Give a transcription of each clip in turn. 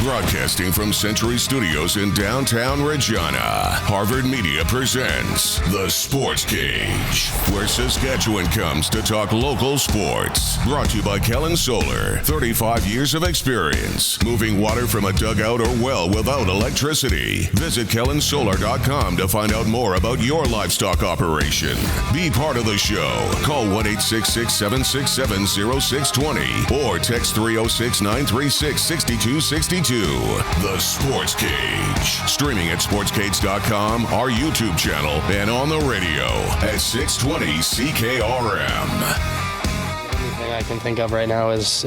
Broadcasting from Century Studios in downtown Regina, Harvard Media presents The Sports Cage, where Saskatchewan comes to talk local sports. Brought to you by Kellen Solar, 35 years of experience, moving water from a dugout or well without electricity. Visit kellensolar.com to find out more about your livestock operation. Be part of the show. Call 1-866-767-0620 or text 306-936-6262. The Sports Cage. Streaming at sportscage.com, our YouTube channel, and on the radio at 620 CKRM. The only thing I can think of right now is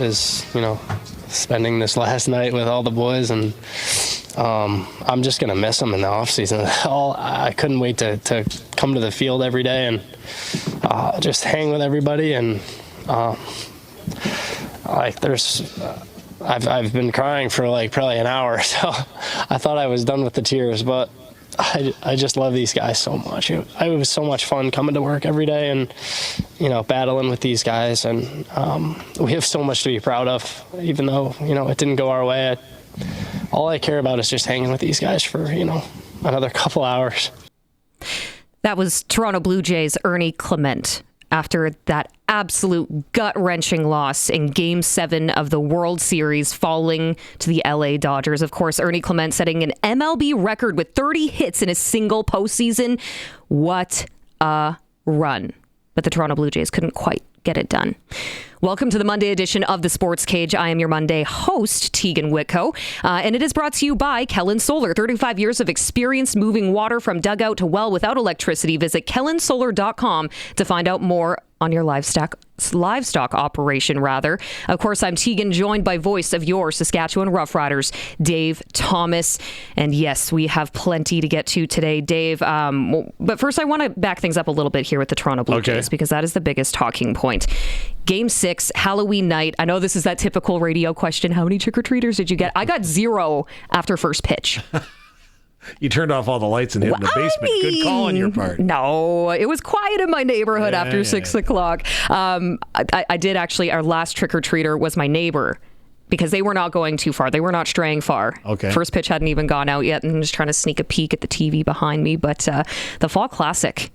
spending this last night with all the boys, and I'm just going to miss them in the offseason. I couldn't wait to come to the field every day and just hang with everybody, and I've been crying for probably an hour, so I thought I was done with the tears, but I just love these guys so much. It was so much fun coming to work every day and, battling with these guys, and we have so much to be proud of, even though, it didn't go our way. All I care about is just hanging with these guys for, another couple hours. That was Toronto Blue Jays' Ernie Clement after that absolute gut-wrenching loss in Game 7 of the World Series, falling to the LA Dodgers. Of course, Ernie Clement setting an MLB record with 30 hits in a single postseason. What a run. But the Toronto Blue Jays couldn't quite get it done. Welcome to the Monday edition of the Sports Cage. I am your Monday host, Teagan Witko, and it is brought to you by Kellen Solar. 35 years of experience moving water from dugout to well without electricity. Visit kellensolar.com to find out more on your livestock operation, rather. Of course, I'm Teagan, joined by voice of your Saskatchewan Roughriders, Dave Thomas. And yes, we have plenty to get to today, Dave. But first, I want to back things up a little bit here with the Toronto Blue Jays, because that is the biggest talking point. Game 6, Halloween night. I know this is that typical radio question. How many trick-or-treaters did you get? I got 0 after first pitch. You turned off all the lights and hid in the basement. Good call on your part. No, it was quiet in my neighborhood after 6 o'clock. I did actually, our last trick-or-treater was my neighbor, because they were not going too far. They were not straying far. Okay. First pitch hadn't even gone out yet, and I'm just trying to sneak a peek at the TV behind me. But the Fall Classic,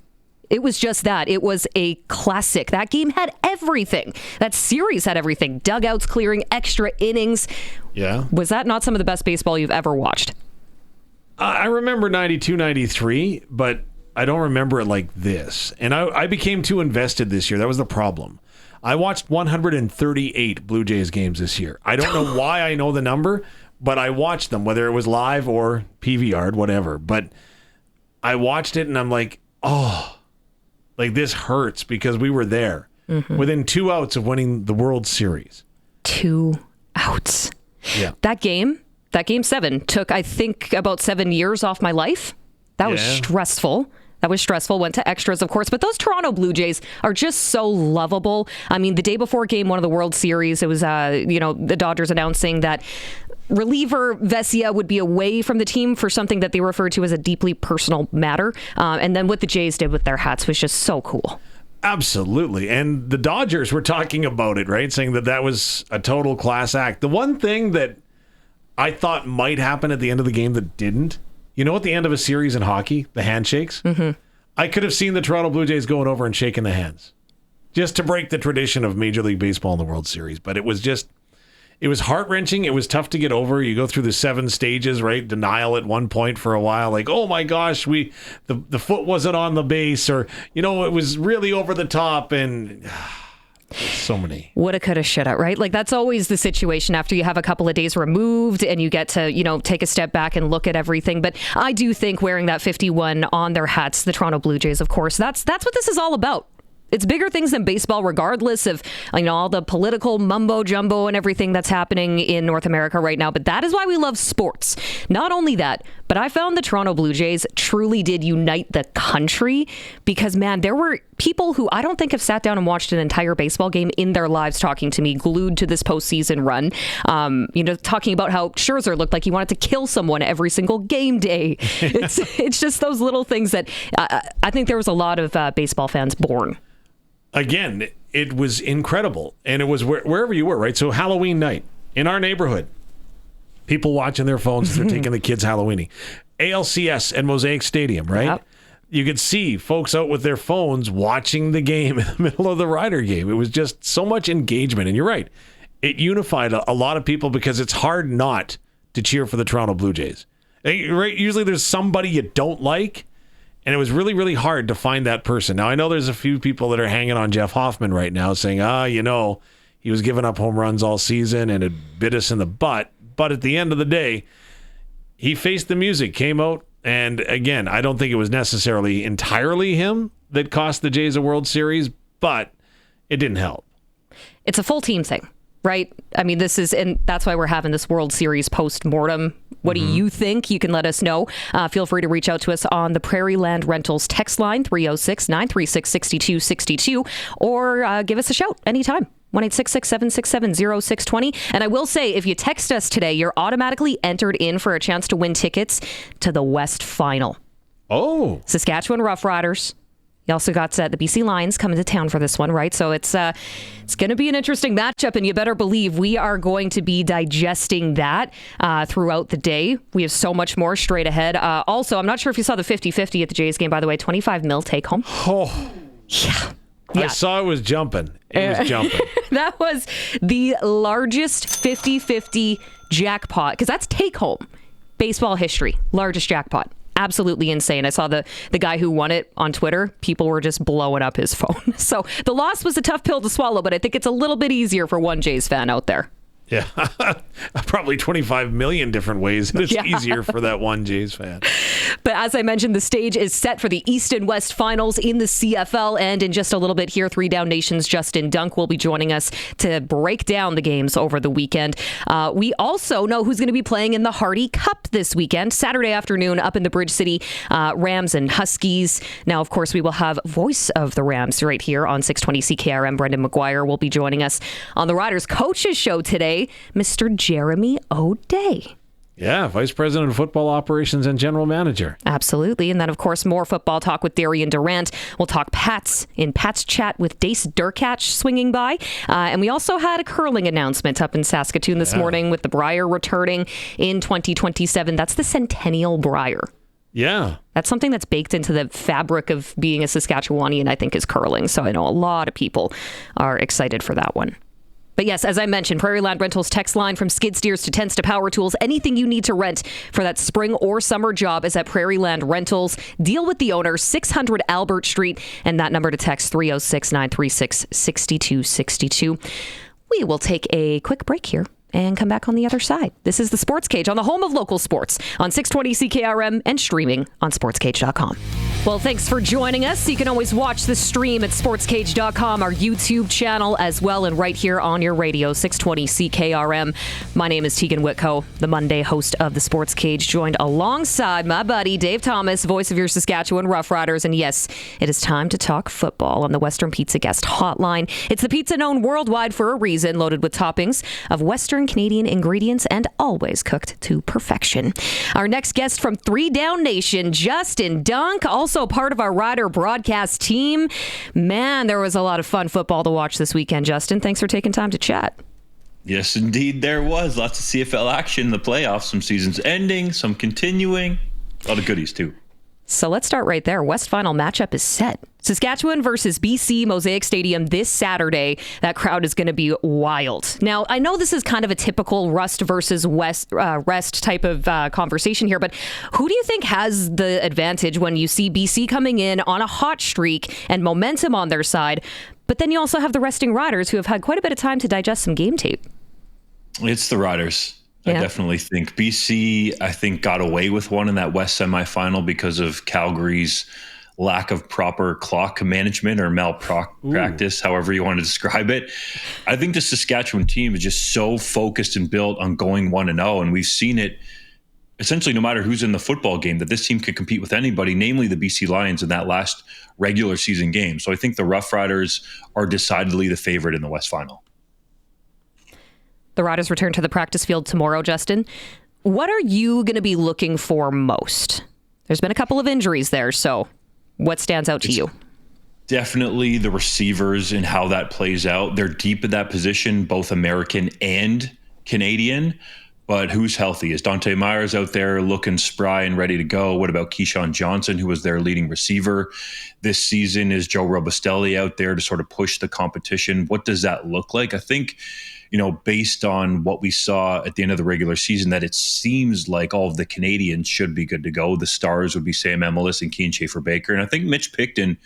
it was just that. It was a classic. That game had everything. That series had everything. Dugouts clearing, extra innings. Yeah. Was that not some of the best baseball you've ever watched? I remember 92, 93, but I don't remember it like this. And I became too invested this year. That was the problem. I watched 138 Blue Jays games this year. I don't know why I know the number, but I watched them, whether it was live or PVR'd, whatever. But I watched it and I'm like, this hurts because we were there within 2 outs of winning the World Series. 2 outs. Yeah. That Game 7 took, I think, about 7 years off my life. That was stressful. Went to extras, of course. But those Toronto Blue Jays are just so lovable. I mean, the day before Game 1 of the World Series, it was, the Dodgers announcing that reliever Vesia would be away from the team for something that they referred to as a deeply personal matter. And then what the Jays did with their hats was just so cool. Absolutely. And the Dodgers were talking about it, right? Saying that was a total class act. The one thing that I thought might happen at the end of the game that didn't. At the end of a series in hockey, the handshakes, I could have seen the Toronto Blue Jays going over and shaking the hands just to break the tradition of Major League Baseball in the World Series. But it was heart-wrenching. It was tough to get over. You go through the 7 stages, right? Denial at one point for a while. Like, oh my gosh, the foot wasn't on the base, or, it was really over the top, and so many. Woulda, coulda, shoulda, right? That's always the situation after you have a couple of days removed and you get to, take a step back and look at everything. But I do think wearing that 51 on their hats, the Toronto Blue Jays, of course, that's what this is all about. It's bigger things than baseball, regardless of all the political mumbo jumbo and everything that's happening in North America right now. But that is why we love sports. Not only that, but I found the Toronto Blue Jays truly did unite the country, because, man, there were people who I don't think have sat down and watched an entire baseball game in their lives talking to me, glued to this postseason run. Talking about how Scherzer looked like he wanted to kill someone every single game day. It's just those little things that I think there was a lot of baseball fans born. Again, it was incredible. And it was wherever you were, right? So Halloween night in our neighborhood, People watching their phones as they're taking the kids Halloweening. ALCS and Mosaic Stadium, right? Yep. You could see folks out with their phones watching the game in the middle of the Rider game. It was just so much engagement. And you're right. It unified a lot of people because it's hard not to cheer for the Toronto Blue Jays. Right? Usually there's somebody you don't like, and it was really, really hard to find that person. Now, I know there's a few people that are hanging on Jeff Hoffman right now saying, he was giving up home runs all season and it bit us in the butt. But at the end of the day, he faced the music, came out, and again, I don't think it was necessarily entirely him that cost the Jays a World Series, but it didn't help. It's a full team thing, right? I mean, and that's why we're having this World Series post-mortem. What do you think? You can let us know. Feel free to reach out to us on the Prairie Land Rentals text line, 306-936-6262, or give us a shout anytime. 1-866-767-0620. And I will say, if you text us today, you're automatically entered in for a chance to win tickets to the West Final. Oh. Saskatchewan Roughriders. You also got the BC Lions coming to town for this one, right? So it's going to be an interesting matchup, and you better believe we are going to be digesting that throughout the day. We have so much more straight ahead. Also, I'm not sure if you saw the 50-50 at the Jays game, by the way, 25 mil take home. Oh. Yeah. I saw it was jumping. It was jumping. That was the largest 50-50 jackpot, because that's take home. Baseball history, largest jackpot. Absolutely insane. I saw the guy who won it on Twitter. People were just blowing up his phone. So the loss was a tough pill to swallow, but I think it's a little bit easier for one Jays fan out there. Yeah, probably 25 million different ways. It's easier for that one Jays fan. But as I mentioned, the stage is set for the East and West Finals in the CFL. And in just a little bit here, 3 Down Nation's Justin Dunk will be joining us to break down the games over the weekend. We also know who's going to be playing in the Hardy Cup this weekend, Saturday afternoon up in the Bridge City, Rams and Huskies. Now, of course, we will have voice of the Rams right here on 620 CKRM. Brendan McGuire will be joining us on the Riders Coaches Show today, Mr. Jeremy O'Day. Yeah, Vice President of Football Operations and General Manager. Absolutely. And then, of course, more football talk with Darian Durant. We'll talk Pats in Pats Chat with Dayce Derkatch swinging by. And we also had a curling announcement up in Saskatoon this morning with the Briar returning in 2027. That's the Centennial Briar. Yeah. That's something that's baked into the fabric of being a Saskatchewanian, I think, is curling. So I know a lot of people are excited for that one. But yes, as I mentioned, Prairie Land Rentals text line, from skid steers to tents to power tools, anything you need to rent for that spring or summer job is at Prairie Land Rentals. Deal with the owner, 600 Albert Street, and that number to text 306-936-6262. We will take a quick break here and come back on the other side. This is the Sports Cage on the home of local sports on 620 CKRM and streaming on sportscage.com. Well, thanks for joining us. You can always watch the stream at sportscage.com, our YouTube channel as well, and right here on your radio, 620 CKRM. My name is Teagan Witko, the Monday host of the Sports Cage, joined alongside my buddy Dave Thomas, voice of your Saskatchewan Roughriders. And yes, it is time to talk football on the Western Pizza Guest Hotline. It's the pizza known worldwide for a reason, loaded with toppings of Western Canadian ingredients and always cooked to perfection. Our next guest from 3 Down Nation, Justin Dunk, also part of our Rider broadcast team. Man, there was a lot of fun football to watch this weekend, Justin. Thanks for taking time to chat. Yes, indeed, there was. Lots of CFL action in the playoffs, some seasons ending, some continuing. A lot of goodies, too. So let's start right there. West Final matchup is set. Saskatchewan versus BC, Mosaic Stadium this Saturday. That crowd is going to be wild. Now, I know this is kind of a typical Rust versus Rest type of conversation here, but who do you think has the advantage when you see BC coming in on a hot streak and momentum on their side, but then you also have the resting Riders who have had quite a bit of time to digest some game tape? It's the Riders. Yeah. I definitely think BC, got away with one in that West semifinal because of Calgary's lack of proper clock management or malpractice, however you want to describe it. I think the Saskatchewan team is just so focused and built on going 1-0, and we've seen it essentially no matter who's in the football game, that this team can compete with anybody, namely the BC Lions in that last regular season game. So I think the Roughriders are decidedly the favorite in the West Final. The Riders return to the practice field tomorrow, Justin. What are you going to be looking for most? There's been a couple of injuries there, so what stands out to you? Definitely the receivers and how that plays out. They're deep at that position, both American and Canadian. But who's healthy? Is Dante Myers out there looking spry and ready to go? What about Keyshawn Johnson, who was their leading receiver this season? Is Joe Robustelli out there to sort of push the competition? What does that look like? I think, based on what we saw at the end of the regular season, that it seems like all of the Canadians should be good to go. The stars would be Sam Emilus and Keane Schaefer-Baker. And I think Mitch Picton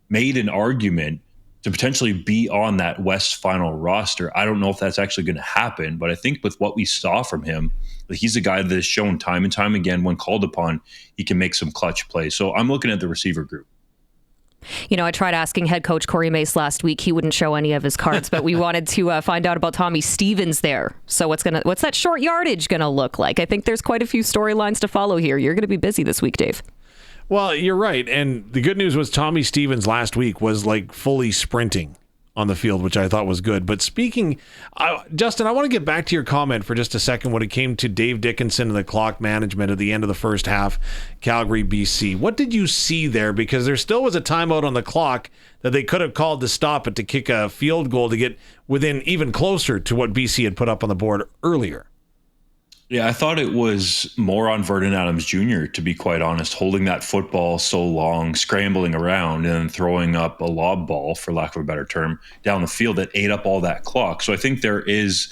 made an argument to potentially be on that West Final roster. I don't know if that's actually going to happen, but I think with what we saw from him, he's a guy that has shown time and time again, when called upon, he can make some clutch plays. So I'm looking at the receiver group. I tried asking head coach Corey Mace last week. He wouldn't show any of his cards, but we wanted to find out about Tommy Stevens there. So what's that short yardage going to look like? I think there's quite a few storylines to follow here. You're going to be busy this week, Dave. Well, you're right. And the good news was Tommy Stevens last week was like fully sprinting on the field, which I thought was good. But speaking, Justin, I want to get back to your comment for just a second when it came to Dave Dickinson and the clock management at the end of the first half, Calgary, BC. What did you see there? Because there still was a timeout on the clock that they could have called to stop it, to kick a field goal to get within even closer to what BC had put up on the board earlier. Yeah, I thought it was more on Vernon Adams Jr., to be quite honest, holding that football so long, scrambling around, and then throwing up a lob ball, for lack of a better term, down the field that ate up all that clock. So I think there is,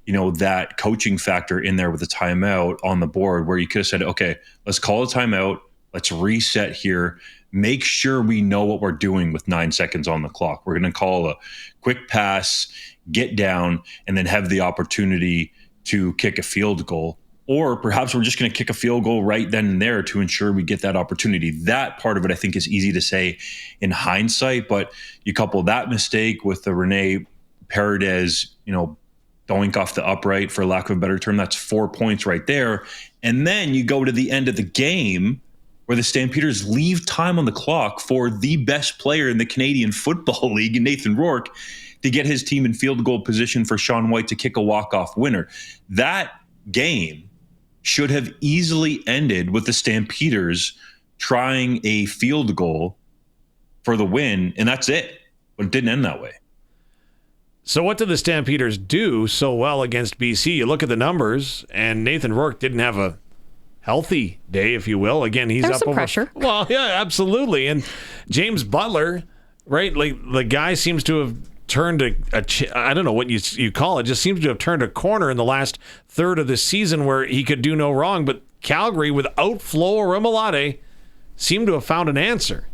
that coaching factor in there with the timeout on the board, where you could have said, okay, let's call a timeout, let's reset here, make sure we know what we're doing with 9 seconds on the clock. We're going to call a quick pass, get down, and then have the opportunity to kick a field goal. Or perhaps we're just going to kick a field goal right then and there to ensure we get that opportunity. That part of it, I think, is easy to say in hindsight, but you couple that mistake with the Rene Paredes, doink off the upright, for lack of a better term, that's 4 points right there. And then you go to the end of the game where the Stampeders leave time on the clock for the best player in the Canadian Football League, Nathan Rourke, to get his team in field goal position for Sean White to kick a walk-off winner. That game should have easily ended with the Stampeders trying a field goal for the win, and that's it. But it didn't end that way. So what did the Stampeders do so well against BC? You look at the numbers, and Nathan Rourke didn't have a healthy day, if you will. Again, he's There's up some over pressure. Well, yeah, absolutely. And James Butler, right? Like, the guy seems to have turned I don't know what you call it, just seems to have turned a corner in the last third of the season where he could do no wrong. But Calgary, without Flo or Remalade, seemed to have found an answer.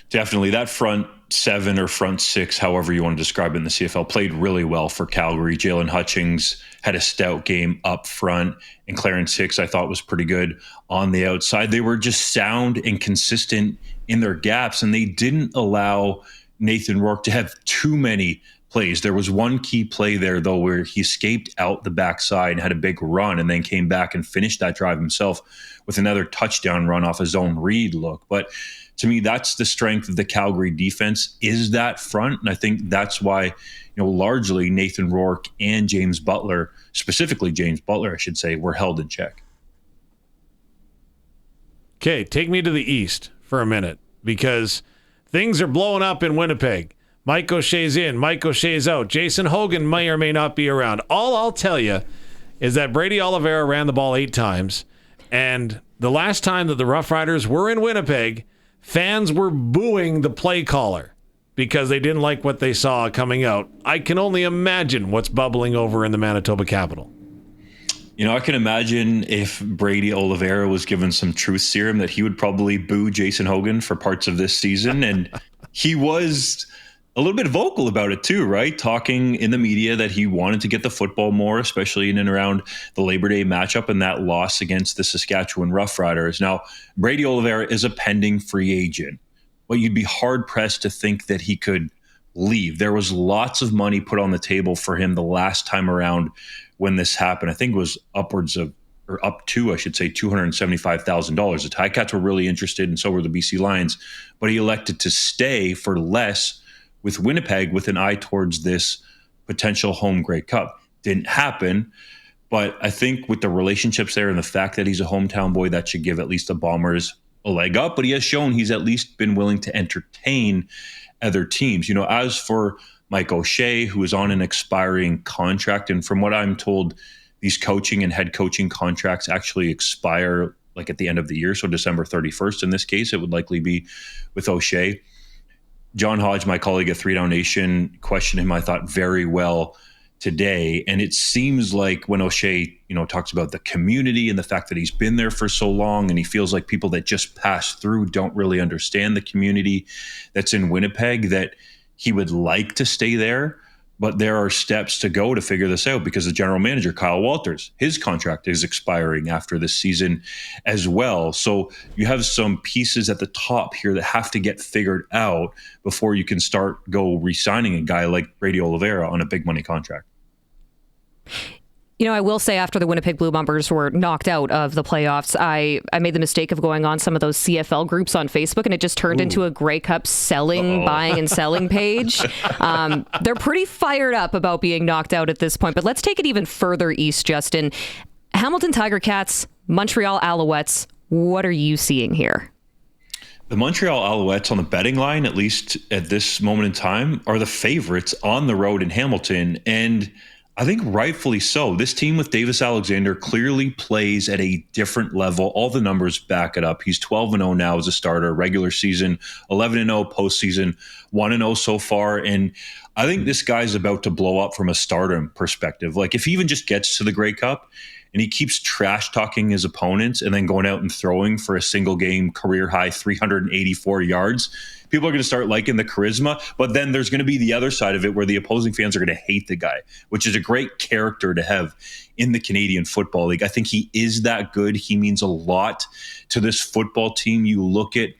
Definitely. That front seven or front six, however you want to describe it in the CFL, played really well for Calgary. Jalen Hutchings had a stout game up front, and Clarence Hicks, I thought, was pretty good on the outside. They were just sound and consistent in their gaps, and they didn't allow Nathan Rourke to have too many plays. There was one key play there, though, where he escaped out the backside and had a big run and then came back and finished that drive himself with another touchdown run off a zone read look. But to me, that's the strength of the Calgary defense, is that front. And I think that's why, largely Nathan Rourke and James Butler, specifically James Butler, I should say, were held in check. Okay, take me to the East for a minute, because things are blowing up in Winnipeg. Mike O'Shea's in, Mike O'Shea's out. Jason Hogan may or may not be around. All I'll tell you is that Brady Oliveira ran the ball 8 times, and the last time that the Roughriders were in Winnipeg, fans were booing the play caller because they didn't like what they saw coming out. I can only imagine what's bubbling over in the Manitoba capital. I can imagine if Brady Oliveira was given some truth serum that he would probably boo Jason Hogan for parts of this season. And he was a little bit vocal about it too, right? Talking in the media that he wanted to get the football more, especially in and around the Labor Day matchup and that loss against the Saskatchewan Roughriders. Now, Brady Oliveira is a pending free agent, but you'd be hard-pressed to think that he could leave. There was lots of money put on the table for him the last time around when this happened. I think it was up to $275,000. The Ticats were really interested, and so were the BC Lions, but he elected to stay for less with Winnipeg with an eye towards this potential home Grey Cup. Didn't happen, but I think with the relationships there and the fact that he's a hometown boy, that should give at least the Bombers a leg up, but he has shown he's at least been willing to entertain other teams. As for Mike O'Shea, who is on an expiring contract, and from what I'm told, these coaching and head coaching contracts actually expire like at the end of the year. So December 31st, in this case, it would likely be with O'Shea. John Hodge, my colleague at 3 Down Nation, questioned him, I thought, very well today. And it seems like when O'Shea, talks about the community and the fact that he's been there for so long, and he feels like people that just pass through don't really understand the community that's in Winnipeg, that he would like to stay there. But there are steps to go to figure this out, because the general manager, Kyle Walters, his contract is expiring after this season as well. So you have some pieces at the top here that have to get figured out before you can start re-signing a guy like Brady Oliveira on a big money contract. I will say, after the Winnipeg Blue Bombers were knocked out of the playoffs, I made the mistake of going on some of those CFL groups on Facebook, and it just turned into a Grey Cup buying and selling page. They're pretty fired up about being knocked out at this point. But let's take it even further east, Justin. Hamilton Tiger Cats, Montreal Alouettes. What are you seeing here? The Montreal Alouettes on the betting line, at least at this moment in time, are the favorites on the road in Hamilton. And I think rightfully so. This team with Davis Alexander clearly plays at a different level. All the numbers back it up. He's 12-0 now as a starter, regular season, 11-0 postseason, 1-0 so far. And I think this guy's about to blow up from a stardom perspective. Like, if he even just gets to the Grey Cup and he keeps trash talking his opponents and then going out and throwing for a single game career high 384 yards, people are going to start liking the charisma. But then there's going to be the other side of it where the opposing fans are going to hate the guy, which is a great character to have in the Canadian Football League. I think he is that good. He means a lot to this football team. You look at,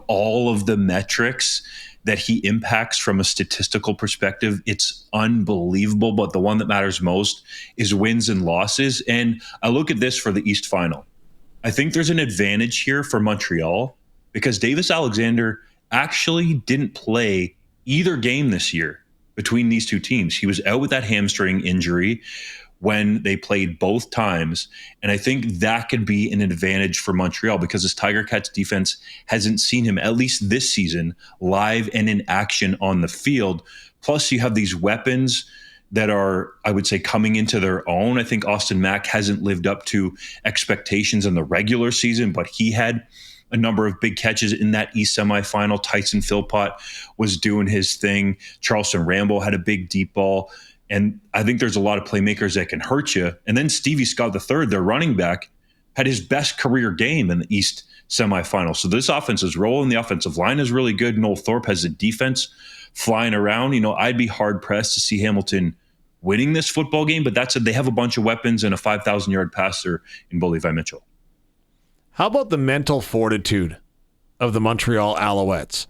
all of the metrics that he impacts from a statistical perspective, it's unbelievable. But the one that matters most is wins and losses. And I look at this for the East Final. I think there's an advantage here for Montreal because Davis Alexander actually didn't play either game this year between these two teams. He was out with that hamstring injury when they played both times. And I think that could be an advantage for Montreal because this Tiger Cats defense hasn't seen him, at least this season, live and in action on the field. Plus, you have these weapons that are, I would say, coming into their own. I think Austin Mack hasn't lived up to expectations in the regular season, but he had a number of big catches in that East semifinal. Tyson Philpott was doing his thing. Charleston Rambo had a big deep ball. And I think there's a lot of playmakers that can hurt you. And then Stevie Scott III, their running back, had his best career game in the East semifinal. So this offense is rolling. The offensive line is really good. Noel Thorpe has a defense flying around. I'd be hard-pressed to see Hamilton winning this football game, but that said, they have a bunch of weapons and a 5,000-yard passer in Bo Levi Mitchell. How about the mental fortitude of the Montreal Alouettes?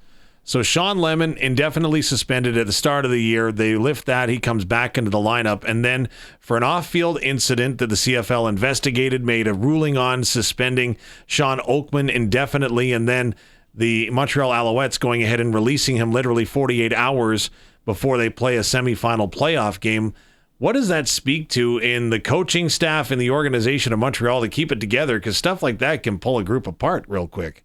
So Sean Lemon indefinitely suspended at the start of the year. They lift that. He comes back into the lineup. And then for an off-field incident that the CFL investigated, made a ruling on suspending Sean Oakman indefinitely. And then the Montreal Alouettes going ahead and releasing him literally 48 hours before they play a semifinal playoff game. What does that speak to in the coaching staff and the organization of Montreal to keep it together? Because stuff like that can pull a group apart real quick.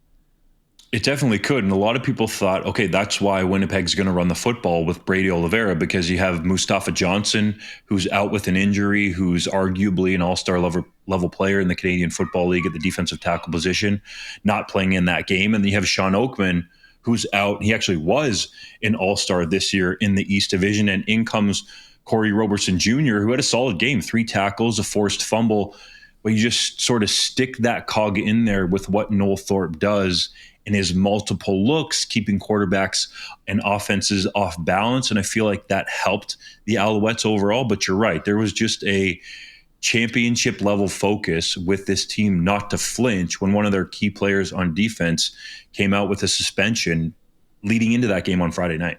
It definitely could. And a lot of people thought, okay, that's why Winnipeg's going to run the football with Brady Oliveira, because you have Mustafa Johnson, who's out with an injury, who's arguably an all-star level player in the Canadian Football League at the defensive tackle position, not playing in that game. And then you have Sean Oakman, who's out. He actually was an all-star this year in the East Division. And in comes Corey Robertson Jr., who had a solid game, 3 tackles, a forced fumble. But you just sort of stick that cog in there with what Noel Thorpe does in his multiple looks, keeping quarterbacks and offenses off balance. And I feel like that helped the Alouettes overall. But you're right. There was just a championship level focus with this team not to flinch when one of their key players on defense came out with a suspension leading into that game on Friday night.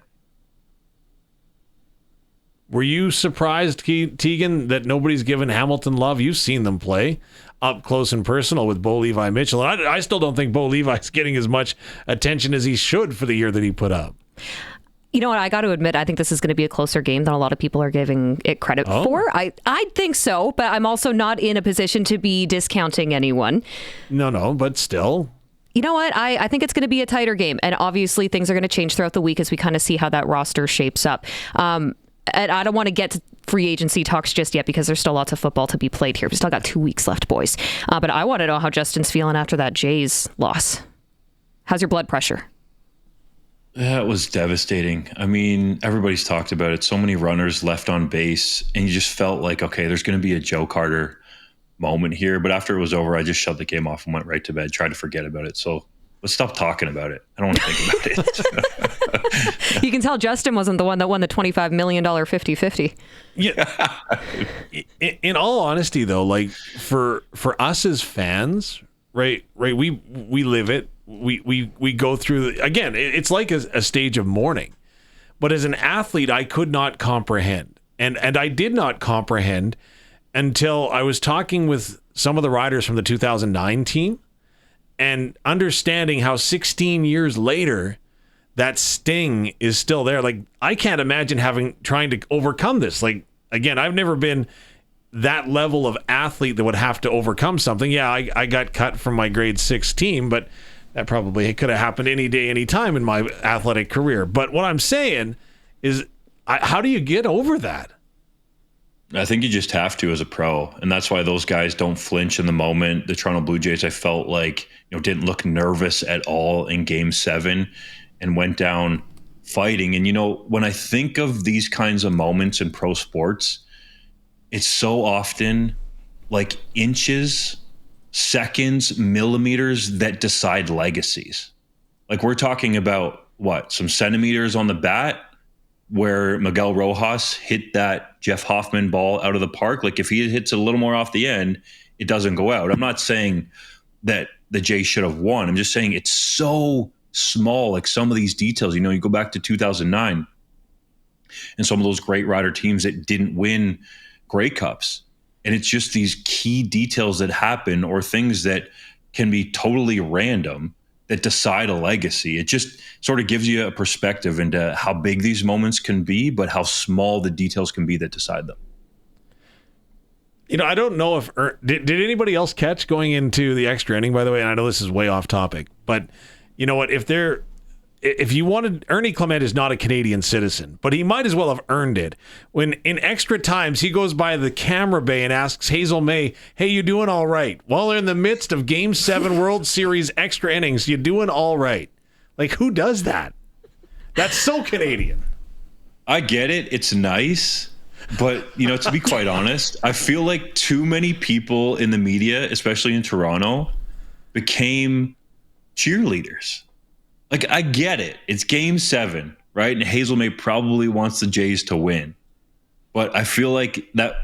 Were you surprised, Teagan, that nobody's given Hamilton love? You've seen them play up close and personal with Bo Levi Mitchell. And I still don't think Bo Levi's getting as much attention as he should for the year that he put up. You know what? I got to admit, I think this is going to be a closer game than a lot of people are giving it credit for. I think so, but I'm also not in a position to be discounting anyone. No, but still. You know what? I think it's going to be a tighter game. And obviously things are going to change throughout the week as we kind of see how that roster shapes up. and I don't want to get to free agency talks just yet because there's still lots of football to be played here. We still got 2 weeks left, boys. But I want to know how Justin's feeling after that Jays loss. How's your blood pressure? That was devastating. I mean, everybody's talked about it. So many runners left on base, and you just felt like, okay, there's going to be a Joe Carter moment here. But after it was over, I just shut the game off and went right to bed, tried to forget about it. So let's stop talking about it. I don't want to think about it. You can tell Justin wasn't the one that won the $25 million 50-50. Yeah. In all honesty, though, like for us as fans, right, we live it. We go through, again, it's like a stage of mourning. But as an athlete, I could not comprehend. And I did not comprehend until I was talking with some of the riders from the 2009 team and understanding how 16 years later that sting is still there. Like, I can't imagine trying to overcome this. Like, again, I've never been that level of athlete that would have to overcome something. Yeah, I got cut from my grade 6 team, but that probably could have happened any day, any time in my athletic career. But what I'm saying is, how do you get over that? I think you just have to as a pro. And that's why those guys don't flinch in the moment. The Toronto Blue Jays, I felt like, didn't look nervous at all in Game 7 and went down fighting. And, when I think of these kinds of moments in pro sports, it's so often like inches, seconds, millimeters that decide legacies. Like, we're talking about some centimeters on the bat where Miguel Rojas hit that Jeff Hoffman ball out of the park. Like, if he hits it a little more off the end, it doesn't go out. I'm not saying that the Jays should have won. I'm just saying it's so small. Like, some of these details, you go back to 2009 and some of those great rider teams that didn't win Grey Cups. And it's just these key details that happen, or things that can be totally random, that decide a legacy. It just sort of gives you a perspective into how big these moments can be, but how small the details can be that decide them. I don't know if did anybody else catch going into the extra inning, by the way, and I know this is way off topic, but you know what, if you wanted, Ernie Clement is not a Canadian citizen, but he might as well have earned it. When in extra times, he goes by the camera bay and asks Hazel May, hey, you doing all right? While they're in the midst of Game 7 World Series extra innings, you doing all right? Like, who does that? That's so Canadian. I get it. It's nice. But, to be quite honest, I feel like too many people in the media, especially in Toronto, became cheerleaders. Like, I get it. It's Game 7, right? And Hazel May probably wants the Jays to win. But I feel like that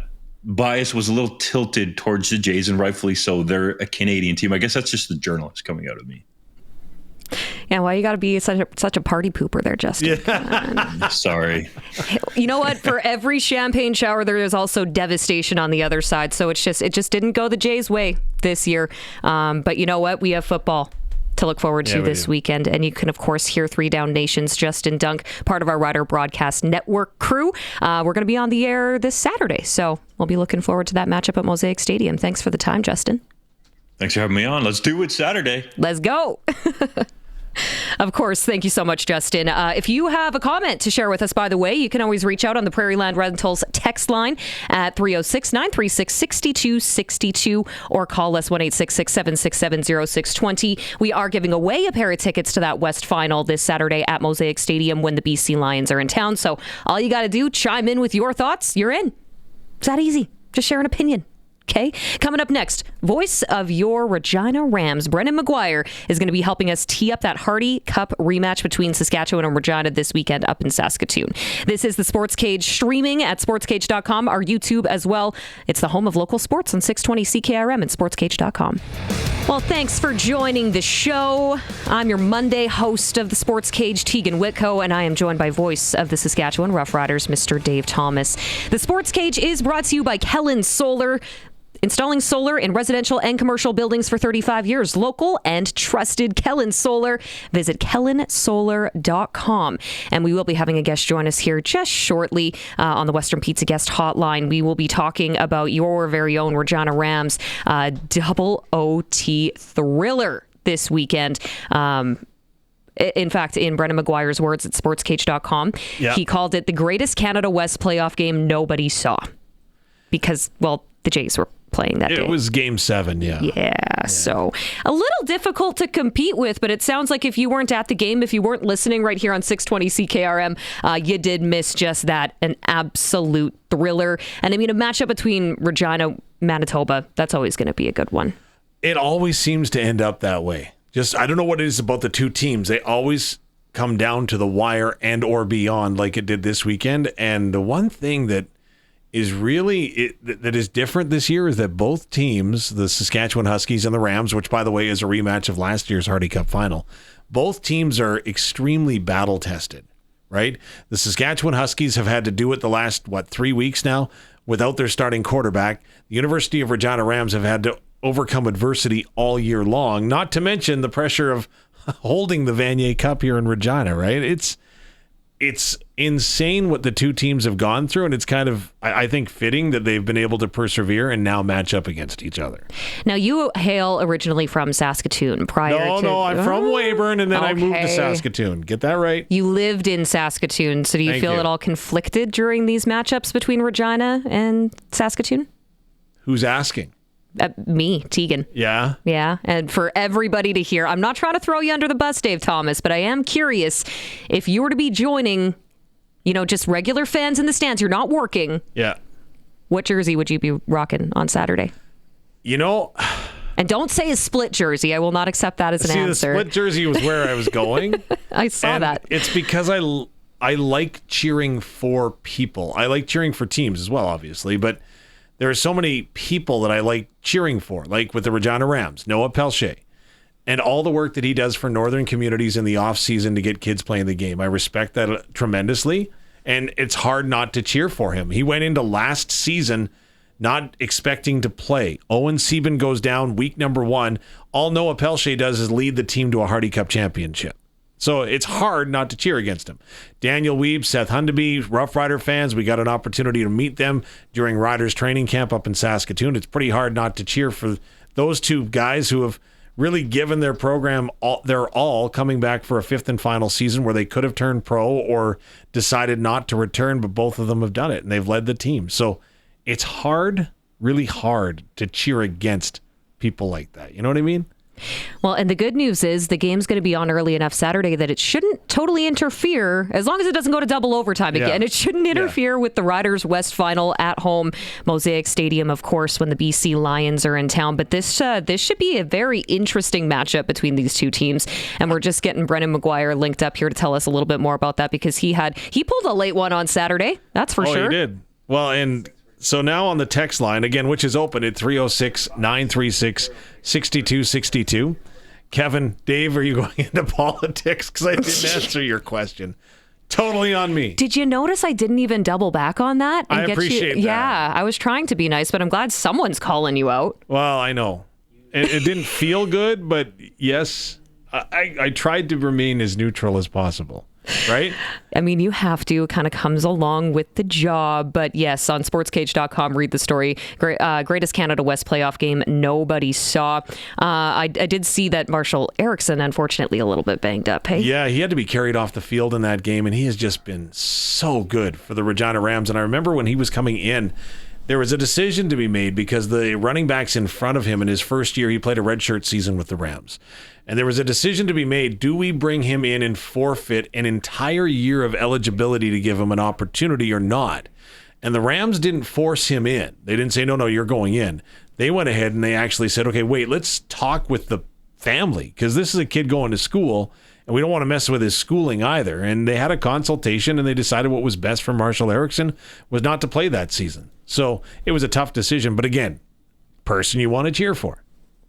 bias was a little tilted towards the Jays, and rightfully so. They're a Canadian team. I guess that's just the journalist coming out of me. Yeah, why you got to be such a party pooper there, Justin? Yeah. Sorry. You know what? For every champagne shower, there is also devastation on the other side. So it just didn't go the Jays' way this year. But you know what? We have football to look forward to this weekend. And you can, of course, hear Three Down Nation's Justin Dunk, part of our Rider Broadcast Network crew. We're going to be on the air this Saturday. So we'll be looking forward to that matchup at Mosaic Stadium. Thanks for the time, Justin. Thanks for having me on. Let's do it Saturday. Let's go. Of course. Thank you so much, Justin. If you have a comment to share with us, by the way, you can always reach out on the Prairie Land Rentals text line at 306-936-6262 or call us 1-866-767-0620. We are giving away a pair of tickets to that West Final this Saturday at Mosaic Stadium when the BC Lions are in town. So all you got to do, chime in with your thoughts. You're in. It's that easy. Just share an opinion. Okay, coming up next, voice of your Regina Rams, Brendan McGuire, is going to be helping us tee up that Hardy Cup rematch between Saskatchewan and Regina this weekend up in Saskatoon. This is the Sports Cage, streaming at sportscage.com, our YouTube as well. It's the home of local sports on 620 CKRM and sportscage.com. Well, thanks for joining the show. I'm your Monday host of the Sports Cage, Teagan Witko, and I am joined by voice of the Saskatchewan Roughriders, Mr. Dave Thomas. The Sports Cage is brought to you by Kellen Solar. Installing solar in residential and commercial buildings for 35 years. Local and trusted Kellen Solar. Visit kellensolar.com. And we will be having a guest join us here just shortly on the Western Pizza Guest Hotline. We will be talking about your very own Regina Rams double OT thriller this weekend. In fact, in Brendan McGuire's words at sportscage.com, he called it the greatest Canada West playoff game nobody saw. Because, well, the Jays were playing that day. It was Game 7, Yeah, so a little difficult to compete with, but it sounds like if you weren't at the game, if you weren't listening right here on 620 CKRM, you did miss just that, an absolute thriller. And I mean, a matchup between Regina, Manitoba, that's always going to be a good one. It always seems to end up that way. I don't know what it is about the two teams. They always come down to the wire and or beyond like it did this weekend. And the one thing that is really that is different this year is that both teams, the Saskatchewan Huskies and the Rams, which by the way is a rematch of last year's Hardy Cup final, both teams are extremely battle tested, right? The Saskatchewan Huskies have had to do it the last 3 weeks now without their starting quarterback. The University of Regina Rams have had to overcome adversity all year long, not to mention the pressure of holding the Vanier Cup here in Regina, right? It's insane what the two teams have gone through, and it's kind of, I think, fitting that they've been able to persevere and now match up against each other. Now, you hail originally from Saskatoon No, I'm from Weyburn, and then I moved to Saskatoon. Get that right? You lived in Saskatoon, so do you feel at all conflicted during these matchups between Regina and Saskatoon? Who's asking? Me, Teagan. Yeah? Yeah, and for everybody to hear, I'm not trying to throw you under the bus, Dave Thomas, but I am curious, if you were to be joining, just regular fans in the stands, you're not working. Yeah. What jersey would you be rocking on Saturday? And don't say a split jersey. I will not accept that as an answer. The split jersey was where I was going. I saw that. It's because I like cheering for people. I like cheering for teams as well, obviously, but there are so many people that I like cheering for, like with the Regina Rams, Noah Pelche, and all the work that he does for northern communities in the off season to get kids playing the game. I respect that tremendously, and it's hard not to cheer for him. He went into last season not expecting to play. Owen Sieben goes down week number 1. All Noah Pelche does is lead the team to a Hardy Cup championship. So it's hard not to cheer against him. Daniel Weeb, Seth Hundeby, Roughrider fans, we got an opportunity to meet them during Riders training camp up in Saskatoon. It's pretty hard not to cheer for those two guys who have really given their program their all, coming back for a 5th and final season where they could have turned pro or decided not to return, but both of them have done it, and they've led the team. So it's hard, really hard to cheer against people like that. You know what I mean? Well, and the good news is the game's going to be on early enough Saturday that it shouldn't totally interfere, as long as it doesn't go to double overtime again. It shouldn't interfere with the Riders West Final at home, Mosaic Stadium, of course, when the BC Lions are in town. But this should be a very interesting matchup between these two teams. And we're just getting Brendan McGuire linked up here to tell us a little bit more about that, because he pulled a late one on Saturday. That's for sure. Oh, he did. Well, and so now on the text line, again, which is open at 306-936-6262. Kevin, Dave, are you going into politics? Because I didn't answer your question. Totally on me. Did you notice I didn't even double back on that? I appreciate that. Yeah, I was trying to be nice, but I'm glad someone's calling you out. Well, I know. It didn't feel good, but yes, I tried to remain as neutral as possible. Right? I mean, you have to. It kind of comes along with the job. But yes, on sportscage.com, read the story. Greatest Canada West playoff game nobody saw. I did see that Marshall Erickson, unfortunately, a little bit banged up. Hey? Yeah, he had to be carried off the field in that game, and he has just been so good for the Regina Rams. And I remember when he was coming in, there was a decision to be made because the running backs in front of him in his first year, he played a redshirt season with the Rams. And there was a decision to be made. Do we bring him in and forfeit an entire year of eligibility to give him an opportunity or not? And the Rams didn't force him in. They didn't say, no, you're going in. They went ahead and they actually said, okay, wait, let's talk with the family, because this is a kid going to school and we don't want to mess with his schooling either. And they had a consultation and they decided what was best for Marshall Erickson was not to play that season. So it was a tough decision. But again, person you want to cheer for.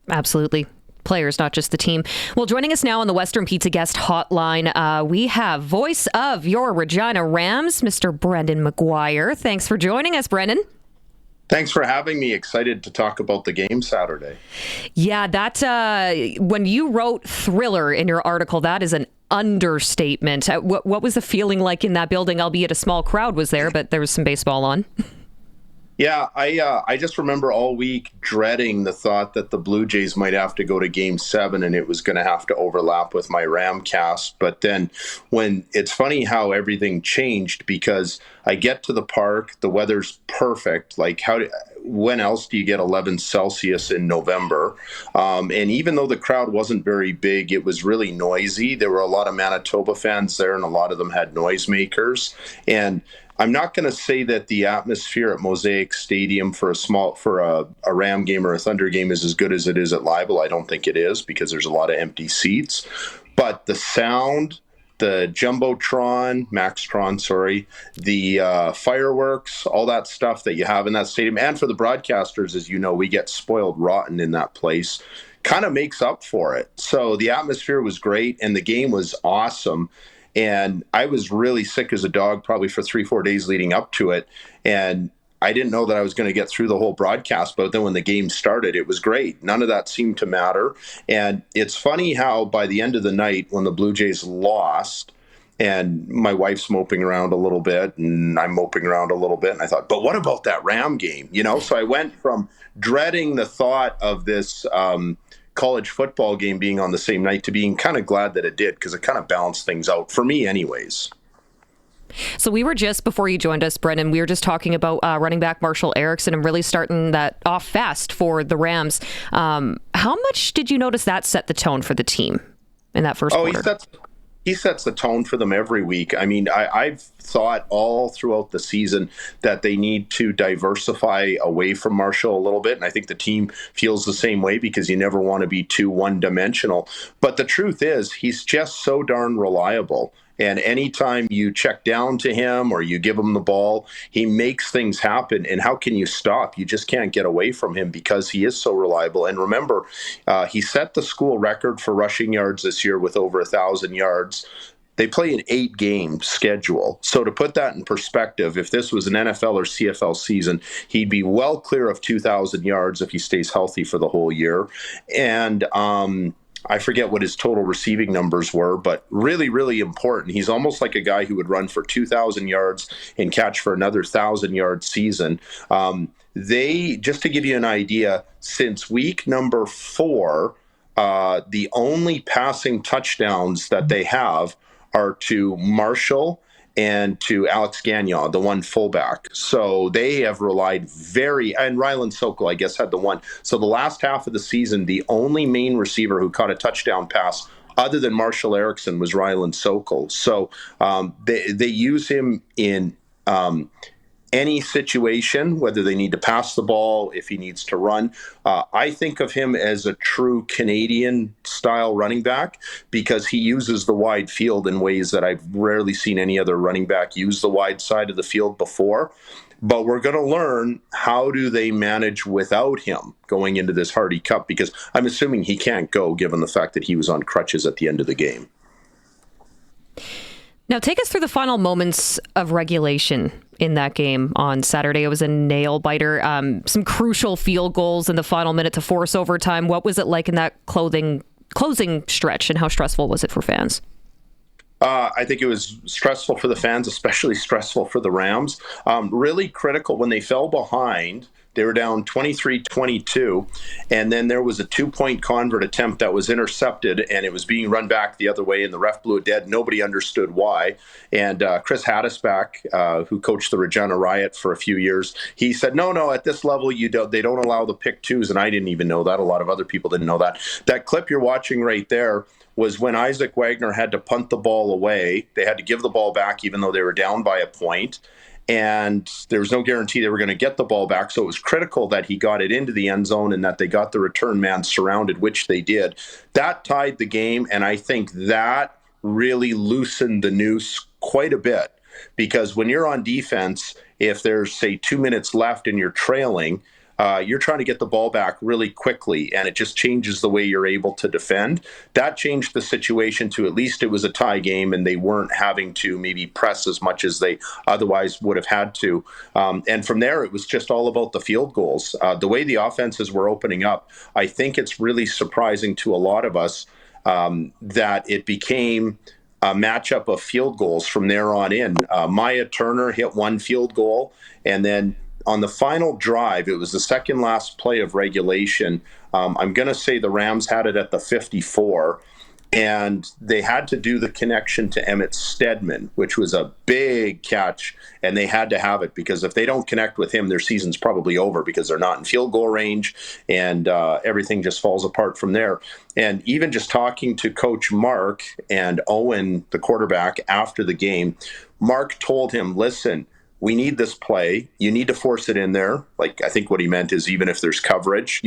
Absolutely. Players, not just the team. Well, joining us now on the Western Pizza Guest Hotline, we have voice of your Regina Rams, Mr. Brendan McGuire. Thanks for joining us, Brendan. Thanks for having me. Excited to talk about the game Saturday. Yeah, that when you wrote thriller in your article, that is an understatement. What was the feeling like in that building? Albeit a small crowd was there, but there was some baseball on. Yeah, I just remember all week dreading the thought that the Blue Jays might have to go to Game 7 and it was going to have to overlap with my Ramcast. But then when it's funny how everything changed, because I get to the park, the weather's perfect. Like when else do you get 11 Celsius in November? And even though the crowd wasn't very big, it was really noisy. There were a lot of Manitoba fans there, and a lot of them had noisemakers. And I'm not going to say that the atmosphere at Mosaic Stadium for a Ram game or a Thunder game is as good as it is at Leibel. I don't think it is, because there's a lot of empty seats. But the sound, the Jumbotron, Maxtron, sorry, the fireworks, all that stuff that you have in that stadium, and for the broadcasters, as you know, we get spoiled rotten in that place, kind of makes up for it. So the atmosphere was great, and the game was awesome. And I was really sick as a dog probably for 3-4 days leading up to it. And I didn't know that I was going to get through the whole broadcast, but then when the game started, it was great. None of that seemed to matter. And it's funny how by the end of the night, when the Blue Jays lost, and my wife's moping around a little bit, and I'm moping around a little bit, and I thought, but what about that Ram game? So I went from dreading the thought of this college football game being on the same night to being kind of glad that it did, because it kind of balanced things out for me anyways. So we were just, before you joined us, Brendan, we were just talking about running back Marshall Erickson and really starting that off fast for the Rams. How much did you notice that set the tone for the team in that first quarter? He sets the tone for them every week. I mean, I've thought all throughout the season that they need to diversify away from Marshall a little bit, and I think the team feels the same way, because you never want to be too one-dimensional. But the truth is, he's just so darn reliable. And anytime you check down to him or you give him the ball, he makes things happen. And how can you stop? You just can't get away from him, because he is so reliable. And remember, he set the school record for rushing yards this year with over 1,000 yards. They play an 8-game schedule. So to put that in perspective, if this was an NFL or CFL season, he'd be well clear of 2,000 yards if he stays healthy for the whole year. And I forget what his total receiving numbers were, but really, really important. He's almost like a guy who would run for 2,000 yards and catch for another 1,000-yard season. Just to give you an idea, since week number 4, the only passing touchdowns that they have are to Marshall and to Alex Gagnon, the one fullback. So they have relied and Ryland Sokol, I guess, had the one. So the last half of the season, the only main receiver who caught a touchdown pass other than Marshall Erickson was Ryland Sokol. So they use him in any situation, whether they need to pass the ball, if he needs to run. I think of him as a true Canadian-style running back, because he uses the wide field in ways that I've rarely seen any other running back use the wide side of the field before. But we're going to learn, how do they manage without him going into this Hardy Cup, because I'm assuming he can't go, given the fact that he was on crutches at the end of the game. Now, take us through the final moments of regulation in that game on Saturday. It was a nail-biter. Some crucial field goals in the final minute to force overtime. What was it like in that closing stretch, and how stressful was it for fans? I think it was stressful for the fans, especially stressful for the Rams. Really critical when they fell behind. They were down 23-22, and then there was a 2-point convert attempt that was intercepted, and it was being run back the other way, and the ref blew it dead. Nobody understood why. And Chris Haddisback, who coached the Regina Riot for a few years, he said, no, at this level, they don't allow the pick twos, and I didn't even know that. A lot of other people didn't know that. That clip you're watching right there was when Isaac Wagner had to punt the ball away. They had to give the ball back even though they were down by a point. And there was no guarantee they were going to get the ball back. So it was critical that he got it into the end zone and that they got the return man surrounded, which they did. That tied the game, and I think that really loosened the noose quite a bit. Because when you're on defense, if there's, say, 2 minutes left and you're trailing, you're trying to get the ball back really quickly, and it just changes the way you're able to defend. That changed the situation to, at least it was a tie game, and they weren't having to maybe press as much as they otherwise would have had to. And from there, it was just all about the field goals. The way the offenses were opening up, I think it's really surprising to a lot of us that it became a matchup of field goals from there on in. Maya Turner hit one field goal, and then on the final drive, it was the second last play of regulation. I'm going to say the Rams had it at the 54, and they had to do the connection to Emmett Stedman, which was a big catch, and they had to have it because if they don't connect with him, their season's probably over because they're not in field goal range, and everything just falls apart from there. And even just talking to Coach Mark and Owen, the quarterback, after the game, Mark told him, listen, we need this play. You need to force it in there. Like, I think what he meant is even if there's coverage,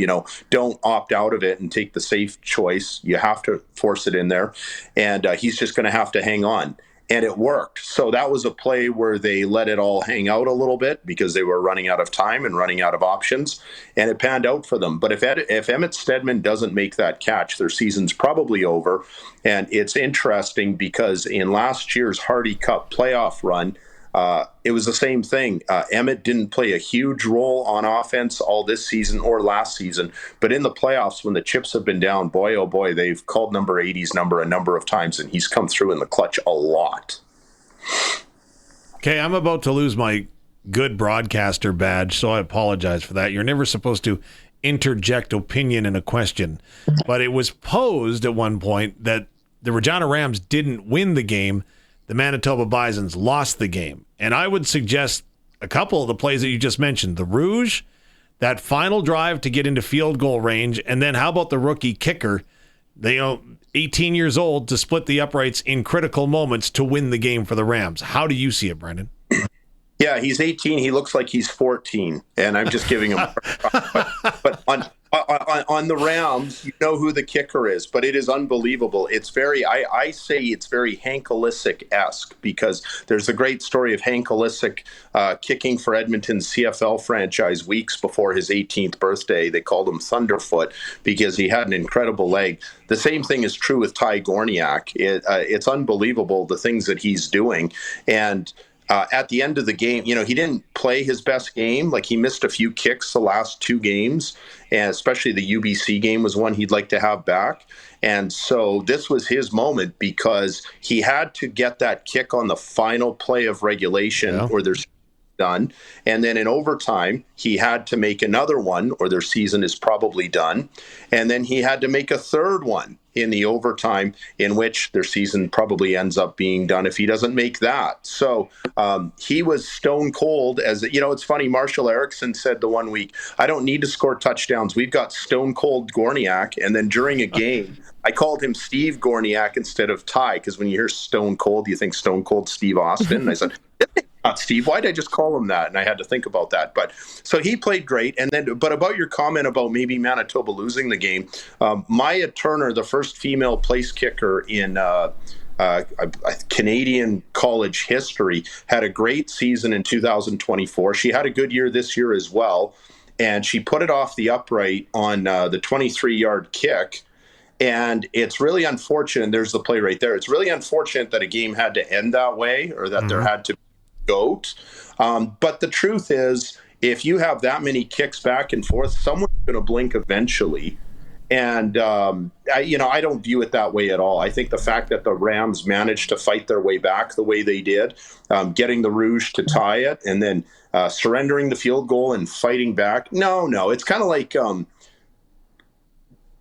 don't opt out of it and take the safe choice. You have to force it in there. And he's just going to have to hang on. And it worked. So that was a play where they let it all hang out a little bit because they were running out of time and running out of options. And it panned out for them. But if Emmett Stedman doesn't make that catch, their season's probably over. And it's interesting because in last year's Hardy Cup playoff run, it was the same thing. Emmett didn't play a huge role on offense all this season or last season, but in the playoffs, when the chips have been down, boy, oh boy, they've called number 80's number a number of times, and he's come through in the clutch a lot. Okay, I'm about to lose my good broadcaster badge, so I apologize for that. You're never supposed to interject opinion in a question, but it was posed at one point that the Regina Rams didn't win the game. The Manitoba Bisons lost the game. And I would suggest a couple of the plays that you just mentioned. The Rouge, that final drive to get into field goal range, and then how about the rookie kicker, 18 years old, to split the uprights in critical moments to win the game for the Rams. How do you see it, Brendan? Yeah, he's 18. He looks like he's 14, and I'm just giving him but on the Rams, you know who the kicker is, but it is unbelievable. It's very, I say it's very Hank Olisic-esque because there's a great story of Hank Olisic kicking for Edmonton's CFL franchise weeks before his 18th birthday. They called him Thunderfoot because he had an incredible leg. The same thing is true with Ty Gorniak. It's unbelievable the things that he's doing. And at the end of the game, he didn't play his best game. Like, he missed a few kicks the last two games, and especially the UBC game was one he'd like to have back. And so this was his moment because he had to get that kick on the final play of regulation or there's done. And then in overtime, he had to make another one or their season is probably done. And then he had to make a third one in the overtime, in which their season probably ends up being done if he doesn't make that. So he was stone cold. It's funny, Marshall Erickson said the one week, I don't need to score touchdowns. We've got stone cold Gorniak. And then during a game, I called him Steve Gorniak instead of Ty, because when you hear stone cold, you think stone cold Steve Austin. And I said, not Steve, why did I just call him that? And I had to think about that. But so he played great. And then, but about your comment about maybe Manitoba losing the game, Maya Turner, the first female place kicker in Canadian college history, had a great season in 2024. She had a good year this year as well. And she put it off the upright on the 23-yard kick. And it's really unfortunate. There's the play right there. It's really unfortunate that a game had to end that way, or that there had to be a goat. But the truth is, if you have that many kicks back and forth, someone's going to blink eventually. And, I don't view it that way at all. I think the fact that the Rams managed to fight their way back the way they did, getting the Rouge to tie it, and then surrendering the field goal and fighting back. No, it's kind of like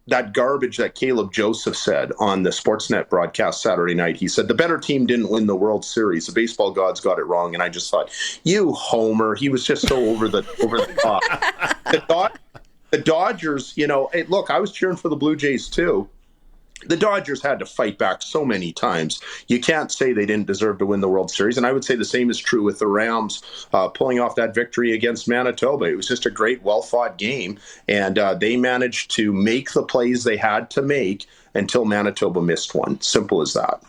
that garbage that Caleb Joseph said on the Sportsnet broadcast Saturday night. He said the better team didn't win the World Series. The baseball gods got it wrong. And I just thought, you homer. He was just so over the top. The Dodgers, look, I was cheering for the Blue Jays too. The Dodgers had to fight back so many times. You can't say they didn't deserve to win the World Series. And I would say the same is true with the Rams pulling off that victory against Manitoba. It was just a great, well-fought game. And they managed to make the plays they had to make until Manitoba missed one. Simple as that.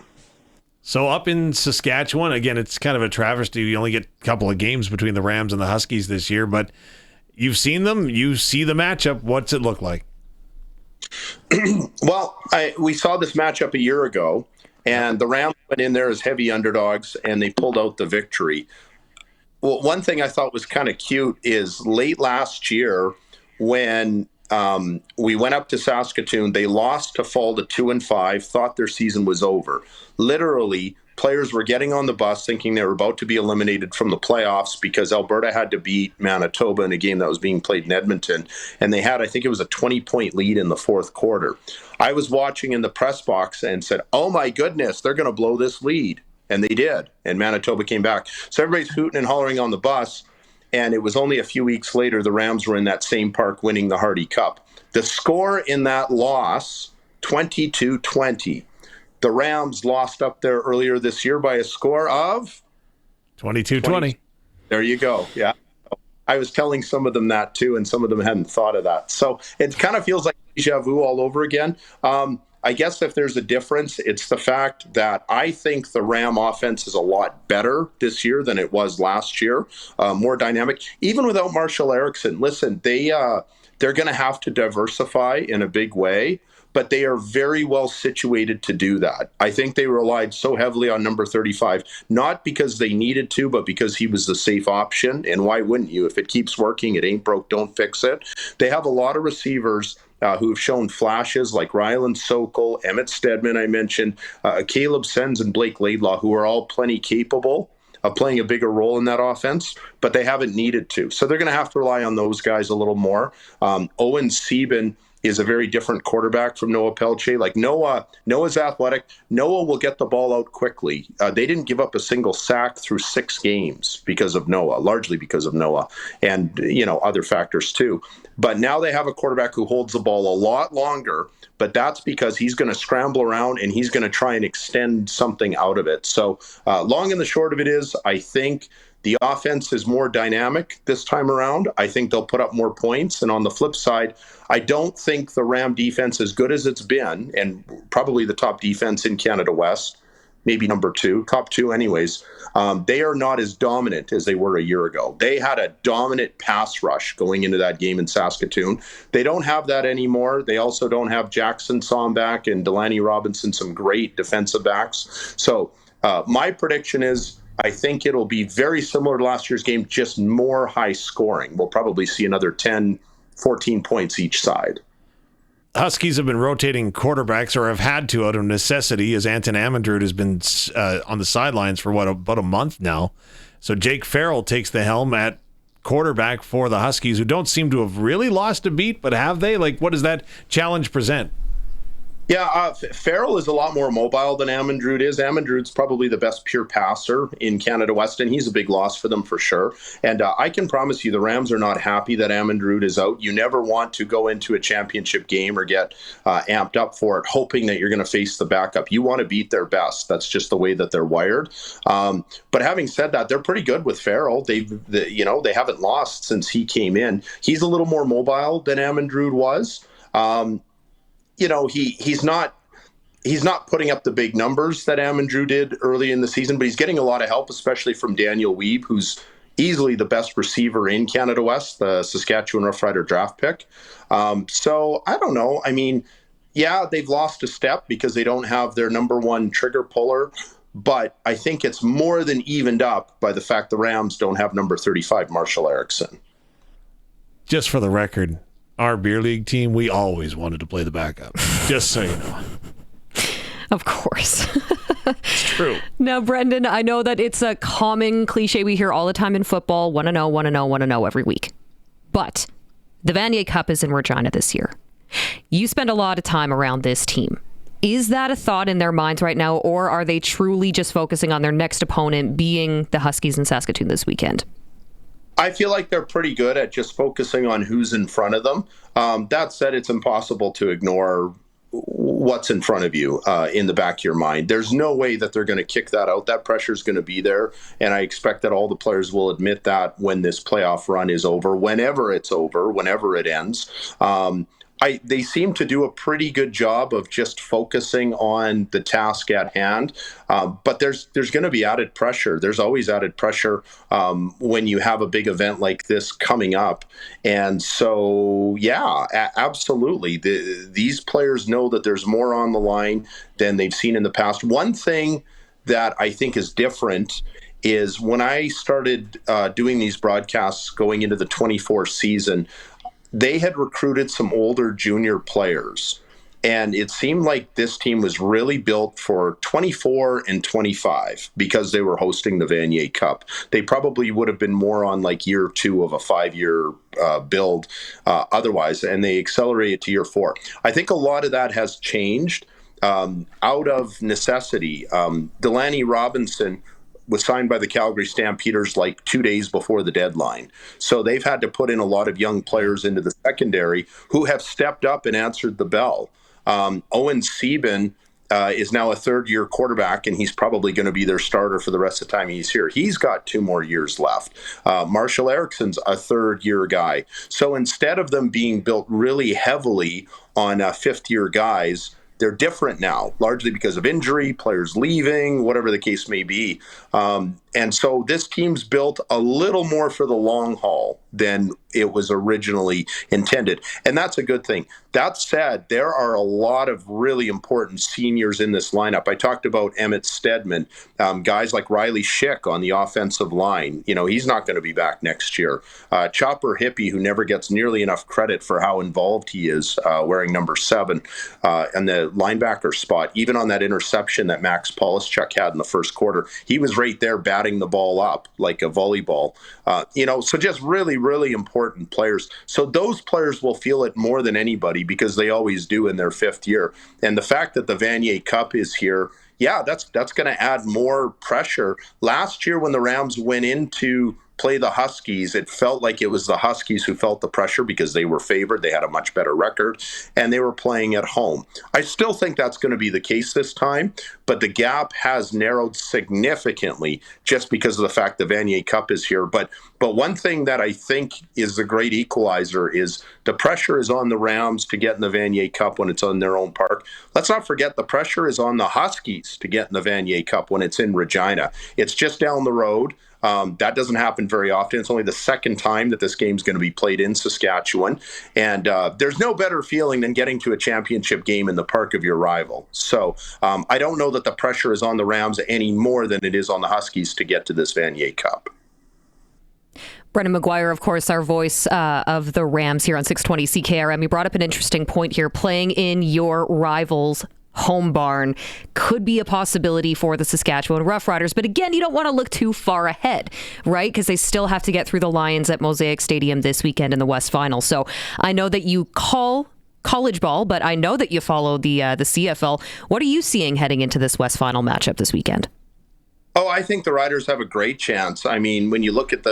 So up in Saskatchewan, again, it's kind of a travesty. You only get a couple of games between the Rams and the Huskies this year. But you've seen them. You see the matchup. What's it look like? Well, we saw this matchup a year ago, and the Rams went in there as heavy underdogs, and they pulled out the victory. Well, one thing I thought was kind of cute is late last year when We went up to Saskatoon. They lost to fall to 2-5, thought their season was over. Literally, players were getting on the bus thinking they were about to be eliminated from the playoffs because Alberta had to beat Manitoba in a game that was being played in Edmonton. And they had, I think it was a 20-point lead in the fourth quarter. I was watching in the press box and said, oh my goodness, they're going to blow this lead. And they did. And Manitoba came back. So everybody's hooting and hollering on the bus. And it was only a few weeks later, the Rams were in that same park winning the Hardy Cup. The score in that loss, 22-20. The Rams lost up there earlier this year by a score of? 22-20. There you go. Yeah. I was telling some of them that too, and some of them hadn't thought of that. So it kind of feels like déjà vu all over again. I guess if there's a difference, it's the fact that I think the Ram offense is a lot better this year than it was last year, more dynamic. Even without Marshall Erickson, listen, they're going to have to diversify in a big way, but they are very well situated to do that. I think they relied so heavily on number 35, not because they needed to, but because he was the safe option. And why wouldn't you? If it keeps working, it ain't broke, don't fix it. They have a lot of receivers who have shown flashes like Ryland Sokol, Emmett Stedman, I mentioned, Caleb Sens and Blake Laidlaw, who are all plenty capable of playing a bigger role in that offense, but they haven't needed to. So they're going to have to rely on those guys a little more. Owen Sieben is a very different quarterback from Noah Pelche. Like Noah's athletic. Noah will get the ball out quickly. They didn't give up a single sack through 6 games because of Noah, largely because of Noah, and other factors too. But now they have a quarterback who holds the ball a lot longer, but that's because he's going to scramble around and he's going to try and extend something out of it. So long and the short of it is, I think the offense is more dynamic this time around. I think they'll put up more points. And on the flip side, I don't think the Ram defense, as good as it's been, and probably the top defense in Canada West, maybe number 2, top 2 anyways, they are not as dominant as they were a year ago. They had a dominant pass rush going into that game in Saskatoon. They don't have that anymore. They also don't have Jackson Somback and Delaney Robinson, some great defensive backs. So my prediction is, I think it'll be very similar to last year's game, just more high scoring. We'll probably see another 10, 14 points each side. Huskies have been rotating quarterbacks, or have had to out of necessity, as Anton Amandroud has been on the sidelines for about a month now. So Jake Farrell takes the helm at quarterback for the Huskies, who don't seem to have really lost a beat, but have they? Like, what does that challenge present? Yeah, Farrell is a lot more mobile than Amandroud is. Amandroud's probably the best pure passer in Canada West, and he's a big loss for them for sure. And I can promise you the Rams are not happy that Amandroud is out. You never want to go into a championship game or get amped up for it, hoping that you're going to face the backup. You want to beat their best. That's just the way that they're wired. But having said that, they're pretty good with Farrell. They haven't lost since he came in. He's a little more mobile than Amandroud was. He's not putting up the big numbers that Amandroud did early in the season, but he's getting a lot of help, especially from Daniel Weeb, who's easily the best receiver in Canada West, the Saskatchewan Roughrider draft pick. So I don't know. I mean, yeah, they've lost a step because they don't have their number 1 trigger puller, but I think it's more than evened up by the fact the Rams don't have number 35, Marshall Erickson. Just for the record, our beer league team, we always wanted to play the backup. Just so you know. Of course. It's true. Now, Brendan, I know that it's a common cliche we hear all the time in football, 1-0, 1-0, 1-0 every week. But the Vanier Cup is in Regina this year. You spend a lot of time around this team. Is that a thought in their minds right now, or are they truly just focusing on their next opponent being the Huskies in Saskatoon this weekend? I feel like they're pretty good at just focusing on who's in front of them. That said, it's impossible to ignore what's in front of you in the back of your mind. There's no way that they're going to kick that out. That pressure is going to be there, and I expect that all the players will admit that when this playoff run is over, whenever it's over, whenever it ends. They seem to do a pretty good job of just focusing on the task at hand. But there's going to be added pressure. There's always added pressure when you have a big event like this coming up. And so, yeah, absolutely. These players know that there's more on the line than they've seen in the past. One thing that I think is different is when I started doing these broadcasts going into the 24 season, they had recruited some older junior players. And it seemed like this team was really built for 24 and 25 because they were hosting the Vanier Cup. They probably would have been more on like year 2 of a 5-year build otherwise, and they accelerated to year 4. I think a lot of that has changed out of necessity. Delaney Robinson was signed by the Calgary Stampeders like 2 days before the deadline. So they've had to put in a lot of young players into the secondary who have stepped up and answered the bell. Owen Sieben is now a third-year quarterback, and he's probably going to be their starter for the rest of the time he's here. He's got 2 more years left. Marshall Erickson's a third-year guy. So instead of them being built really heavily on fifth-year guys, they're different now, largely because of injury, players leaving, whatever the case may be. And so this team's built a little more for the long haul than it was originally intended. And that's a good thing. That said, there are a lot of really important seniors in this lineup. I talked about Emmett Stedman, guys like Riley Schick on the offensive line. You know, he's not going to be back next year. Chopper Hippie, who never gets nearly enough credit for how involved he is, wearing number 7 and the linebacker spot, even on that interception that Max Polischuk had in the first quarter, he was right there batting the ball up like a volleyball. So just really, really important players. So those players will feel it more than anybody because they always do in their 5th year. And the fact that the Vanier Cup is here, that's going to add more pressure. Last year when the Rams went into play the Huskies, it felt like it was the Huskies who felt the pressure because they were favored. They had a much better record, and they were playing at home. I still think that's going to be the case this time, but the gap has narrowed significantly just because of the fact the Vanier Cup is here. But one thing that I think is the great equalizer is the pressure is on the Rams to get in the Vanier Cup when it's on their own park. Let's not forget the pressure is on the Huskies to get in the Vanier Cup when it's in Regina. It's just down the road. That doesn't happen very often. It's only the second time that this game's going to be played in Saskatchewan. And there's no better feeling than getting to a championship game in the park of your rival. So I don't know that the pressure is on the Rams any more than it is on the Huskies to get to this Vanier Cup. Brendan McGuire, of course, our voice of the Rams here on 620 CKRM. You brought up an interesting point here. Playing in your rival's home barn could be a possibility for the Saskatchewan Roughriders. But again, you don't want to look too far ahead, right? Because they still have to get through the Lions at Mosaic Stadium this weekend in the West Final. So I know that you call college ball, but I know that you follow the CFL. What are you seeing heading into this West Final matchup this weekend? Oh, I think the Riders have a great chance. I mean, when you look at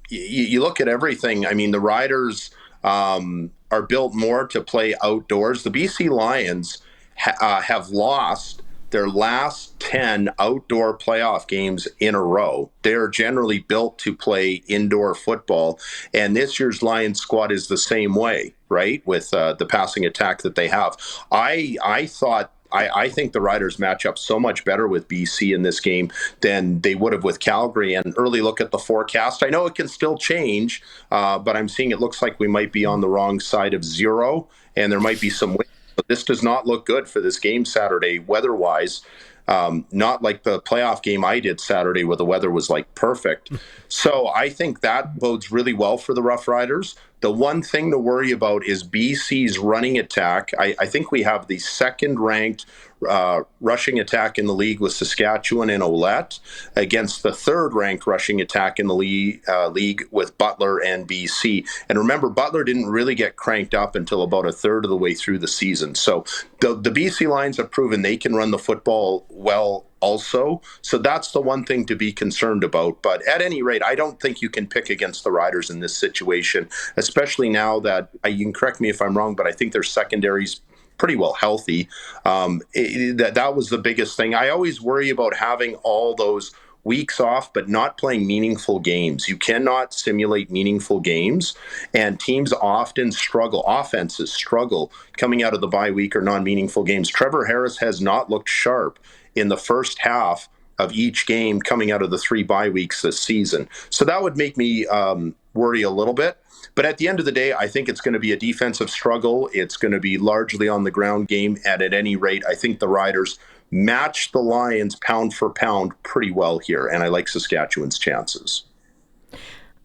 you look at everything. I mean, the Riders are built more to play outdoors. The BC Lions have lost their last 10 outdoor playoff games in a row. They are generally built to play indoor football. And this year's Lions squad is the same way, right? With the passing attack that they have. I think the Riders match up so much better with BC in this game than they would have with Calgary. And early look at the forecast. I know it can still change, but I'm seeing it looks like we might be on the wrong side of 0, and there might be some wind. But this does not look good for this game Saturday weather-wise. Not like the playoff game I did Saturday where the weather was like perfect. So I think that bodes really well for the Roughriders. The one thing to worry about is BC's running attack. I think we have the second-ranked rushing attack in the league with Saskatchewan and Ouellette against the third-ranked rushing attack in the league with Butler and BC. And remember, Butler didn't really get cranked up until about a third of the way through the season. So the BC Lions have proven they can run the football well also. So that's the one thing to be concerned about. But at any rate, I don't think you can pick against the Riders in this situation, especially now that, you can correct me if I'm wrong, but I think their secondary's pretty well healthy. That was the biggest thing. I always worry about having all those weeks off, but not playing meaningful games. You cannot simulate meaningful games, and teams often struggle. Offenses struggle coming out of the bye week or non-meaningful games. Trevor Harris has not looked sharp in the first half of each game coming out of the 3 bye weeks this season. So that would make me worry a little bit. But at the end of the day, I think it's going to be a defensive struggle. It's going to be largely on the ground game. And at any rate, I think the Riders match the Lions pound for pound pretty well here. And I like Saskatchewan's chances.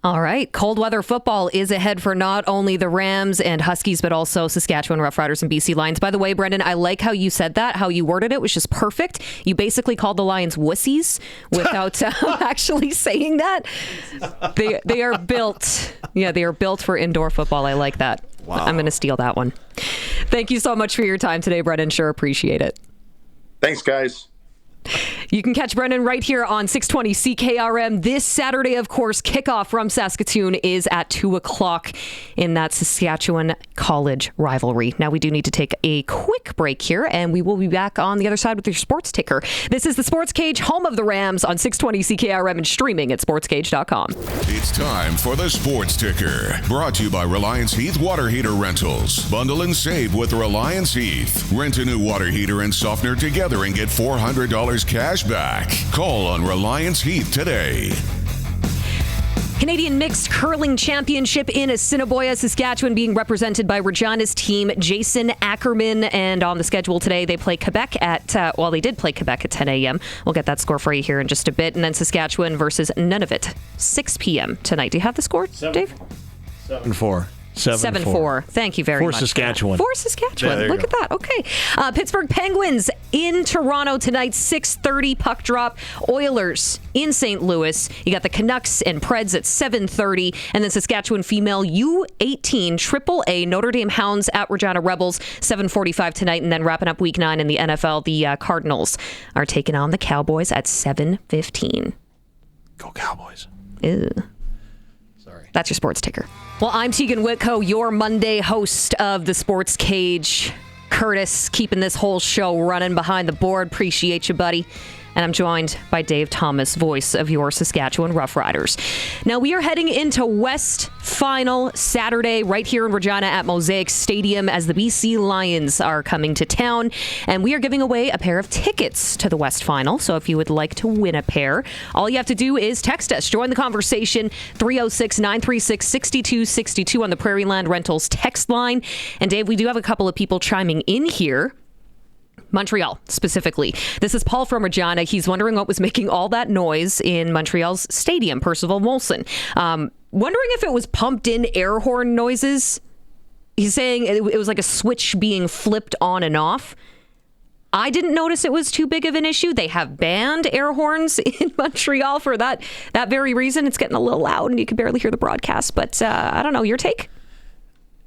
All right. Cold weather football is ahead for not only the Rams and Huskies, but also Saskatchewan Roughriders and BC Lions. By the way, Brendan, I like how you said that, how you worded it was just perfect. You basically called the Lions wussies without actually saying that. They are built. Yeah, they are built for indoor football. I like that. Wow. I'm going to steal that one. Thank you so much for your time today, Brendan. Sure appreciate it. Thanks, guys. You can catch Brendan right here on 620 CKRM this Saturday. Of course, kickoff from Saskatoon is at 2 o'clock in that Saskatchewan college rivalry. Now, we do need to take a quick break here, and we will be back on the other side with your sports ticker. This is the Sports Cage, home of the Rams on 620 CKRM and streaming at sportscage.com. It's time for the Sports Ticker, brought to you by Reliance Heath Water Heater Rentals. Bundle and save with Reliance Heath. Rent a new water heater and softener together and get $400 cash back. Call on Reliance Heath today. Canadian Mixed Curling Championship in Assiniboia, Saskatchewan, being represented by Regina's team, Jason Ackerman. And on the schedule today, they play Quebec at, they did play Quebec at 10 a.m. We'll get that score for you here in just a bit. And then Saskatchewan versus Nunavut, 6 p.m. tonight. Do you have the score, Dave? 7-4. 7-4. Thank you very much. For Saskatchewan. For Saskatchewan. Yeah, Look at that. Okay. Pittsburgh Penguins in Toronto tonight, 6:30 puck drop. Oilers in St. Louis. You got the Canucks and Preds at 7:30. And then Saskatchewan female U18 AAA Notre Dame Hounds at Regina Rebels, 7:45 tonight. And then wrapping up week 9 in the NFL, the Cardinals are taking on the Cowboys at 7:15. Go Cowboys. Ew. That's your sports ticker. Well, I'm Teagan Witko, your Monday host of the Sports Cage. Curtis, keeping this whole show running behind the board. Appreciate you, buddy. And I'm joined by Dave Thomas, voice of your Saskatchewan Roughriders. Now, we are heading into West Final Saturday right here in Regina at Mosaic Stadium as the BC Lions are coming to town. And we are giving away a pair of tickets to the West Final. So if you would like to win a pair, all you have to do is text us. Join the conversation, 306-936-6262 on the Prairie Land Rentals text line. And Dave, we do have a couple of people chiming in here. Montreal, specifically. This is Paul from Regina. He's wondering what was making all that noise in Montreal's stadium, Percival Molson. Wondering if it was pumped-in air horn noises. He's saying it was like a switch being flipped on and off. I didn't notice it was too big of an issue. They have banned air horns in Montreal for that very reason. It's getting a little loud and you can barely hear the broadcast. But I don't know. Your take?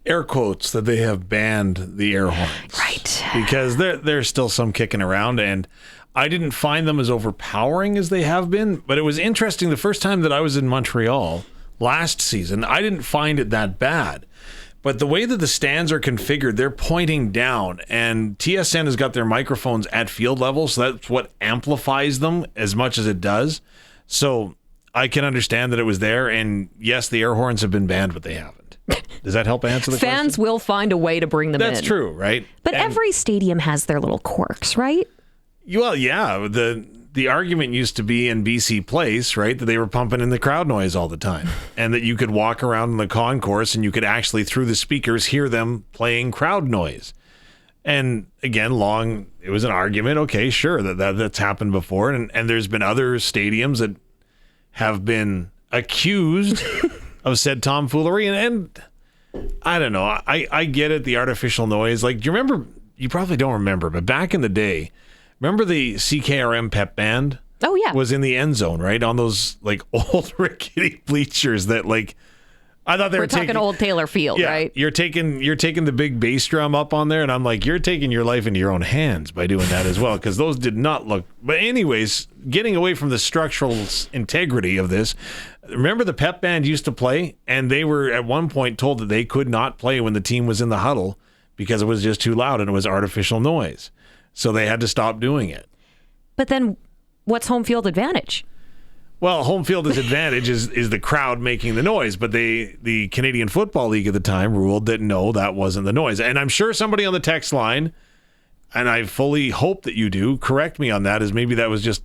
Air quotes that they have banned the air horns. Right. Because there's still some kicking around, and I didn't find them as overpowering as they have been, but it was interesting the first time that I was in Montreal last season, I didn't find it that bad. But the way that the stands are configured, they're pointing down, and TSN has got their microphones at field level, so that's what amplifies them as much as it does. So I can understand that it was there, and yes, the air horns have been banned, but they haven't. Does that help answer the question? Fans will find a way to bring them in. That's true, right? But every stadium has their little quirks, right? Well, yeah. The argument used to be in BC Place, right, that they were pumping in the crowd noise all the time, and that you could walk around in the concourse and you could actually, through the speakers, hear them playing crowd noise. And again, it was an argument. Okay, sure, that's happened before, and there's been other stadiums that have been accused of said tomfoolery, and I don't know. I get it, the artificial noise. Like, do you remember? You probably don't remember, but back in the day, remember the CKRM pep band? Oh yeah, was in the end zone, right, on those like old rickety bleachers that like. I thought we're talking old Taylor Field, yeah, right? You're taking the big bass drum up on there, and I'm like, you're taking your life into your own hands by doing that as well, because those did not look. But anyways, getting away from the structural integrity of this, remember the pep band used to play, and they were at one point told that they could not play when the team was in the huddle because it was just too loud and it was artificial noise. So they had to stop doing it. But then, what's home field advantage? Well, home field advantage is the crowd making the noise, but the Canadian Football League at the time ruled that no, that wasn't the noise. And I'm sure somebody on the text line, and I fully hope that you do, correct me on that, as maybe that was just,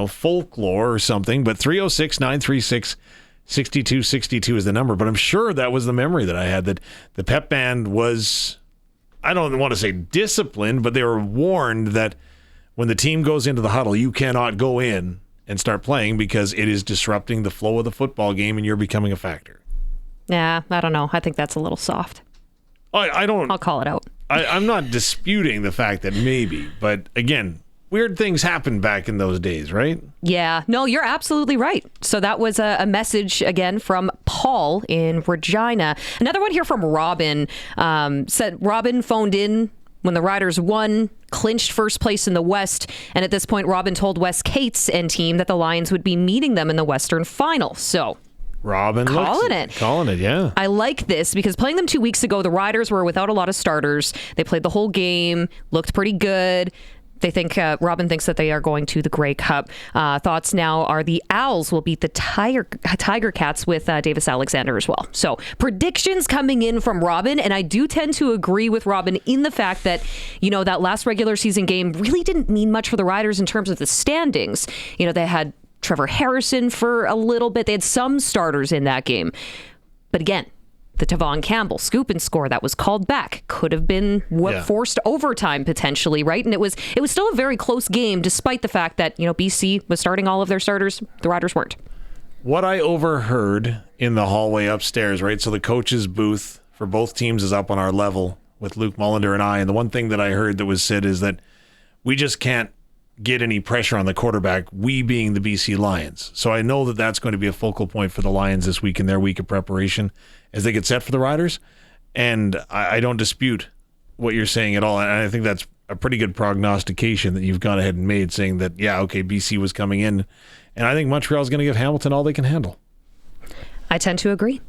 folklore or something, but 306-936-6262 is the number. But I'm sure that was the memory that I had, that the pep band was, I don't want to say disciplined, but they were warned that when the team goes into the huddle, you cannot go in and start playing because it is disrupting the flow of the football game and you're becoming a factor. Yeah, I don't know. I think that's a little soft. I'll call it out. I'm not disputing the fact that maybe, but again, weird things happened back in those days, right? Yeah, no, you're absolutely right. So that was a message again from Paul in Regina. Another one here from Robin. Said Robin phoned in when the Riders won, clinched first place in the West, and at this point, Robin told Wes Cates and team that the Lions would be meeting them in the Western Final. So Robin calling it, yeah. I like this because playing them 2 weeks ago, the Riders were without a lot of starters. They played the whole game, looked pretty good. They think Robin thinks that they are going to the Grey Cup. Thoughts now are the Owls will beat the Tiger Cats with Davis Alexander as well. So predictions coming in from Robin, and I do tend to agree with Robin in the fact that, that last regular season game really didn't mean much for the Riders in terms of the standings. They had Trevor Harrison for a little bit. They had some starters in that game. But again, the Tavon Campbell scoop and score that was called back could have been forced overtime potentially, right? And it was still a very close game despite the fact that, BC was starting all of their starters. The Riders weren't. What I overheard in the hallway upstairs, right? So the coach's booth for both teams is up on our level with Luke Mullender and I. And the one thing that I heard that was said is that we just can't get any pressure on the quarterback, we being the BC Lions. So I know that that's going to be a focal point for the Lions this week in their week of preparation as they get set for the Riders. And I don't dispute what you're saying at all. And I think that's a pretty good prognostication that you've gone ahead and made, saying that, BC was coming in. And I think Montreal's going to give Hamilton all they can handle. I tend to agree.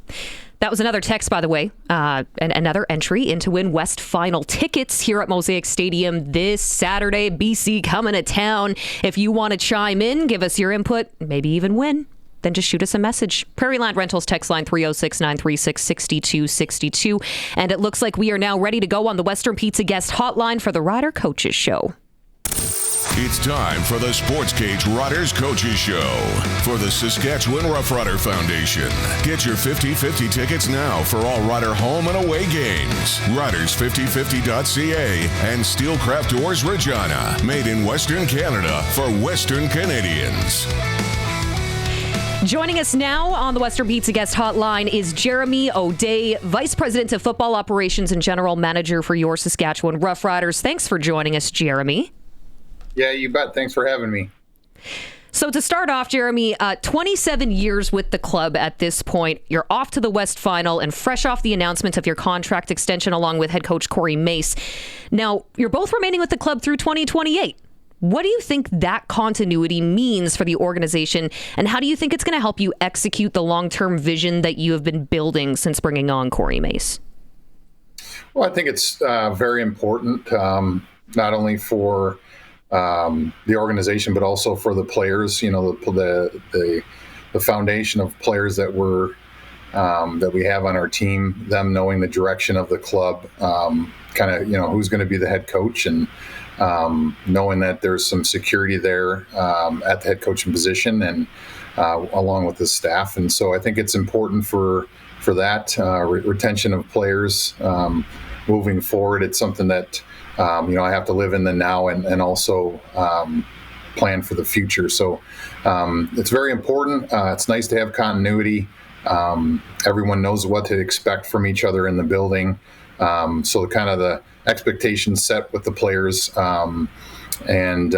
That was another text, by the way, and another entry in to win West Final tickets here at Mosaic Stadium this Saturday. BC coming to town. If you want to chime in, give us your input, maybe even win, then just shoot us a message. Prairie Land Rentals text line 306-936-6262. And it looks like we are now ready to go on the Western Pizza guest hotline for the Rider Coaches Show. It's time for the SportsCage Riders Coaches Show for the Saskatchewan Roughrider Foundation. Get your 50-50 tickets now for all Rider home and away games. Riders5050.ca and Steelcraft Doors Regina, made in Western Canada for Western Canadians. Joining us now on the Western Pizza guest hotline is Jeremy O'Day, Vice President of Football Operations and General Manager for your Saskatchewan Roughriders. Thanks for joining us, Jeremy. Yeah, you bet. Thanks for having me. So to start off, Jeremy, 27 years with the club at this point. You're off to the West Final and fresh off the announcement of your contract extension along with head coach Corey Mace. Now, you're both remaining with the club through 2028. What do you think that continuity means for the organization, and how do you think it's going to help you execute the long-term vision that you have been building since bringing on Corey Mace? Well, I think it's very important, not only for the organization, but also for the players. The foundation of players that we have on our team, them knowing the direction of the club, who's going to be the head coach, and knowing that there's some security there at the head coaching position and along with the staff. And so I think it's important for that retention of players moving forward. It's something that I have to live in the now and also plan for the future. So it's very important. It's nice to have continuity. Everyone knows what to expect from each other in the building. So kind of the expectations set with the players, and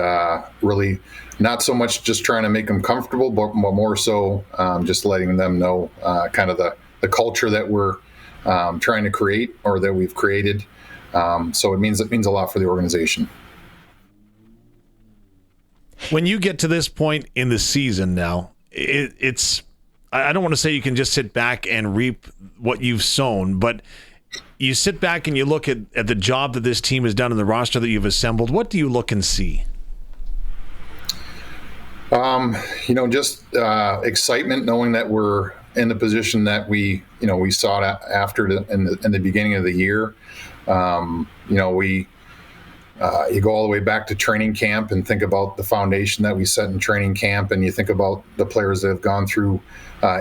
really not so much just trying to make them comfortable, but more so just letting them know kind of the culture that we're trying to create, or that we've created. So it means a lot for the organization. When you get to this point in the season now, it's I don't want to say you can just sit back and reap what you've sown, but you sit back and you look at the job that this team has done in the roster that you've assembled. What do you look and see? Just excitement, knowing that we're in the position that we sought after in the beginning of the year. You go all the way back to training camp and think about the foundation that we set in training camp, and you think about the players that have gone through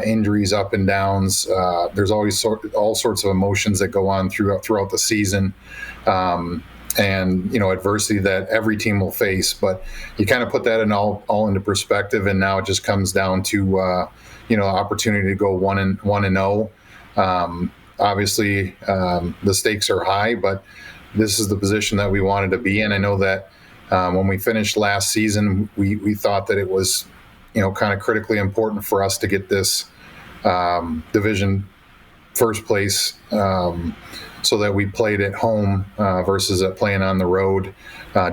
injuries, up and downs. There's always all sorts of emotions that go on throughout the season. and adversity that every team will face. But you kind of put that in all into perspective, and now it just comes down to opportunity to go 1-0. Obviously, the stakes are high, but this is the position that we wanted to be in. I know that when we finished last season, we thought that it was kind of critically important for us to get this division first place, so that we played at home versus playing on the road.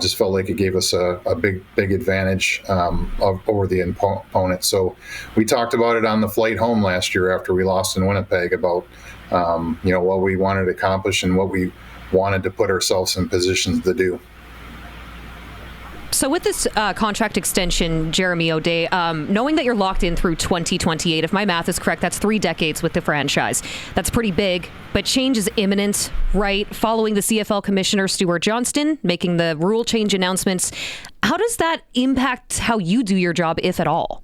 Just felt like it gave us a big advantage over the opponent. So we talked about it on the flight home last year after we lost in Winnipeg about what we wanted to accomplish and what we wanted to put ourselves in positions to do. So with this contract extension, Jeremy O'Day, knowing that you're locked in through 2028, if my math is correct, that's 3 decades with the franchise. That's pretty big, but change is imminent, right? Following the CFL Commissioner Stuart Johnston making the rule change announcements, how does that impact how you do your job, if at all?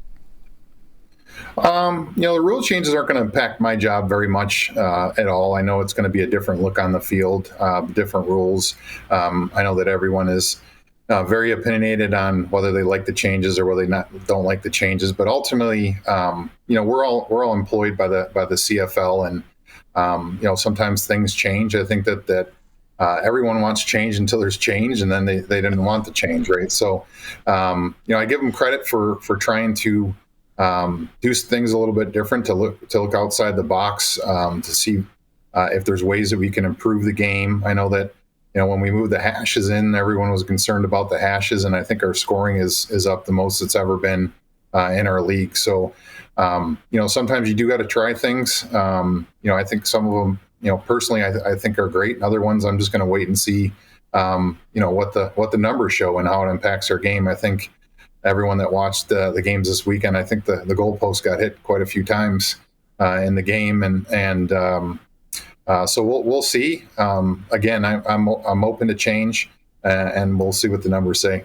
The rule changes aren't going to impact my job very much at all. I know it's going to be a different look on the field, different rules. I know that everyone is very opinionated on whether they like the changes or whether they don't like the changes. But ultimately, we're all employed by the CFL, and sometimes things change. I think that everyone wants change until there's change, and then they didn't want the change, right? So, I give them credit for trying to do things a little bit different, to look outside the box, to see if there's ways that we can improve the game. I know that when we moved the hashes in, everyone was concerned about the hashes, and I think our scoring is up the most it's ever been in our league. So, sometimes you do got to try things. I think some of them, personally, I think are great. And other ones, I'm just going to wait and see, what the numbers show and how it impacts our game. I think everyone that watched the games this weekend, I think the goalpost got hit quite a few times in the game, and so we'll see. Again, I'm open to change, and we'll see what the numbers say.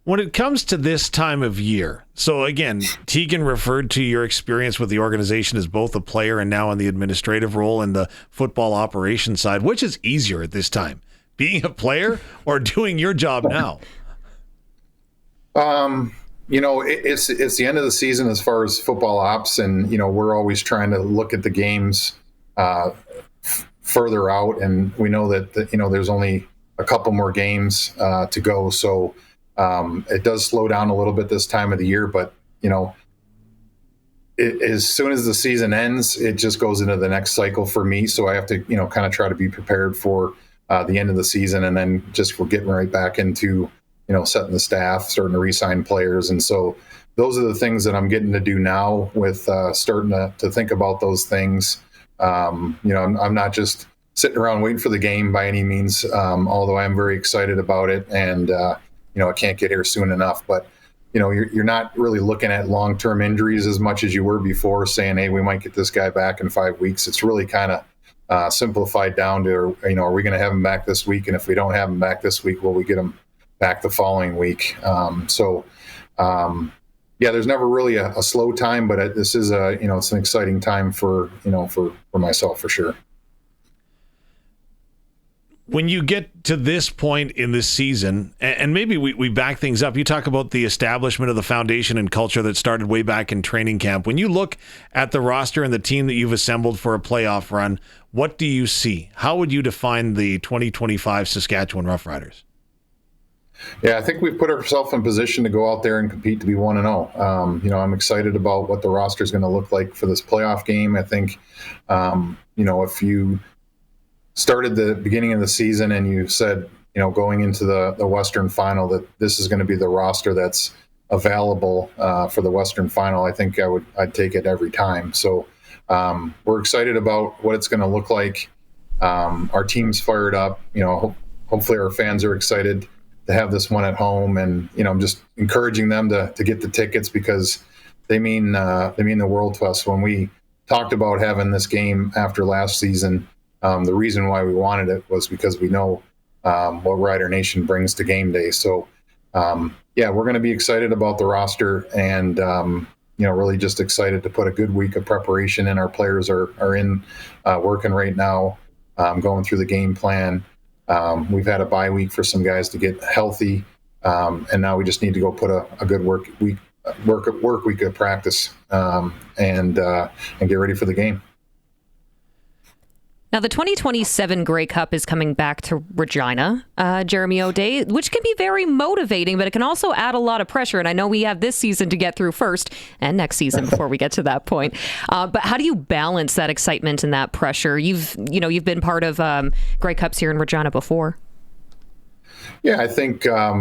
When it comes to this time of year, so again, Teagan referred to your experience with the organization as both a player and now in the administrative role and the football operations side. Which is easier at this time, being a player or doing your job now? It's the end of the season as far as football ops, and we're always trying to look at the games further out, and we know that there's only a couple more games to go, so it does slow down a little bit this time of the year. But as soon as the season ends, it just goes into the next cycle for me. So I have to kind of try to be prepared for the end of the season, and then we're getting right back into setting the staff, starting to re-sign players. And so those are the things that I'm getting to do now with starting to think about those things. I'm not just sitting around waiting for the game by any means, although I'm very excited about it, and I can't get here soon enough. But you're not really looking at long-term injuries as much as you were before, saying, hey, we might get this guy back in 5 weeks. It's really kind of simplified down to, are we going to have him back this week? And if we don't have him back this week, will we get him back the following week? There's never really a slow time, but this is it's an exciting time for myself for sure. When you get to this point in this season, and maybe we back things up, you talk about the establishment of the foundation and culture that started way back in training camp. When you look at the roster and the team that you've assembled for a playoff run, what do you see? How would you define the 2025 Saskatchewan Roughriders? Yeah, I think we've put ourselves in position to go out there and compete to be 1-0. I'm excited about what the roster is going to look like for this playoff game. I think, if you started the beginning of the season and you said, going into the Western Final, that this is going to be the roster that's available for the Western Final, I think I'd take it every time. So we're excited about what it's going to look like. Our team's fired up. Hopefully our fans are excited to have this one at home, and I'm just encouraging them to get the tickets, because they mean the world to us. When we talked about having this game after last season, the reason why we wanted it was because we know what Rider Nation brings to game day. So we're going to be excited about the roster, and really just excited to put a good week of preparation in. Our players are in working right now, going through the game plan. We've had a bye week for some guys to get healthy, and now we just need to go put a good work week of practice and get ready for the game. Now, the 2027 Grey Cup is coming back to Regina, Jeremy O'Day, which can be very motivating, but it can also add a lot of pressure. And I know we have this season to get through first and next season before we get to that point. But how do you balance that excitement and that pressure? You've been part of Grey Cups here in Regina before. Yeah, I think, I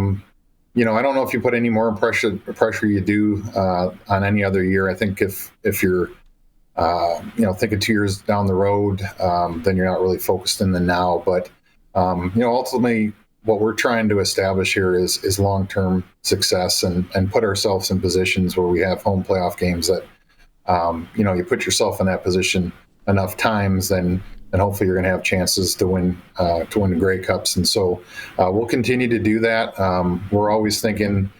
don't know if you put any more pressure you do on any other year. I think if you're thinking 2 years down the road, then you're not really focused in the now. But, ultimately what we're trying to establish here is long-term success and put ourselves in positions where we have home playoff games that, you put yourself in that position enough times, then hopefully you're going to have chances to win the Grey Cups. And so we'll continue to do that. We're always thinking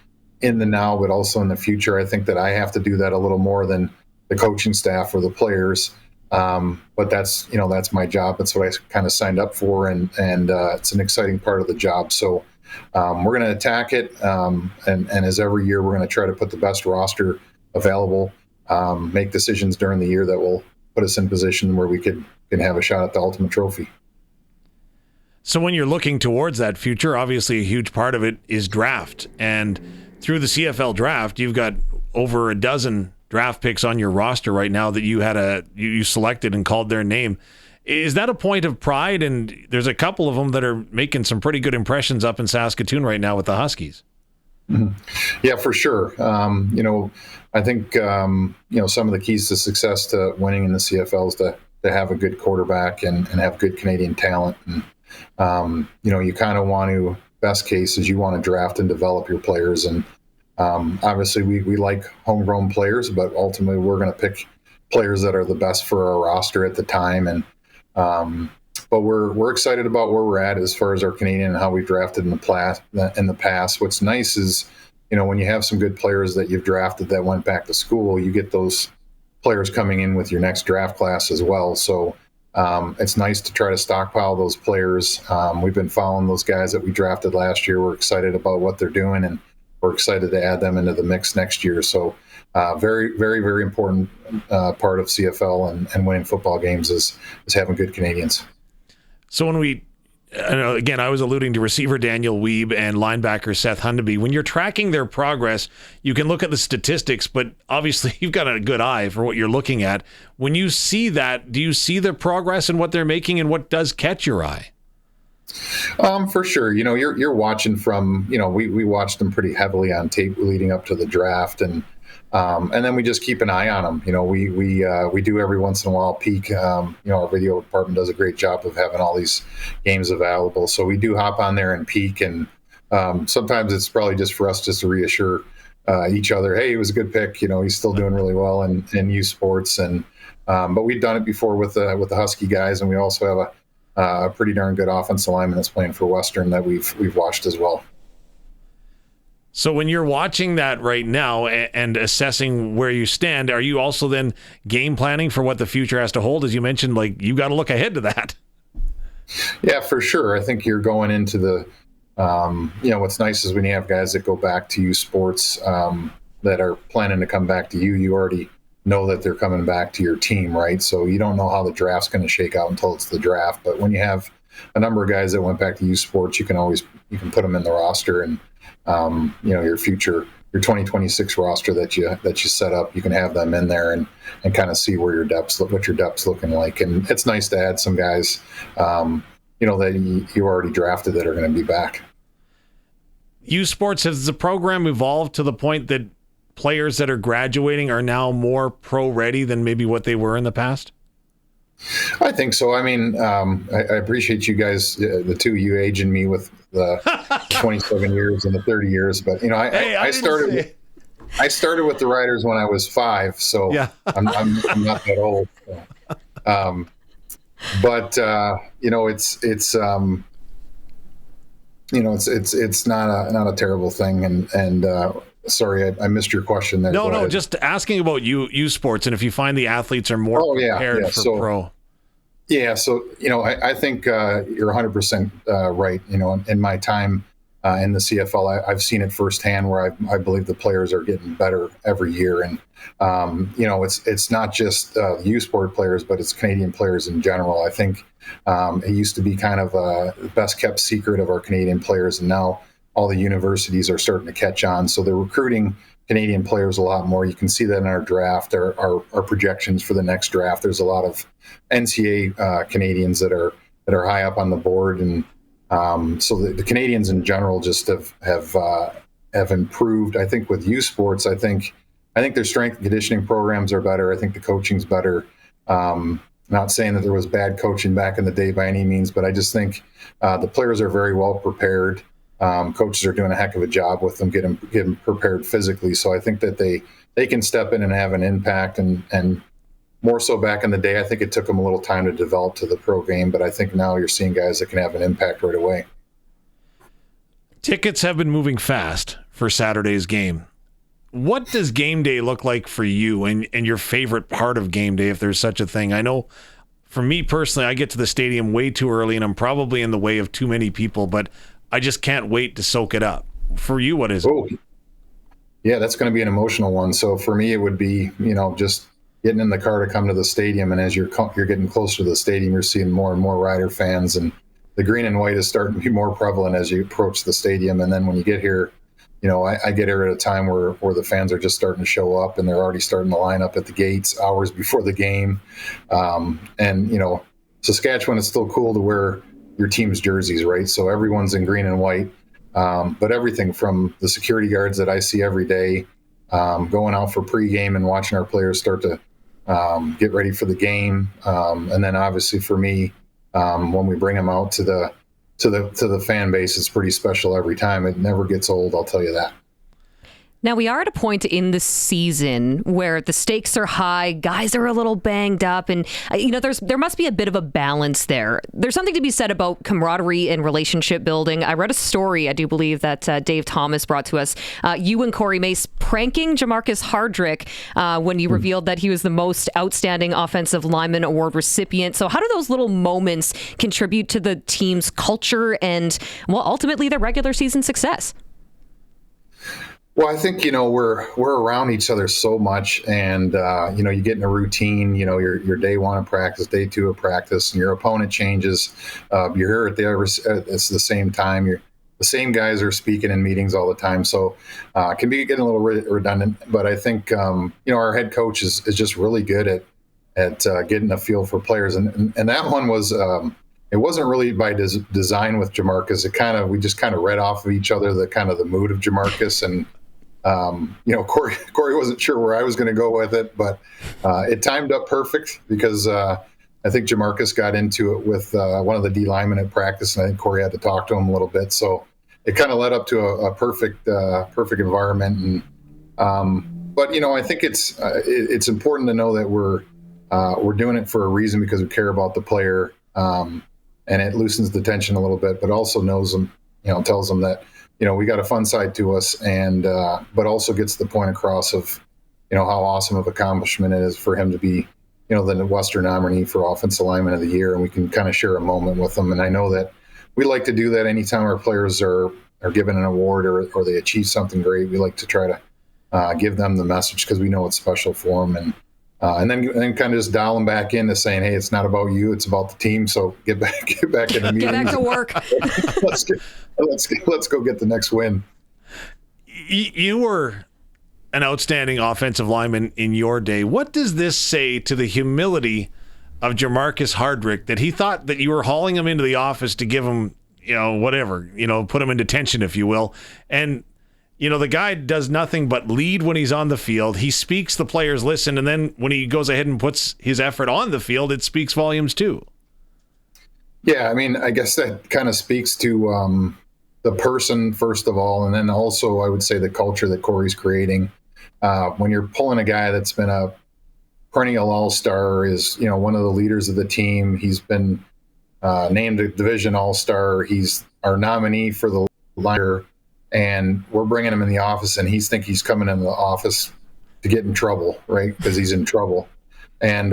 in the now, but also in the future. I think that I have to do that a little more than the coaching staff or the players. But that's my job. That's what I kind of signed up for. And it's an exciting part of the job. So we're going to attack it. And as every year, we're going to try to put the best roster available, make decisions during the year that will put us in position where we can have a shot at the ultimate trophy. So when you're looking towards that future, obviously a huge part of it is draft. And through the CFL draft, you've got over a dozen draft picks on your roster right now that you selected and called their name. Is that a point of pride? And there's a couple of them that are making some pretty good impressions up in Saskatoon right now with the Huskies. Mm-hmm. Yeah, for sure. I think, some of the keys to success to winning in the CFL is to have a good quarterback and have good Canadian talent. And, you kind of want to, best case is you want to draft and develop your players. And obviously we like homegrown players, but ultimately we're going to pick players that are the best for our roster at the time. And, but we're excited about where we're at as far as our Canadian and how we drafted in the past. What's nice is, when you have some good players that you've drafted that went back to school, you get those players coming in with your next draft class as well. So it's nice to try to stockpile those players. We've been following those guys that we drafted last year. We're excited about what they're doing, and we're excited to add them into the mix next year. So very, very, very important part of CFL and winning football games is having good Canadians. So when again, I was alluding to receiver Daniel Wiebe and linebacker Seth Hundeby. When you're tracking their progress, you can look at the statistics, but obviously you've got a good eye for what you're looking at. When you see that, do you see the progress in what they're making, and what does catch your eye? For sure. You're watching from, we watched them pretty heavily on tape leading up to the draft, and then we just keep an eye on them. We do every once in a while peek. Our video department does a great job of having all these games available. So we do hop on there and peek, and sometimes it's probably just for us just to reassure each other, hey, it was a good pick. He's still doing really well in U Sports, and but we've done it before with the Husky guys, and we also have a pretty darn good offensive lineman that's playing for Western that we've watched as well. So when you're watching that right now and assessing where you stand, are you also then game planning for what the future has to hold? As you mentioned, you got to look ahead to that. Yeah, for sure. I think you're going into the, what's nice is when you have guys that go back to U Sports that are planning to come back to you already know that they're coming back to your team, right? So you don't know how the draft's going to shake out until it's the draft. But when you have a number of guys that went back to U Sports, you can put them in the roster, and your future, your 2026 roster that you set up, you can have them in there and kind of see what your depth's looking like. And it's nice to add some guys, that you already drafted that are going to be back. U Sports, has the program evolved to the point that players that are graduating are now more pro ready than maybe what they were in the past? I think so. I mean, I appreciate you guys, the two of you aging me with the 27 years and the 30 years. But, I started with the Riders when I was 5, so yeah. I'm not that old. So. It's not a terrible thing. And sorry, I missed your question there. No, just asking about U Sports, and if you find the athletes are more prepared for pro. Yeah, so I think you're 100% right. In my time in the CFL, I've seen it firsthand where I believe the players are getting better every year, and it's not just U Sport players, but it's Canadian players in general. I think it used to be kind of the best kept secret of our Canadian players, and now all the universities are starting to catch on. So they're recruiting Canadian players a lot more. You can see that in our draft, our projections for the next draft. There's a lot of NCAA Canadians that are high up on the board, and so the Canadians in general just have improved. I think with U Sports, I think their strength and conditioning programs are better. I think the coaching's better. Not saying that there was bad coaching back in the day by any means, but I just think the players are very well prepared. Coaches are doing a heck of a job with them, getting prepared physically. So I think that they can step in and have an impact, and more so back in the day, I think it took them a little time to develop to the pro game, but I think now you're seeing guys that can have an impact right away. Tickets have been moving fast for Saturday's game. What does game day look like for you and your favorite part of game day, if there's such a thing? I know for me personally, I get to the stadium way too early and I'm probably in the way of too many people, but I just can't wait to soak it up. For you, what is it? Yeah, that's going to be an emotional one. So for me, it would be, just getting in the car to come to the stadium. And as you're getting closer to the stadium, you're seeing more and more Rider fans, and the green and white is starting to be more prevalent as you approach the stadium. And then when you get here, I get here at a time where the fans are just starting to show up, and they're already starting to line up at the gates hours before the game. And Saskatchewan, it's still cool to wear your team's jerseys, right? So everyone's in green and white, but everything from the security guards that I see every day, going out for pregame and watching our players start to get ready for the game, and then obviously for me, when we bring them out to the fan base, it's pretty special every time. It never gets old, I'll tell you that. Now, we are at a point in the season where the stakes are high, guys are a little banged up, and there must be a bit of a balance there. There's something to be said about camaraderie and relationship building. I read a story, I do believe, that Dave Thomas brought to us. You and Corey Mace pranking Jamarcus Hardrick when you revealed that he was the most outstanding offensive lineman award recipient. So how do those little moments contribute to the team's culture and, ultimately their regular season success? Well, I think, we're around each other so much, and, you get in a routine, your day one of practice, day two of practice, and your opponent changes. You're here it's the same time. The same guys are speaking in meetings all the time. So it can be getting a little redundant, but I think, our head coach is just really good at getting a feel for players. And that one was, it wasn't really by design with Jamarcus. We just kind of read off of each other, the mood of Jamarcus, and, Corey wasn't sure where I was going to go with it, but it timed up perfect because I think Jamarcus got into it with one of the D linemen at practice, and I think Corey had to talk to him a little bit. So it kind of led up to a perfect environment. And but I think it's important to know that we're doing it for a reason, because we care about the player, and it loosens the tension a little bit, but also tells them that. We got a fun side to us, and but also gets the point across of, how awesome of accomplishment it is for him to be, the Western nominee for Offensive Lineman of the Year, and we can kind of share a moment with them. And I know that we like to do that anytime our players are given an award or they achieve something great. We like to try to give them the message, because we know it's special for them, and then kind of just dial them back into saying, hey, it's not about you, it's about the team. So get back in the meeting. Get back to work. Let's go get the next win. You were an outstanding offensive lineman in your day. What does this say to the humility of Jamarcus Hardrick, that he thought that you were hauling him into the office to give him, whatever, put him in detention, if you will, and the guy does nothing but lead when he's on the field. He speaks, the players listen, and then when he goes ahead and puts his effort on the field, it speaks volumes too. Yeah, I guess that kind of speaks to the person, first of all, and then also I would say the culture that Corey's creating. When you're pulling a guy that's been a perennial all-star, is one of the leaders of the team. He's been named a division all-star. He's our nominee for the liner. And we're bringing him in the office, and he's coming in the office to get in trouble, right? Because he's in trouble. And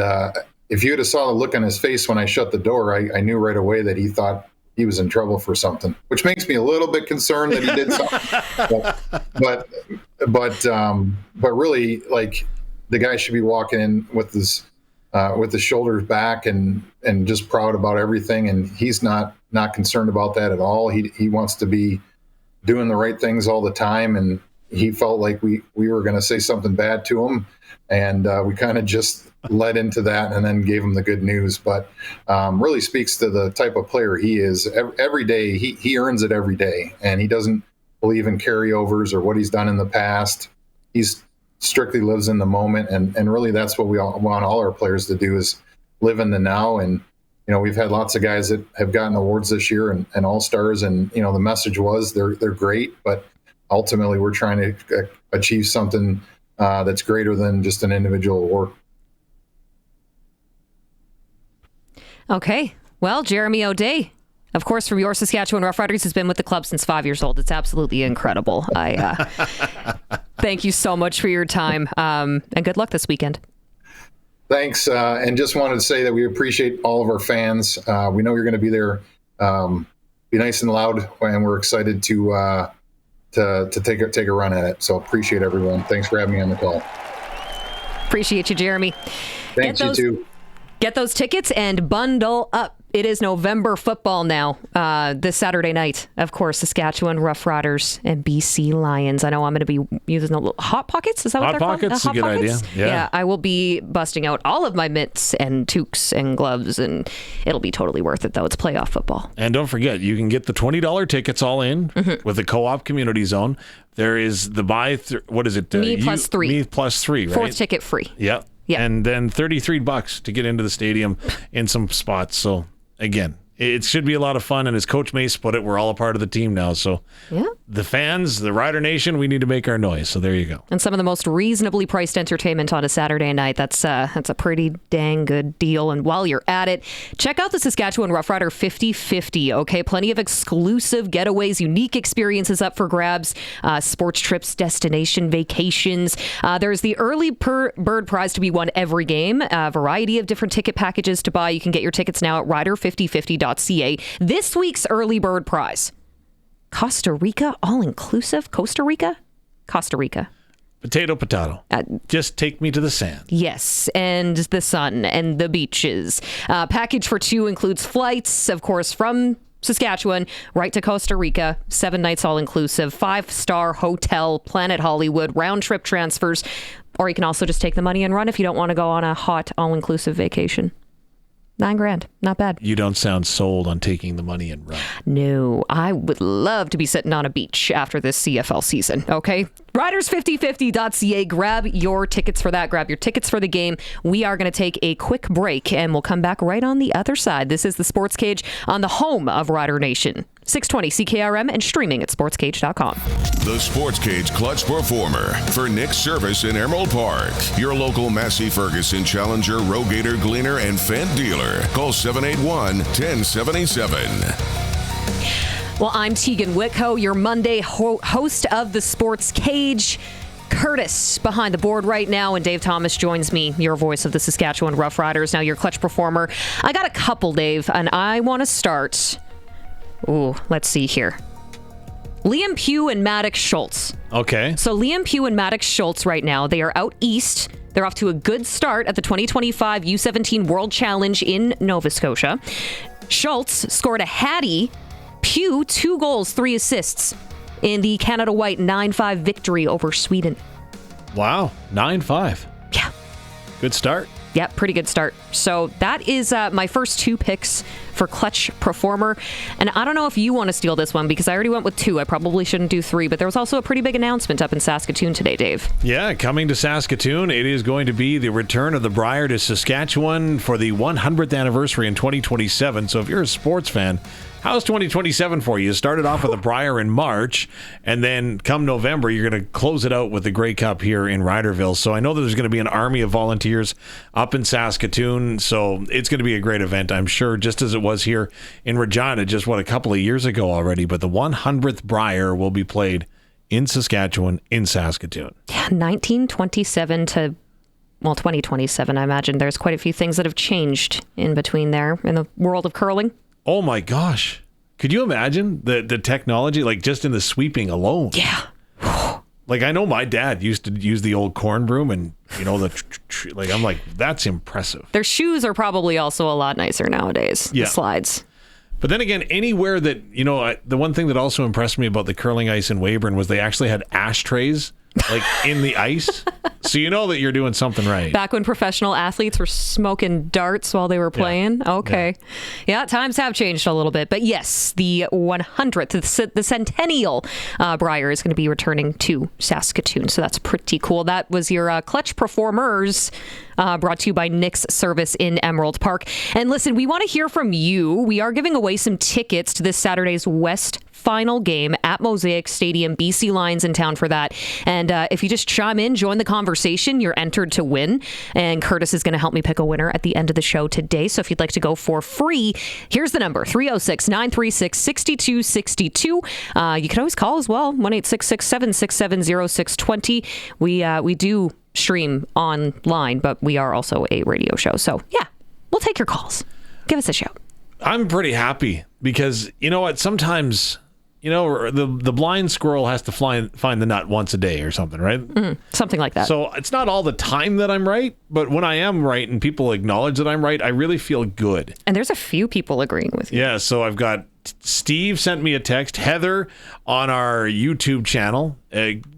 if you had saw the look on his face when I shut the door, I knew right away that he thought he was in trouble for something, which makes me a little bit concerned that he did something. but really, like, the guy should be walking in with his shoulders back and just proud about everything. And he's not concerned about that at all. He wants to be doing the right things all the time. And he felt like we were going to say something bad to him. And we kind of just led into that and then gave him the good news. But really speaks to the type of player he is. Every day, he earns it every day. And he doesn't believe in carryovers or what he's done in the past. He's strictly lives in the moment. And really that's what we want all our players to do, is live in the now. And, we've had lots of guys that have gotten awards this year and all-stars. And, the message was they're great, but ultimately we're trying to achieve something that's greater than just an individual award. Okay. Well, Jeremy O'Day, of course, from your Saskatchewan Roughriders, has been with the club since 5 years old. It's absolutely incredible. I thank you so much for your time, and good luck this weekend. Thanks. And just wanted to say that we appreciate all of our fans. We know you're going to be there. Be nice and loud, and we're excited to take a run at it. So appreciate everyone. Thanks for having me on the call. Appreciate you, Jeremy. Thanks, you too. Get those tickets and bundle up. It is November football now, this Saturday night. Of course, Saskatchewan Roughriders and BC Lions. I know I'm going to be using the little Hot Pockets. Is that what they're called? Hot Pockets? A good idea. Yeah, I will be busting out all of my mitts and toques and gloves, and it'll be totally worth it, though. It's playoff football. And don't forget, you can get the $20 tickets all in with the Co-op Community Zone. There is the what is it? Me plus three. Me plus three, right? Fourth ticket free. Yeah. And then $33 to get into the stadium in some spots. So, again, it should be a lot of fun. And as Coach Mace put it, we're all a part of the team now. So the fans, the Rider Nation, we need to make our noise. So there you go. And some of the most reasonably priced entertainment on a Saturday night. That's a pretty dang good deal. And while you're at it, check out the Saskatchewan Roughrider 50/50. Okay, plenty of exclusive getaways, unique experiences up for grabs, sports trips, destination vacations. There's the early bird prize to be won every game. A variety of different ticket packages to buy. You can get your tickets now at rider5050.ca. This week's early bird prize: Costa Rica, all-inclusive. Costa Rica? Potato. Just take me to the sand. Yes, and the sun and the beaches. Package for two includes flights, of course, from Saskatchewan right to Costa Rica. 7 nights all-inclusive. 5-star hotel, Planet Hollywood, round-trip transfers. Or you can also just take the money and run if you don't want to go on a hot, all-inclusive vacation. $9,000. Not bad. You don't sound sold on taking the money and run. No, I would love to be sitting on a beach after this CFL season, okay? Riders5050.ca. Grab your tickets for that. Grab your tickets for the game. We are going to take a quick break, and we'll come back right on the other side. This is the Sports Cage on the home of Rider Nation. 620 CKRM and streaming at sportscage.com. The Sports Cage Clutch Performer for Nick's Service in Emerald Park. Your local Massey Ferguson Challenger, Rogator, Gleaner, and Fendt dealer. Call 781-1077. Well, I'm Teagan Witko, your Monday host of the Sports Cage. Curtis behind the board right now, and Dave Thomas joins me, your voice of the Saskatchewan Roughriders, now your clutch performer. I got a couple, Dave, and I want to start... Ooh, let's see here. Liam Pugh and Maddox Schultz. Okay. So Liam Pugh and Maddox Schultz right now, they are out east. They're off to a good start at the 2025 U17 World Challenge in Nova Scotia. Schultz scored a hattie. Pugh, 2 goals, 3 assists in the Canada White 9-5 victory over Sweden. Wow, 9-5. Yeah. Good start. Yeah, pretty good start. So that is my first 2 picks for Clutch Performer. And I don't know if you want to steal this one because I already went with 2. I probably shouldn't do 3, but there was also a pretty big announcement up in Saskatoon today, Dave. Yeah, coming to Saskatoon, it is going to be the return of the Brier to Saskatchewan for the 100th anniversary in 2027. So if you're a sports fan, how's 2027 for you? You started off with the Brier in March, and then come November, you're going to close it out with the Grey Cup here in Riderville. So I know that there's going to be an army of volunteers up in Saskatoon, so it's going to be a great event, I'm sure, just as it was here in Regina just, a couple of years ago already. But the 100th Brier will be played in Saskatchewan, in Saskatoon. Yeah, 1927 to 2027. I imagine there's quite a few things that have changed in between there in the world of curling. Oh my gosh. Could you imagine the technology, like just in the sweeping alone? Yeah. Like, I know my dad used to use the old corn broom and, like, I'm like, that's impressive. Their shoes are probably also a lot nicer nowadays. Yeah. The slides. But then again, anywhere that, the one thing that also impressed me about the curling ice in Weyburn was they actually had ashtrays, like, in the ice. So you know that you're doing something right. Back when professional athletes were smoking darts while they were playing. Yeah. Okay. Yeah, times have changed a little bit. But yes, the 100th, the centennial Briar is going to be returning to Saskatoon. So that's pretty cool. That was your Clutch Performers brought to you by Nick's Service in Emerald Park. And listen, we want to hear from you. We are giving away some tickets to this Saturday's West Final game at Mosaic Stadium. BC Lions in town for that. And if you just chime in, join the conversation, you're entered to win. And Curtis is going to help me pick a winner at the end of the show today. So if you'd like to go for free, here's the number, 306-936-6262. You can always call as well, 1-866-767-0620. We do stream online, but we are also a radio show. So yeah, we'll take your calls. Give us a shout. I'm pretty happy because, you know what, sometimes... the blind squirrel has to find the nut once a day or something, right? Something like that. So it's not all the time that I'm right, but when I am right and people acknowledge that I'm right, I really feel good. And there's a few people agreeing with you. Yeah, so I've got Steve sent me a text. Heather on our YouTube channel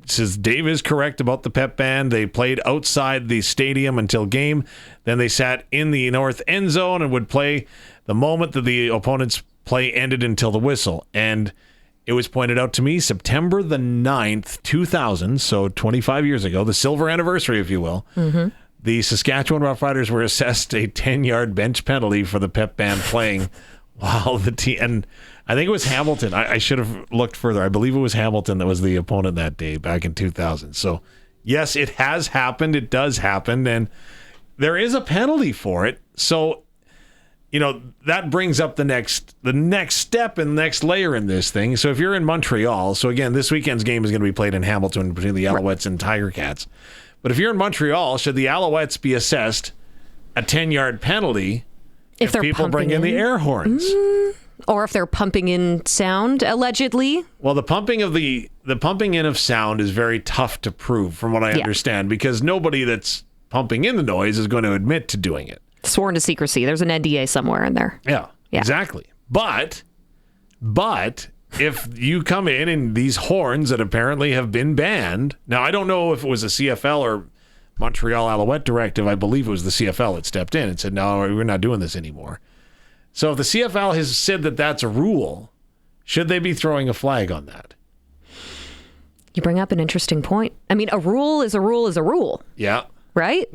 says Dave is correct about the pep band. They played outside the stadium until game. Then they sat in the north end zone and would play the moment that the opponent's play ended until the whistle. And it was pointed out to me September the 9th, 2000, so 25 years ago, the silver anniversary, if you will, the Saskatchewan Roughriders were assessed a 10-yard bench penalty for the pep band playing while the team, and I think it was Hamilton. I should have looked further. I believe it was Hamilton that was the opponent that day back in 2000. So, yes, it has happened. It does happen, and there is a penalty for it. So, that brings up the next step and the next layer in this thing. So if you're in Montreal, so again, this weekend's game is going to be played in Hamilton between the Alouettes and Tiger Cats. But if you're in Montreal, should the Alouettes be assessed a 10-yard penalty if people bring in the air horns? Or if they're pumping in sound, allegedly? Well, the pumping in of sound is very tough to prove, from what I understand, because nobody that's pumping in the noise is going to admit to doing it. Sworn to secrecy. There's an NDA somewhere in there. Yeah, exactly. But if you come in and these horns that apparently have been banned, now I don't know if it was a CFL or Montreal Alouette directive. I believe it was the CFL that stepped in and said, no, we're not doing this anymore. So if the CFL has said that that's a rule, should they be throwing a flag on that? You bring up an interesting point. I mean, a rule is a rule is a rule. Yeah. Right?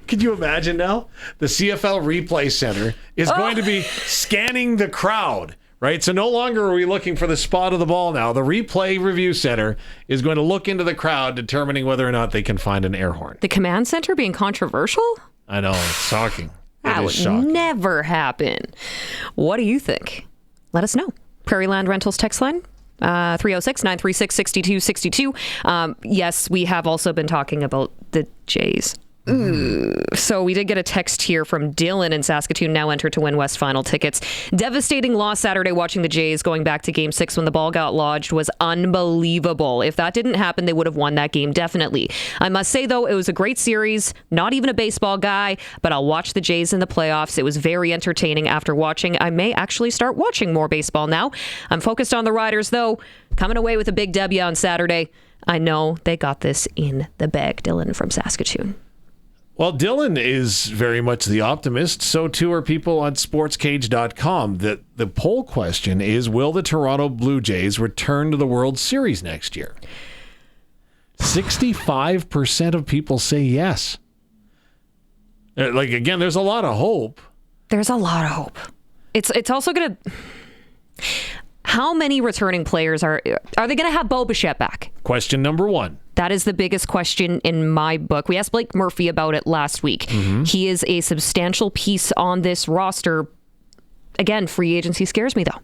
Could you imagine now? The CFL Replay Center is going to be scanning the crowd, right? So no longer are we looking for the spot of the ball now. The Replay Review Center is going to look into the crowd, determining whether or not they can find an air horn. The command center being controversial? I know. It's shocking. That would never happen. What do you think? Let us know. Prairie Land Rentals text line. 306-936-6262. Yes, we have also been talking about the Jays. So we did get a text here from Dylan in Saskatoon, now entered to win West Final tickets. Devastating loss Saturday watching the Jays going back to Game 6 when the ball got lodged was unbelievable. If that didn't happen, they would have won that game, definitely. I must say, though, it was a great series. Not even a baseball guy, but I'll watch the Jays in the playoffs. It was very entertaining after watching. I may actually start watching more baseball now. I'm focused on the Riders, though. Coming away with a big W on Saturday. I know they got this in the bag. Dylan from Saskatoon. Well, Dylan is very much the optimist. So too are people on SportsCage.com. The poll question is, will the Toronto Blue Jays return to the World Series next year? 65% of people say yes. Like, again, there's a lot of hope. There's a lot of hope. It's also going to... How many returning players are they going to have Bo Bichette back? Question number one. That is the biggest question in my book. We asked Blake Murphy about it last week. He is a substantial piece on this roster. Again, free agency scares me, though.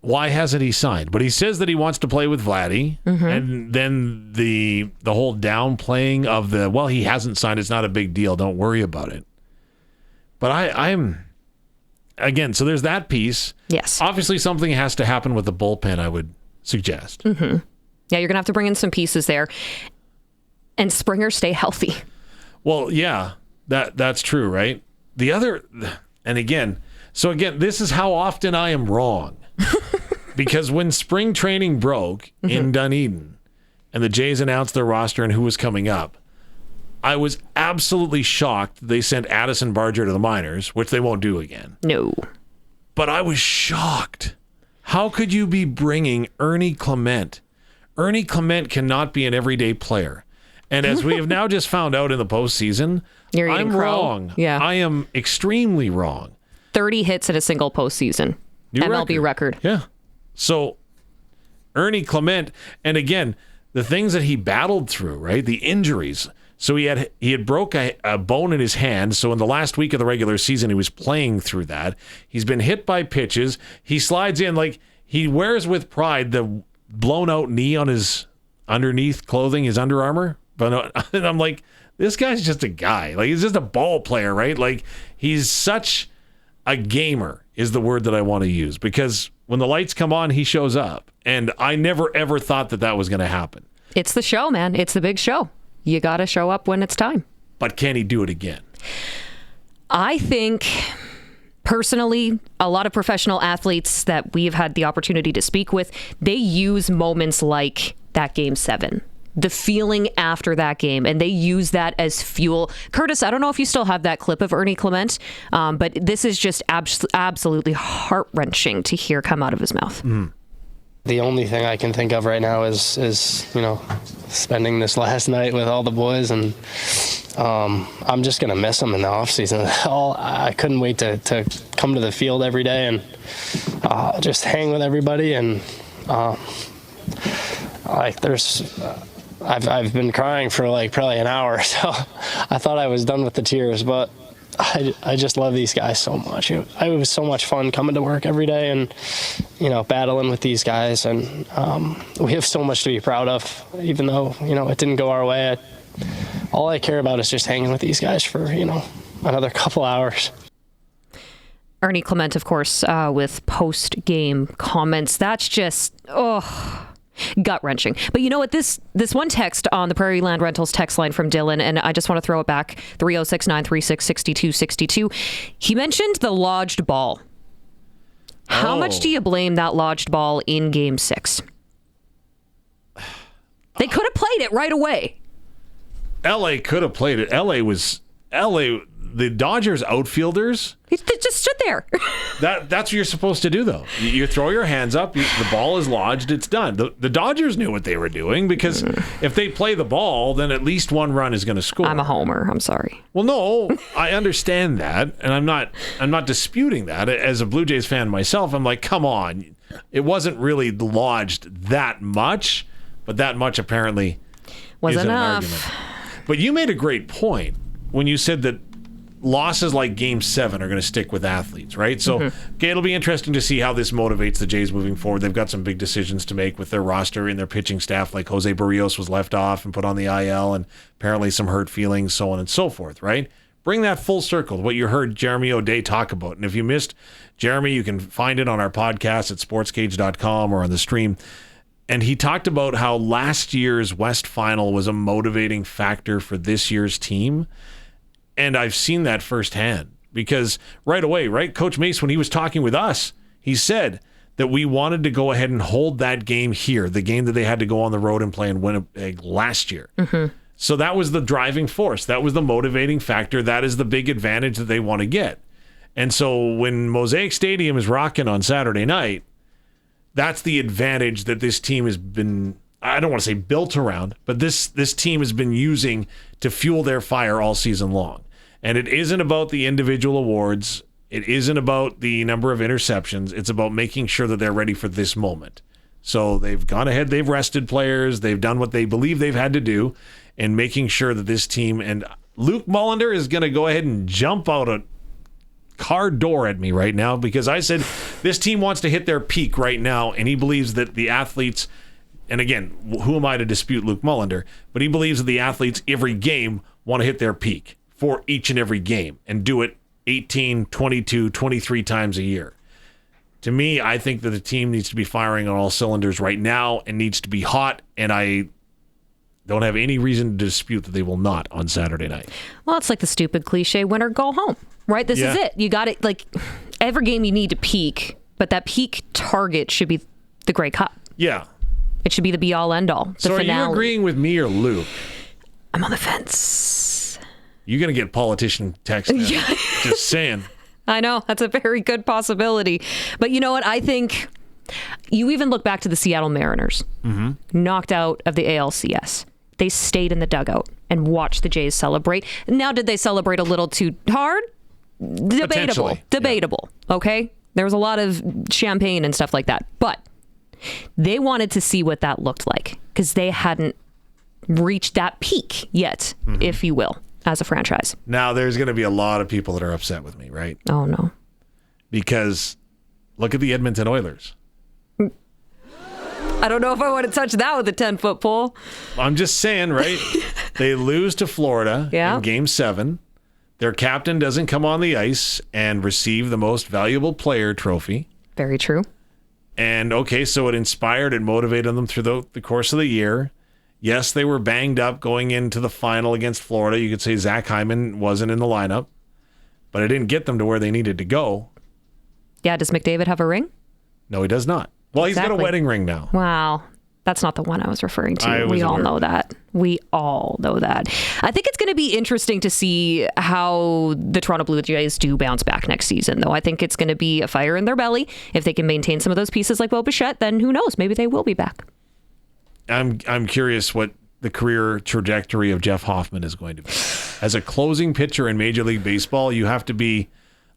why hasn't he signed? But he says that he wants to play with Vladdy, and then the whole downplaying of he hasn't signed. It's not a big deal. Don't worry about it. But I'm again. So there's that piece. Yes. Obviously, something has to happen with the bullpen, I would suggest. Yeah, you're gonna have to bring in some pieces there, and Springer stay healthy. Well, yeah, that's true, right? The other, and again, this is how often I am wrong. Because when spring training broke in Dunedin and the Jays announced their roster and who was coming up, I was absolutely shocked they sent Addison Barger to the minors, which they won't do again. No. But I was shocked. How could you be bringing Ernie Clement? Ernie Clement cannot be an everyday player. And as we have now just found out in the postseason, I'm wrong. Yeah. I am extremely wrong. 30 hits in a single postseason. MLB record. Yeah. So Ernie Clement, and again, the things that he battled through, right? The injuries. So he had broke a bone in his hand. So in the last week of the regular season, he was playing through that. He's been hit by pitches. He slides in like he wears with pride the blown out knee on his underneath clothing, his Under Armour. But and I'm like, this guy's just a guy. Like he's just a ball player, right? Like he's such a gamer is the word that I want to use, because when the lights come on, he shows up. And I never ever thought that was going to happen. It's the show, man. It's the big show. You got to show up when it's time. But can he do it again? I think, personally, a lot of professional athletes that we've had the opportunity to speak with, they use moments like that Game 7, the feeling after that game, and they use that as fuel. Curtis, I don't know if you still have that clip of Ernie Clement, but this is just absolutely heart-wrenching to hear come out of his mouth. The only thing I can think of right now is spending this last night with all the boys, and I'm just going to miss them in the offseason. I couldn't wait to come to the field every day and just hang with everybody. And I've been crying for probably an hour, so I thought I was done with the tears, but I just love these guys so much. It was so much fun coming to work every day and, battling with these guys. And we have so much to be proud of, even though, it didn't go our way. All I care about is just hanging with these guys for, another couple hours. Ernie Clement, of course, with post-game comments. That's just, gut-wrenching. But you know what? This one text on the Prairie Land Rentals text line from Dylan, and I just want to throw it back, 306-936-6262. He mentioned the lodged ball. How much do you blame that lodged ball in Game 6? They could have played it right away. LA could have played it. The Dodgers outfielders, They just stood there. that's what you're supposed to do, though. You throw your hands up, the ball is lodged, it's done. The Dodgers knew what they were doing, because if they play the ball, then at least one run is going to score. I'm a homer. I'm sorry. Well, no, I understand that, and I'm not disputing that. As a Blue Jays fan myself, I'm like, come on. It wasn't really lodged that much, but that much apparently Was isn't enough. an argument. But you made a great point when you said that losses like Game 7 are going to stick with athletes, right? So, okay, it'll be interesting to see how this motivates the Jays moving forward. They've got some big decisions to make with their roster and their pitching staff, like Jose Barrios was left off and put on the IL, and apparently some hurt feelings, so on and so forth, right? Bring that full circle to what you heard Jeremy O'Day talk about. And if you missed Jeremy, you can find it on our podcast at sportscage.com or on the stream. And he talked about how last year's West Final was a motivating factor for this year's team. And I've seen that firsthand, because right away, right, Coach Mace, when he was talking with us, he said that we wanted to go ahead and hold that game here, the game that they had to go on the road and play in Winnipeg last year. So that was the driving force. That was the motivating factor. That is the big advantage that they want to get. And so when Mosaic Stadium is rocking on Saturday night, that's the advantage that this team has been, I don't want to say built around, but this team has been using to fuel their fire all season long. And it isn't about the individual awards. It isn't about the number of interceptions. It's about making sure that they're ready for this moment. So they've gone ahead, they've rested players, they've done what they believe they've had to do, and making sure that this team, and Luke Mullender is going to go ahead and jump out car door at me right now because I said this team wants to hit their peak right now, and he believes that the athletes, and again, who am I to dispute Luke Mullender, but he believes that the athletes every game want to hit their peak for each and every game and do it 18, 22, 23 times a year. To me, I think that the team needs to be firing on all cylinders right now and needs to be hot, and I don't have any reason to dispute that they will not on Saturday night. Well, it's like the stupid cliche, win or go home, right? This is it. You got it. Like, every game you need to peak, but that peak target should be the Grey Cup. Yeah. It should be the be-all, end-all. So finale. Are you agreeing with me or Luke? I'm on the fence. You're going to get politician text now. Just saying. I know. That's a very good possibility. But you know what? I think you even look back to the Seattle Mariners, knocked out of the ALCS. They stayed in the dugout and watched the Jays celebrate. Now, did they celebrate a little too hard? Debatable. Yeah. Okay? There was a lot of champagne and stuff like that. But they wanted to see what that looked like because they hadn't reached that peak yet, if you will, as a franchise. Now, there's going to be a lot of people that are upset with me, right? Oh, no. Because look at the Edmonton Oilers. I don't know if I want to touch that with a 10-foot pole. I'm just saying, right? They lose to Florida in Game 7. Their captain doesn't come on the ice and receive the most valuable player trophy. Very true. And, okay, so it inspired and motivated them through the course of the year. Yes, they were banged up going into the final against Florida. You could say Zach Hyman wasn't in the lineup, but it didn't get them to where they needed to go. Yeah, does McDavid have a ring? No, he does not. Well, he's got a wedding ring now. Wow. That's not the one I was referring to. We all know that. We all know that. I think it's going to be interesting to see how the Toronto Blue Jays do bounce back next season, though. I think it's going to be a fire in their belly. If they can maintain some of those pieces like Bo Bichette, then who knows? Maybe they will be back. I'm curious what the career trajectory of Jeff Hoffman is going to be. As a closing pitcher in Major League Baseball, you have to be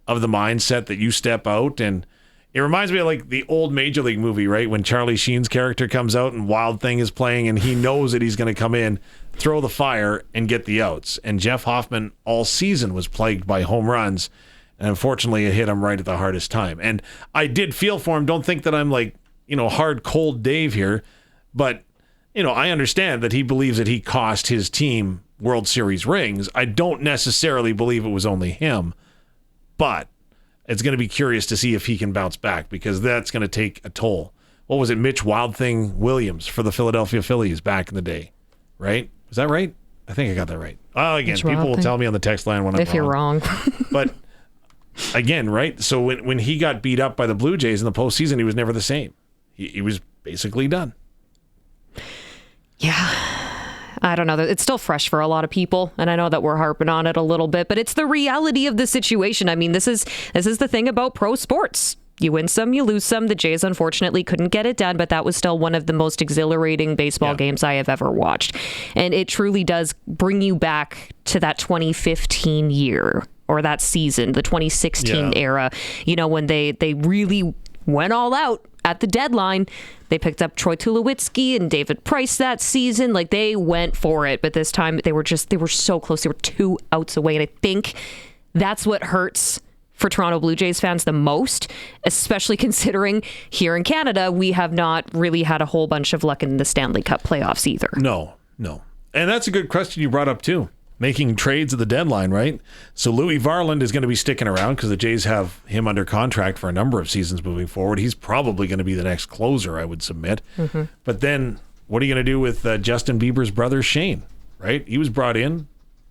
of the mindset that you step out, and it reminds me of like the old Major League movie, right? When Charlie Sheen's character comes out and Wild Thing is playing and he knows that he's going to come in, throw the fire, and get the outs. And Jeff Hoffman all season was plagued by home runs, and unfortunately it hit him right at the hardest time. And I did feel for him. Don't think that I'm like, hard, cold Dave here, but I understand that he believes that he cost his team World Series rings. I don't necessarily believe it was only him, but it's going to be curious to see if he can bounce back because that's going to take a toll. What was it? Mitch Wild Thing Williams for the Philadelphia Phillies back in the day, right? Was that right? I think I got that right. Again, people will tell me on the text line when I'm wrong. If you're wrong. But again, right? So when he got beat up by the Blue Jays in the postseason, he was never the same. He was basically done. Yeah. I don't know. It's still fresh for a lot of people, and I know that we're harping on it a little bit, but it's the reality of the situation. I mean, this is the thing about pro sports. You win some, you lose some. The Jays, unfortunately, couldn't get it done, but that was still one of the most exhilarating baseball games I have ever watched. And it truly does bring you back to that 2015 year or that season, the 2016 era, when they really went all out at the deadline. They picked up Troy Tulowitzki and David Price that season. Like, they went for it, but this time they were so close. They were 2 outs away, and I think that's what hurts for Toronto Blue Jays fans the most, especially considering here in Canada, we have not really had a whole bunch of luck in the Stanley Cup playoffs either. No. And that's a good question you brought up, too. Making trades at the deadline, right? So Louis Varland is going to be sticking around because the Jays have him under contract for a number of seasons moving forward. He's probably going to be the next closer, I would submit. Mm-hmm. But then what are you going to do with Justin Bieber's brother, Shane, right? He was brought in.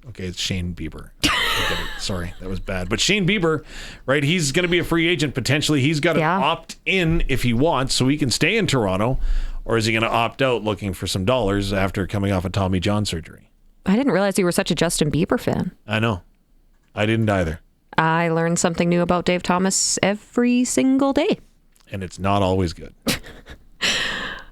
Okay, it's Shane Bieber. Sorry, that was bad. But Shane Bieber, right, he's going to be a free agent potentially. He's got to opt in if he wants so he can stay in Toronto, or is he going to opt out looking for some dollars after coming off a Tommy John surgery? I didn't realize you were such a Justin Bieber fan. I know. I didn't either. I learn something new about Dave Thomas every single day. And it's not always good.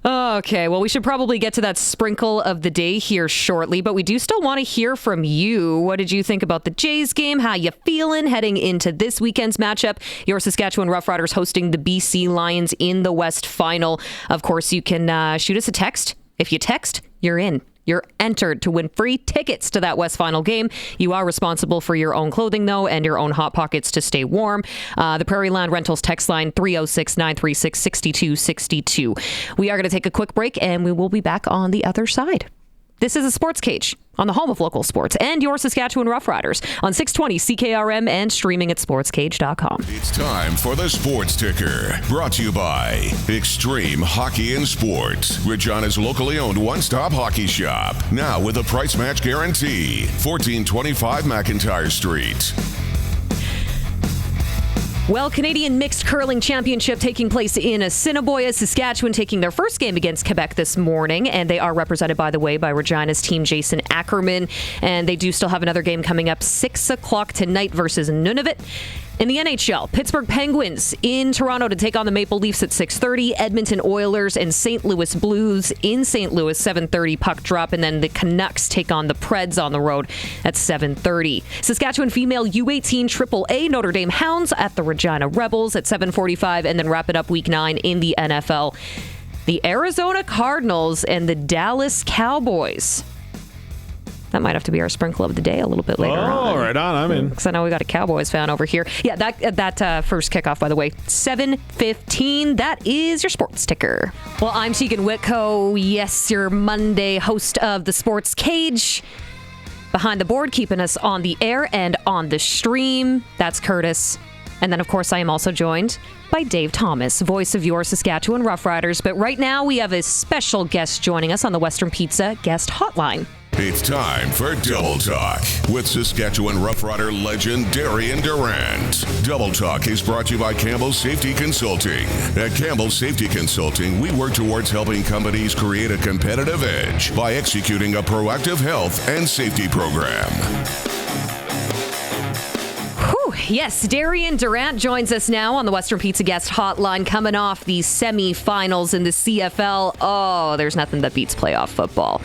Okay, well, we should probably get to that sprinkle of the day here shortly, but we do still want to hear from you. What did you think about the Jays game? How you feeling heading into this weekend's matchup? Your Saskatchewan Roughriders hosting the BC Lions in the West Final. Of course, you can shoot us a text. If you text, you're in. you're entered to win free tickets to that West Final game. You are responsible for your own clothing, though, and your own Hot Pockets to stay warm. The Prairie Land Rentals text line 306-936-6262. We are going to take a quick break, and we will be back on the other side. This is a Sports Cage on the home of local sports and your Saskatchewan Roughriders on 620 CKRM and streaming at sportscage.com. It's time for the Sports Ticker, brought to you by Extreme Hockey and Sports, Regina's locally owned one-stop hockey shop. Now with a price match guarantee. 1425 McIntyre Street. Well, Canadian Mixed Curling Championship taking place in Assiniboia, Saskatchewan, taking their first game against Quebec this morning. And they are represented, by the way, by Regina's team, Jason Ackerman. And they do still have another game coming up 6 o'clock tonight versus Nunavut. In the NHL, Pittsburgh Penguins in Toronto to take on the Maple Leafs at 6:30. Edmonton Oilers and St. Louis Blues in St. Louis, 7:30 puck drop. And then the Canucks take on the Preds on the road at 7:30. Saskatchewan female U18 AAA Notre Dame Hounds at the Regina Rebels at 7:45. And then wrap it up week 9 in the NFL. The Arizona Cardinals and the Dallas Cowboys. That might have to be our sprinkle of the day a little bit later on. Oh, right on. I'm in. Because I know we got a Cowboys fan over here. Yeah, that first kickoff, by the way, 7:15. That is your sports ticker. Well, I'm Teagan Witko. Yes, your Monday host of the Sports Cage. Behind the board, keeping us on the air and on the stream. That's Curtis. And then, of course, I am also joined by Dave Thomas, voice of your Saskatchewan Roughriders. But right now, we have a special guest joining us on the Western Pizza Guest Hotline. It's time for Double Talk with Saskatchewan Roughrider legend Darian Durant. Double Talk is brought to you by Campbell's Safety Consulting. At Campbell's Safety Consulting, we work towards helping companies create a competitive edge by executing a proactive health and safety program. Yes, Darian Durant joins us now on the Western Pizza Guest Hotline, coming off the semifinals in the CFL. Oh, there's nothing that beats playoff football.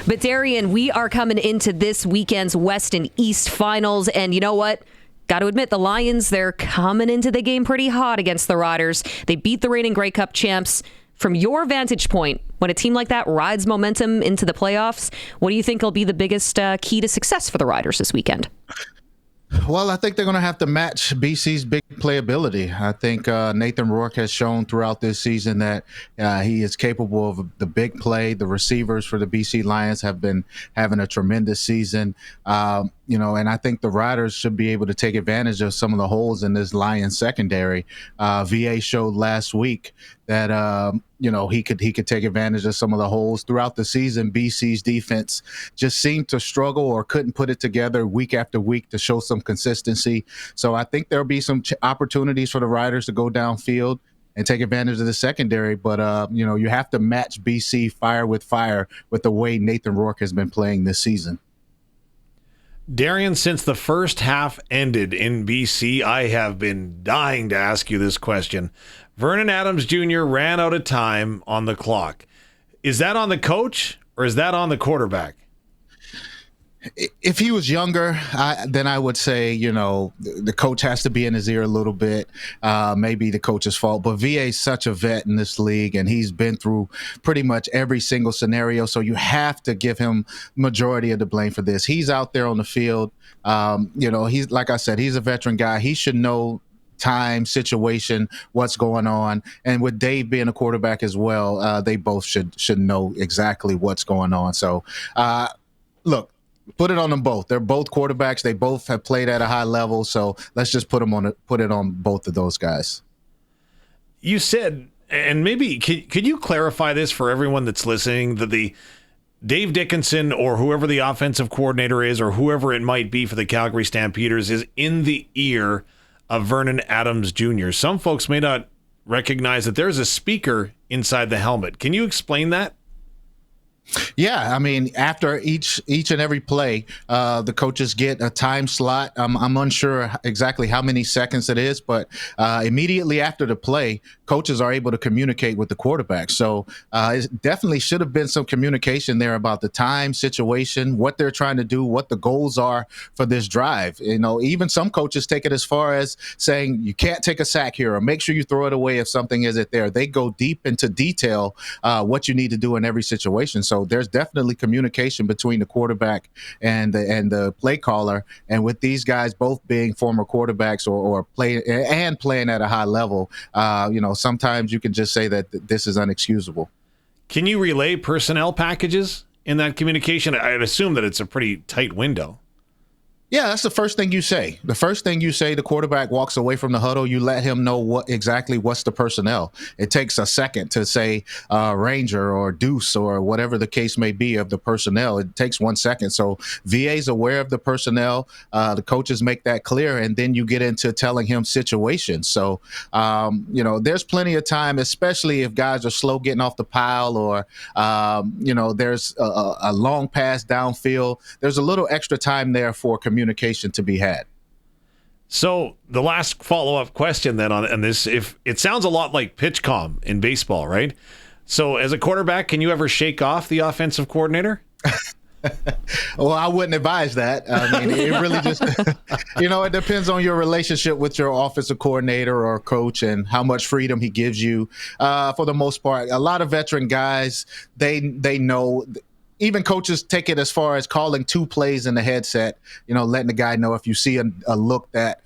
But Darian, we are coming into this weekend's West and East finals, and you know what? Got to admit, the Lions, they're coming into the game pretty hot against the Riders. They beat the reigning Grey Cup champs. From your vantage point, when a team like that rides momentum into the playoffs, what do you think will be the biggest key to success for the Riders this weekend? Well, I think they're going to have to match BC's big playability. I think Nathan Rourke has shown throughout this season that he is capable of the big play. The receivers for the BC Lions have been having a tremendous season. And I think the Riders should be able to take advantage of some of the holes in this Lions secondary. VA showed last week that he could take advantage of some of the holes throughout the season. BC's defense just seemed to struggle or couldn't put it together week after week to show some consistency. So I think there'll be some opportunities for the Riders to go downfield and take advantage of the secondary. But, you have to match BC fire with the way Nathan Rourke has been playing this season. Darian, since the first half ended in BC, I have been dying to ask you this question. Vernon Adams Jr. ran out of time on the clock. Is that on the coach or is that on the quarterback? If he was younger, then I would say, the coach has to be in his ear a little bit. Maybe the coach's fault. But VA is such a vet in this league, and he's been through pretty much every single scenario. So you have to give him majority of the blame for this. He's out there on the field. He's, like I said, he's a veteran guy. He should know time, situation, what's going on. And with Dave being a quarterback as well, they both should know exactly what's going on. So, look, put it on them both. They're both quarterbacks. They both have played at a high level. So let's just put it on both of those guys. You said, and maybe could you clarify this for everyone that's listening, that the Dave Dickinson or whoever the offensive coordinator is or whoever it might be for the Calgary Stampeders is in the ear of Vernon Adams Jr. Some folks may not recognize that there's a speaker inside the helmet. Can you explain that? Yeah, I mean, after each and every play, the coaches get a time slot. I'm unsure exactly how many seconds it is, but immediately after the play, coaches are able to communicate with the quarterback. So it definitely should have been some communication there about the time, situation, what they're trying to do, what the goals are for this drive. Even some coaches take it as far as saying you can't take a sack here, or make sure you throw it away if something isn't there. They go deep into detail what you need to do in every situation. So there's definitely communication between the quarterback and the play caller. And with these guys both being former quarterbacks or playing at a high level, sometimes you can just say that this is unexcusable. Can you relay personnel packages in that communication? I'd assume that it's a pretty tight window. Yeah, that's the first thing you say. The first thing you say, the quarterback walks away from the huddle, you let him know what's the personnel. It takes a second to say Ranger or Deuce or whatever the case may be of the personnel. It takes 1 second. So VA's aware of the personnel. The coaches make that clear, and then you get into telling him situations. So, there's plenty of time, especially if guys are slow getting off the pile or, there's a long pass downfield. There's a little extra time there for communication to be had. So the last follow-up question then on this, if it sounds a lot like pitch comm in baseball, right? So as a quarterback, can you ever shake off the offensive coordinator? Well, I wouldn't advise that. I mean, it really just, it depends on your relationship with your offensive coordinator or coach and how much freedom he gives you. For the most part, a lot of veteran guys, they know. Even coaches take it as far as calling 2 plays in the headset, letting the guy know if you see a look that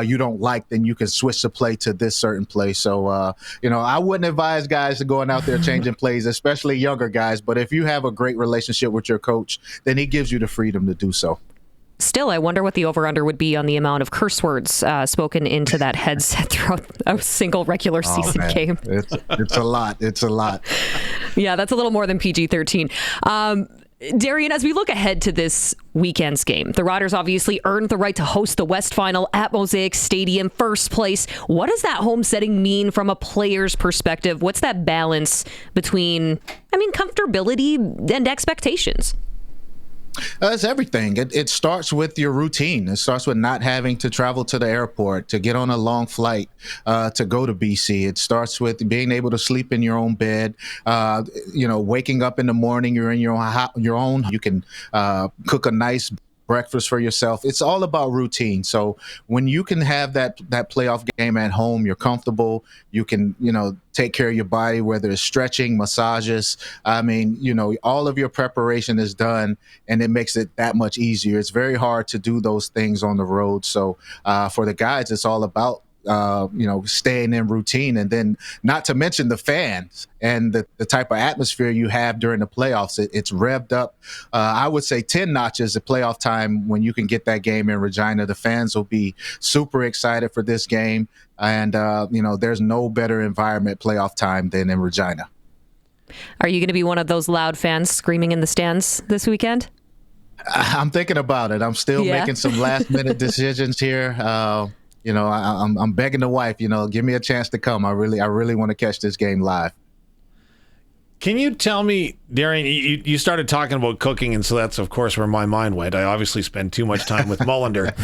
you don't like, then you can switch the play to this certain play. So, I wouldn't advise guys to going out there changing plays, especially younger guys. But if you have a great relationship with your coach, then he gives you the freedom to do so. Still, I wonder what the over-under would be on the amount of curse words spoken into that headset throughout a single regular season game. It's a lot. It's a lot. Yeah, that's a little more than PG-13. Darian, as we look ahead to this weekend's game, the Riders obviously earned the right to host the West Final at Mosaic Stadium, first place. What does that home setting mean from a player's perspective? What's that balance between, comfortability and expectations? It's everything. It starts with your routine. It starts with not having to travel to the airport, to get on a long flight, to go to BC. It starts with being able to sleep in your own bed. Waking up in the morning, you're in your own. You can cook a nice breakfast for yourself. It's all about routine. So when you can have that playoff game at home, you're comfortable. You can, take care of your body, whether it's stretching, massages. All of your preparation is done, and it makes it that much easier. It's very hard to do those things on the road. So for the guys, it's all about staying in routine, and then not to mention the fans and the type of atmosphere you have during the playoffs. It's revved up, I would say 10 notches at playoff time when you can get that game in Regina. The fans will be super excited for this game, and there's no better environment playoff time than in Regina. Are you going to be one of those loud fans screaming in the stands this weekend? I'm thinking about it. I'm still making some last minute decisions here. I'm begging the wife, give me a chance to come. I really want to catch this game live. Can you tell me, Darian, you started talking about cooking, and so that's, of course, where my mind went. I obviously spend too much time with Mullender.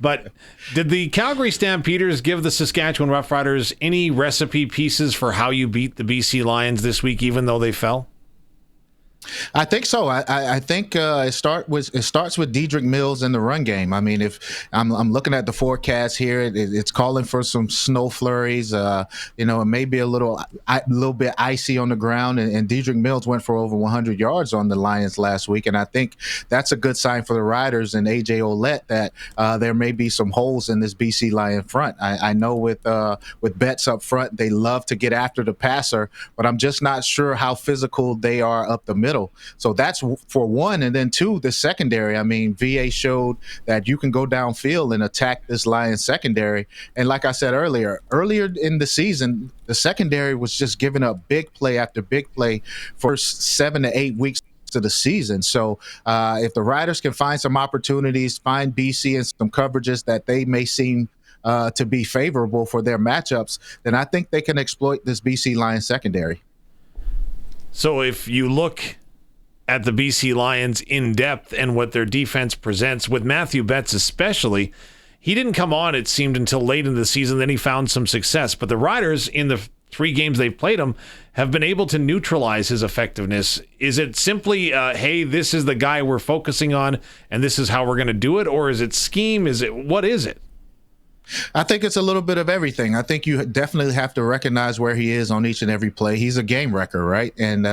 But did the Calgary Stampeders give the Saskatchewan Roughriders any recipe pieces for how you beat the BC Lions this week, even though they fell? I think so. I think it starts with Dedrick Mills in the run game. I mean, if I'm looking at the forecast here, it's calling for some snow flurries. It may be a little bit icy on the ground. And Dedrick Mills went for over 100 yards on the Lions last week, and I think that's a good sign for the Riders and AJ Ouellette that there may be some holes in this BC Lion front. I know with Betts up front, they love to get after the passer, but I'm just not sure how physical they are up the middle. So that's for one. And then two, the secondary. I mean, VA showed that you can go downfield and attack this Lions secondary. And like I said earlier in the season, the secondary was just giving up big play after big play for 7 to 8 weeks to the season. So if the Riders can find some opportunities, find BC in some coverages that they may seem to be favorable for their matchups, then I think they can exploit this BC Lions secondary. So if you look at the BC Lions in depth and what their defense presents, with Matthew Betts especially, he didn't come on, it seemed, until late in the season. Then he found some success. But the Riders, in the 3 games they've played him, have been able to neutralize his effectiveness. Is it simply, hey, this is the guy we're focusing on, and this is how we're going to do it? Or is it scheme? What is it? I think it's a little bit of everything. I think you definitely have to recognize where he is on each and every play. He's a game wrecker, right? And,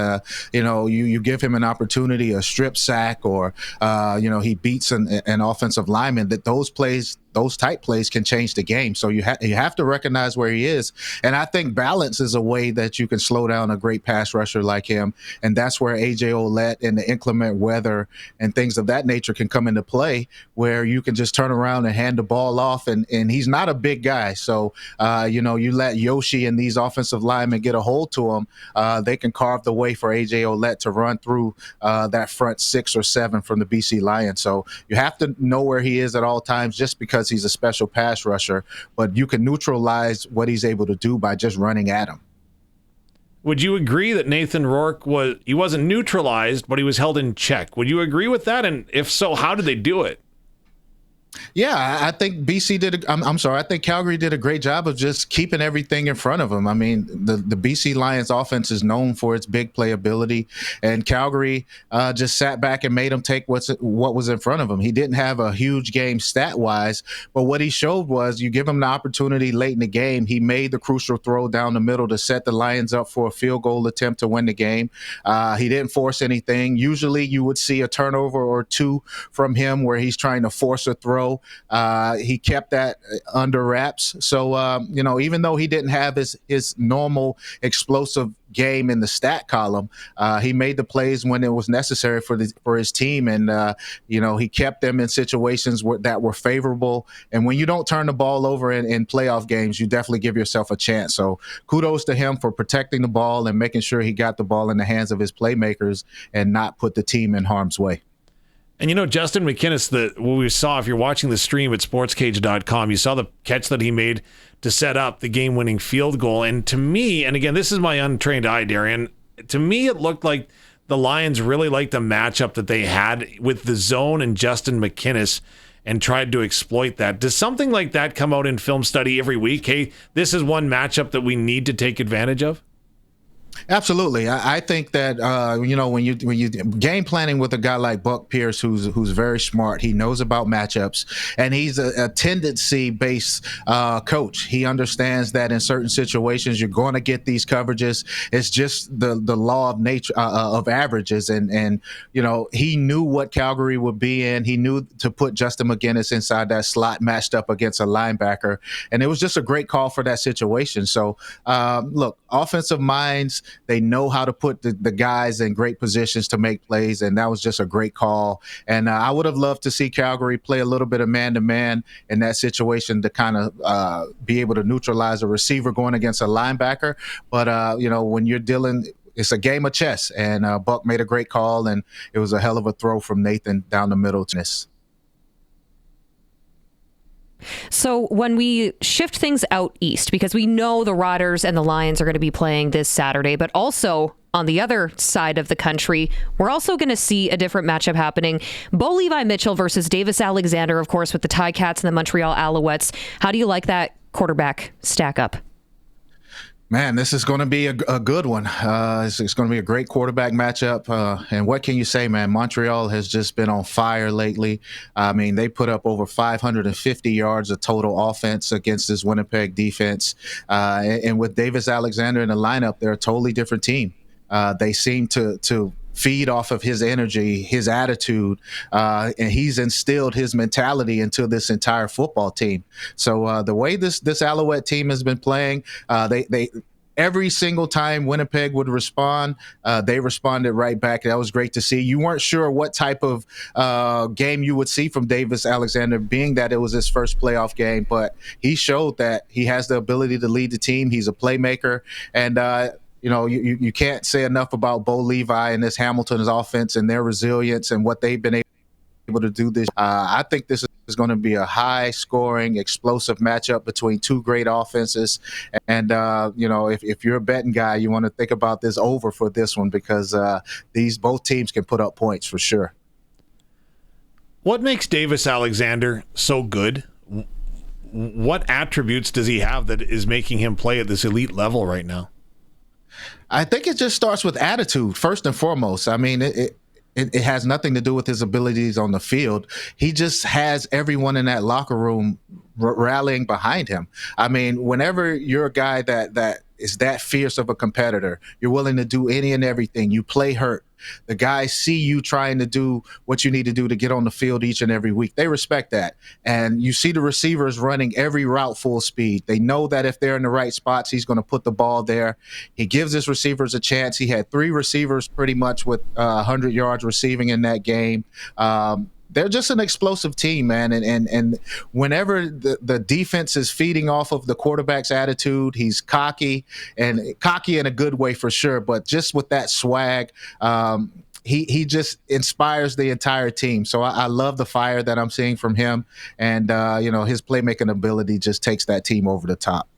you give him an opportunity, a strip sack, or, he beats an offensive lineman, that those type plays can change the game. So you have to recognize where he is. And I think balance is a way that you can slow down a great pass rusher like him. And that's where A.J. Ouellette and the inclement weather and things of that nature can come into play, where you can just turn around and hand the ball off. And he's not a big guy. So, you let Yoshi and these offensive linemen get a hold to him. They can carve the way for A.J. Ouellette to run through that front 6 or 7 from the BC Lions. So you have to know where he is at all times, just because he's a special pass rusher, but you can neutralize what he's able to do by just running at him. Would you agree that Nathan Rourke wasn't neutralized, but he was held in check? Would you agree with that? And if so, how did they do it? Yeah, I think I think Calgary did a great job of just keeping everything in front of them. I mean, the BC Lions offense is known for its big playability, and Calgary just sat back and made him take what was in front of him. He didn't have a huge game stat-wise, but what he showed was you give him the opportunity late in the game. He made the crucial throw down the middle to set the Lions up for a field goal attempt to win the game. He didn't force anything. Usually you would see a turnover or 2 from him where he's trying to force a throw. He kept that under wraps. So, even though he didn't have his normal explosive game in the stat column, he made the plays when it was necessary for his team. And, he kept them in situations that were favorable. And when you don't turn the ball over in playoff games, you definitely give yourself a chance. So kudos to him for protecting the ball and making sure he got the ball in the hands of his playmakers and not put the team in harm's way. And Justin McInnis, what we saw, if you're watching the stream at sportscage.com, you saw the catch that he made to set up the game-winning field goal. And to me, and again, this is my untrained eye, Darian, to me it looked like the Lions really liked the matchup that they had with the zone and Justin McInnis and tried to exploit that. Does something like that come out in film study every week? Hey, this is one matchup that we need to take advantage of? Absolutely. I think that, when you game planning with a guy like Buck Pierce, who's very smart, he knows about matchups, and he's a tendency-based coach. He understands that in certain situations, you're going to get these coverages. It's just the law of nature of averages. And he knew what Calgary would be in. He knew to put Justin McInnis inside that slot matched up against a linebacker. And it was just a great call for that situation. So, look, offensive minds, they know how to put the guys in great positions to make plays, and that was just a great call. And I would have loved to see Calgary play a little bit of man-to-man in that situation to kind of be able to neutralize a receiver going against a linebacker. But, when you're dealing – it's a game of chess, and Buck made a great call, and it was a hell of a throw from Nathan down the middle to this. So when we shift things out east, because we know the Roughriders and the Lions are going to be playing this Saturday, but also on the other side of the country, we're also going to see a different matchup happening. Bo Levi Mitchell versus Davis Alexander, of course, with the Ticats and the Montreal Alouettes. How do you like that quarterback stack up? Man, this is going to be a good one. It's going to be a great quarterback matchup. And what can you say, man? Montreal has just been on fire lately. I mean, they put up over 550 yards of total offense against this Winnipeg defense. And with Davis Alexander in the lineup, they're a totally different team. They seem to feed off of his energy, his attitude, and he's instilled his mentality into this entire football team. So the way this Alouette team has been playing, they every single time Winnipeg would respond, they responded right back. That was great to see. You weren't sure what type of game you would see from Davis Alexander, being that it was his first playoff game, but he showed that he has the ability to lead the team. He's a playmaker, and you can't say enough about Bo Levi and this Hamilton's offense and their resilience and what they've been able to do this. I think this is going to be a high-scoring, explosive matchup between two great offenses. And, if you're a betting guy, you want to think about this over for this one because both teams can put up points for sure. What makes Davis Alexander so good? what attributes does he have that is making him play at this elite level right now? I think it just starts with attitude, first and foremost. I mean, it has nothing to do with his abilities on the field. He just has everyone in that locker room rallying behind him. I mean, whenever you're a guy that is that fierce of a competitor, you're willing to do any and everything. You play hurt. The guys see you trying to do what you need to do to get on the field each and every week. They respect that. And you see the receivers running every route full speed. They know that if they're in the right spots, he's going to put the ball there. He gives his receivers a chance. He had 3 receivers pretty much with 100 yards receiving in that game. They're just an explosive team, man. And whenever the defense is feeding off of the quarterback's attitude, he's cocky in a good way for sure. But just with that swag, he just inspires the entire team. So I love the fire that I'm seeing from him. And, his playmaking ability just takes that team over the top.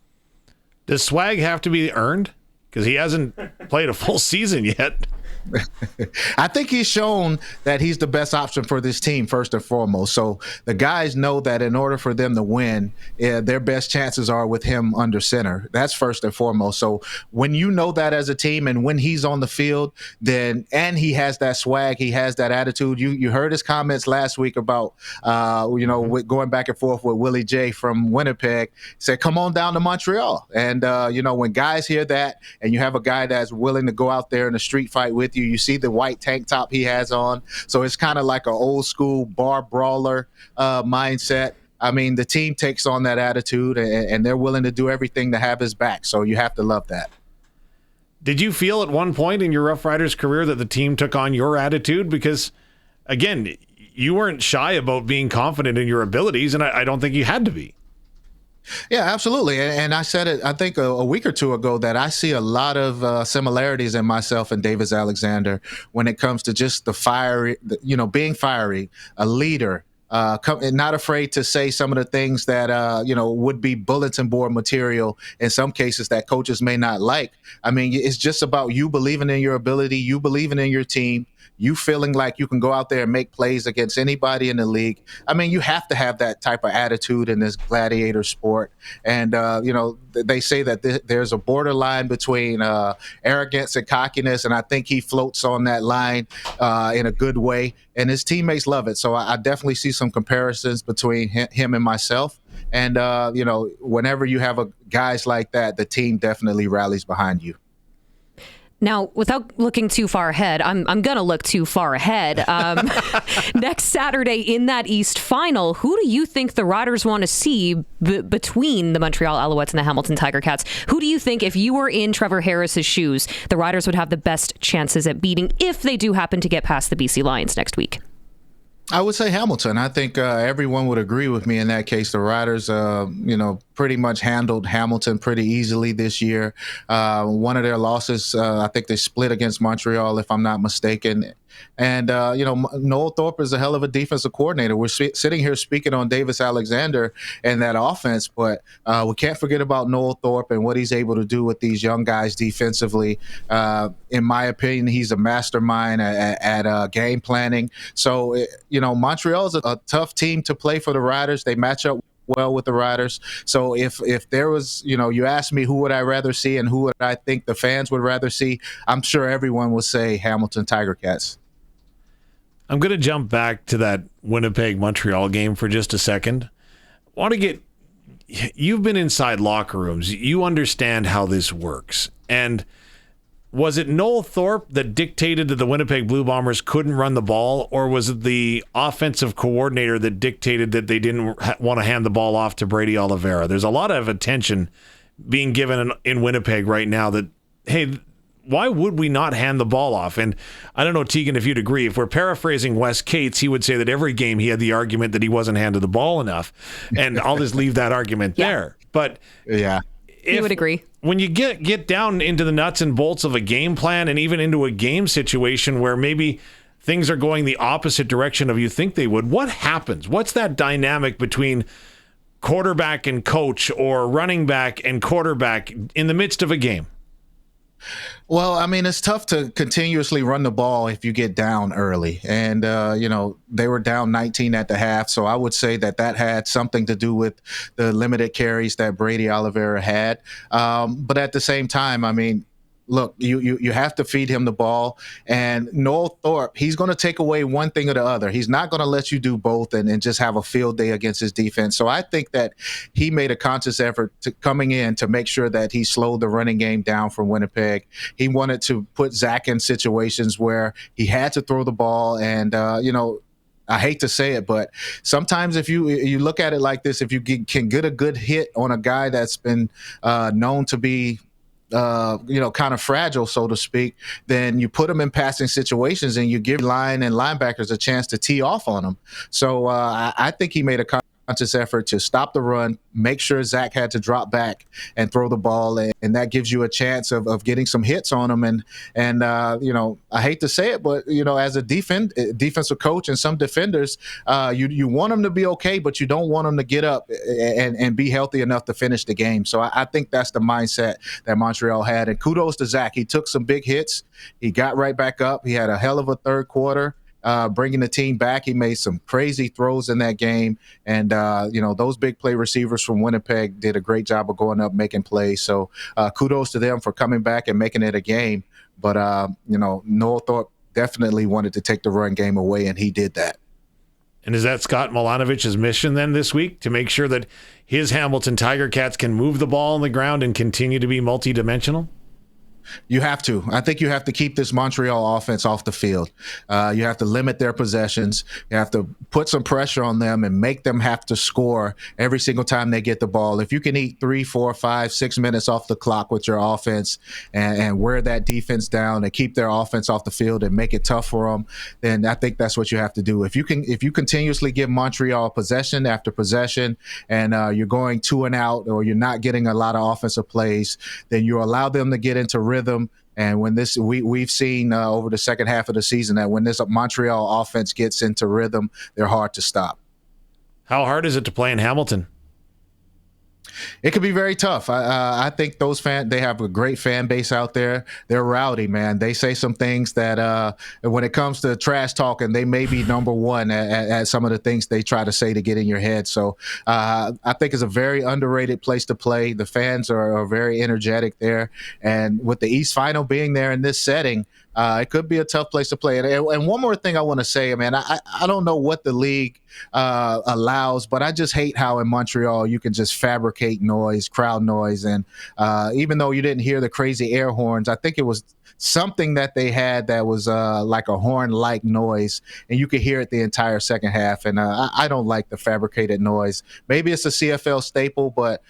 Does swag have to be earned? Because he hasn't played a full season yet. I think he's shown that he's the best option for this team, first and foremost. So the guys know that in order for them to win, their best chances are with him under center. That's first and foremost. So when you know that as a team and when he's on the field, and he has that swag, he has that attitude. You heard his comments last week about, with going back and forth with Willie J from Winnipeg, said, come on down to Montreal. And, when guys hear that and you have a guy that's willing to go out there in a street fight with you see the white tank top he has on. So it's kind of like an old school bar brawler mindset. I mean, the team takes on that attitude and they're willing to do everything to have his back. So you have to love that. Did you feel at one point in your Roughriders career that the team took on your attitude? Because, again, you weren't shy about being confident in your abilities, and I don't think you had to be. Yeah, absolutely. And I said it, I think, a week or two ago that I see a lot of similarities in myself and Davis Alexander when it comes to just the fiery, being fiery, a leader, and not afraid to say some of the things that, would be bulletin board material in some cases that coaches may not like. I mean, it's just about you believing in your ability, you believing in your team, you feeling like you can go out there and make plays against anybody in the league. I mean, you have to have that type of attitude in this gladiator sport. And, they say that there's a borderline between arrogance and cockiness, and I think he floats on that line in a good way. And his teammates love it. So I definitely see some comparisons between him and myself. And, whenever you have guys like that, the team definitely rallies behind you. Now, without looking too far ahead, I'm going to look too far ahead. Next Saturday in that East Final, who do you think the Riders want to see between the Montreal Alouettes and the Hamilton Tiger Cats? Who do you think, if you were in Trevor Harris's shoes, the Riders would have the best chances at beating if they do happen to get past the BC Lions next week? I would say Hamilton. I think everyone would agree with me in that case. The Riders, pretty much handled Hamilton pretty easily this year. One of their losses, I think they split against Montreal, if I'm not mistaken. And, Noel Thorpe is a hell of a defensive coordinator. We're sitting here speaking on Davis Alexander and that offense, but we can't forget about Noel Thorpe and what he's able to do with these young guys defensively. In my opinion, he's a mastermind at game planning. So, Montreal is a tough team to play for the Riders. They match up well with the Riders. So if there was, you asked me who would I rather see and who would I think the fans would rather see, I'm sure everyone would say Hamilton Tiger Cats. I'm going to jump back to that Winnipeg-Montreal game for just a second. You've been inside locker rooms. You understand how this works. And was it Noel Thorpe that dictated that the Winnipeg Blue Bombers couldn't run the ball, or was it the offensive coordinator that dictated that they didn't want to hand the ball off to Brady Oliveira? There's a lot of attention being given in Winnipeg right now that, hey, why would we not hand the ball off? And I don't know, Teagan, if you'd agree. If we're paraphrasing Wes Cates, he would say that every game he had the argument that he wasn't handed the ball enough. And I'll just leave that argument there. But yeah, he would agree. When you get down into the nuts and bolts of a game plan and even into a game situation where maybe things are going the opposite direction of you think they would, what happens? What's that dynamic between quarterback and coach or running back and quarterback in the midst of a game? Well, I mean, it's tough to continuously run the ball if you get down early. And, they were down 19 at the half. So I would say that had something to do with the limited carries that Brady Oliveira had. But at the same time, I mean, look, you have to feed him the ball. And Noel Thorpe, he's going to take away one thing or the other. He's not going to let you do both and just have a field day against his defense. So I think that he made a conscious effort to coming in to make sure that he slowed the running game down from Winnipeg. He wanted to put Zach in situations where he had to throw the ball. And, I hate to say it, but sometimes if you look at it like this, if you can get a good hit on a guy that's been known to be kind of fragile, so to speak, then you put them in passing situations and you give line and linebackers a chance to tee off on them. So I think he made a conscious effort to stop the run, make sure Zach had to drop back and throw the ball, and that gives you a chance of getting some hits on him. And I hate to say it, but as a defensive coach and some defenders, you want them to be okay, but you don't want them to get up and be healthy enough to finish the game. So I think that's the mindset that Montreal had. And kudos to Zach. He took some big hits. He got right back up. He had a hell of a third quarter. Bringing the team back. He made some crazy throws in that game. And, those big play receivers from Winnipeg did a great job of going up, making plays. So kudos to them for coming back and making it a game. But, Noel Thorpe definitely wanted to take the run game away, and he did that. And is that Scott Milanovich's mission then this week, to make sure that his Hamilton Tiger Cats can move the ball on the ground and continue to be multidimensional? You have to. I think you have to keep this Montreal offense off the field. You have to limit their possessions. You have to put some pressure on them and make them have to score every single time they get the ball. If you can eat 3, 4, 5, 6 minutes off the clock with your offense and wear that defense down and keep their offense off the field and make it tough for them, then I think that's what you have to do. If you continuously give Montreal possession after possession and you're going 2 and out, or you're not getting a lot of offensive plays, then you allow them to get into rhythm. And when we've seen over the second half of the season that when this Montreal offense gets into rhythm, they're hard to stop. How hard is it to play in Hamilton? It could be very tough. I think those they have a great fan base out there. They're rowdy, man. They say some things that when it comes to trash talking, they may be number one at some of the things they try to say to get in your head. So I think it's a very underrated place to play. The fans are very energetic there. And with the East Final being there in this setting, it could be a tough place to play. And one more thing I want to say, man, I don't know what the league allows, but I just hate how in Montreal you can just fabricate noise, crowd noise. And even though you didn't hear the crazy air horns, I think it was something that they had that was like a horn-like noise, and you could hear it the entire second half. And I don't like the fabricated noise. Maybe it's a CFL staple, but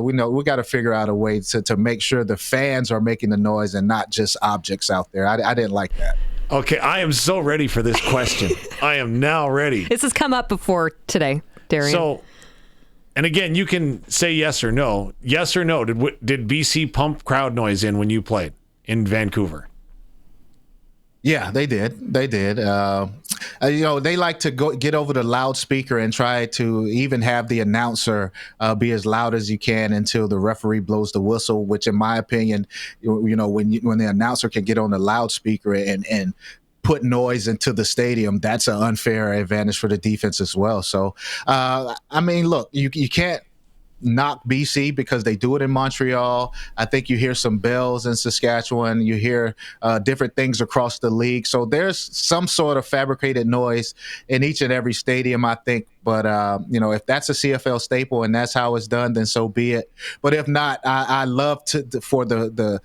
we got to figure out a way to make sure the fans are making the noise and not just objects out there. I didn't like that. Okay, I am so ready for this question. I am now ready. This has come up before today, Darian. So, and again, you can say yes or no. Yes or no, did BC pump crowd noise in when you played in Vancouver? Yeah, they did. They did. They like to get over the loudspeaker and try to even have the announcer be as loud as you can until the referee blows the whistle, which in my opinion, when the announcer can get on the loudspeaker and put noise into the stadium, that's an unfair advantage for the defense as well. So, look, you can't knock BC because they do it in Montreal. I think you hear some bells in Saskatchewan. You hear different things across the league. So there's some sort of fabricated noise in each and every stadium, I think. But, if that's a CFL staple and that's how it's done, then so be it. But if not, I love for the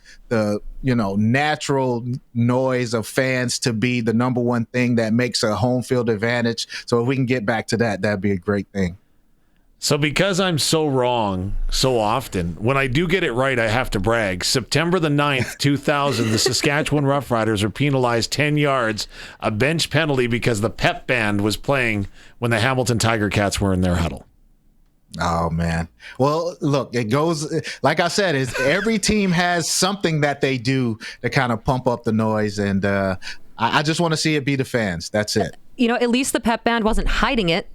natural noise of fans to be the number one thing that makes a home field advantage. So if we can get back to that, that'd be a great thing. So because I'm so wrong so often, when I do get it right, I have to brag. September the 9th, 2000, the Saskatchewan Roughriders were penalized 10 yards, a bench penalty because the pep band was playing when the Hamilton Tiger Cats were in their huddle. Oh, man. Well, look, it goes, like I said, every team has something that they do to kind of pump up the noise. And I just want to see it be the fans. That's it. At least the pep band wasn't hiding it.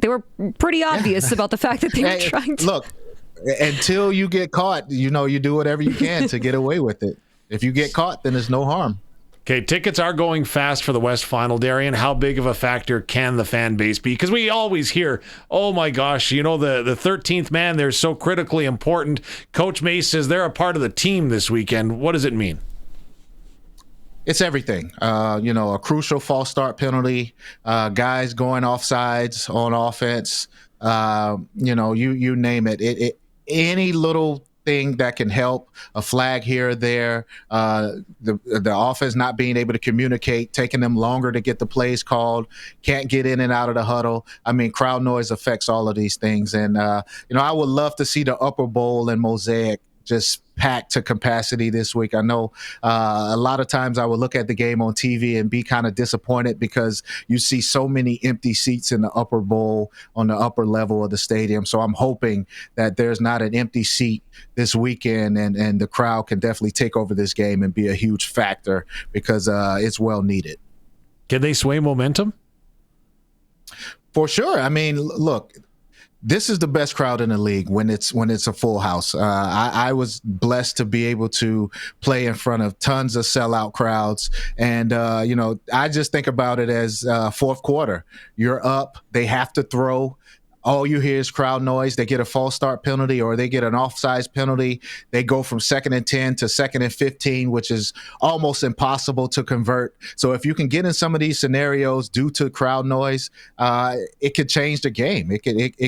They were pretty obvious about the fact that they were trying to. Look, until you get caught, you do whatever you can to get away with it. If you get caught, then there's no harm. Okay, tickets are going fast for the West Final, Darian. How big of a factor can the fan base be? Because we always hear, oh my gosh, the 13th man, they're so critically important. Coach Mace says they're a part of the team this weekend. What does it mean? It's everything. A crucial false start penalty, guys going offsides on offense, you name it. Any little thing that can help, a flag here or there, the offense not being able to communicate, taking them longer to get the plays called, can't get in and out of the huddle. I mean, crowd noise affects all of these things. And, I would love to see the upper bowl and Mosaic just packed to capacity this week. I know a lot of times I would look at the game on TV and be kind of disappointed because you see so many empty seats in the upper bowl on the upper level of the stadium. So I'm hoping that there's not an empty seat this weekend and the crowd can definitely take over this game and be a huge factor because it's well needed. Can they sway momentum? For sure. I mean, look, this is the best crowd in the league when it's a full house. I was blessed to be able to play in front of tons of sellout crowds. And, I just think about it as fourth quarter. You're up. They have to throw. All you hear is crowd noise. They get a false start penalty or they get an offsides penalty. They go from 2nd and 10 to 2nd and 15, which is almost impossible to convert. So if you can get in some of these scenarios due to crowd noise, it could change the game. It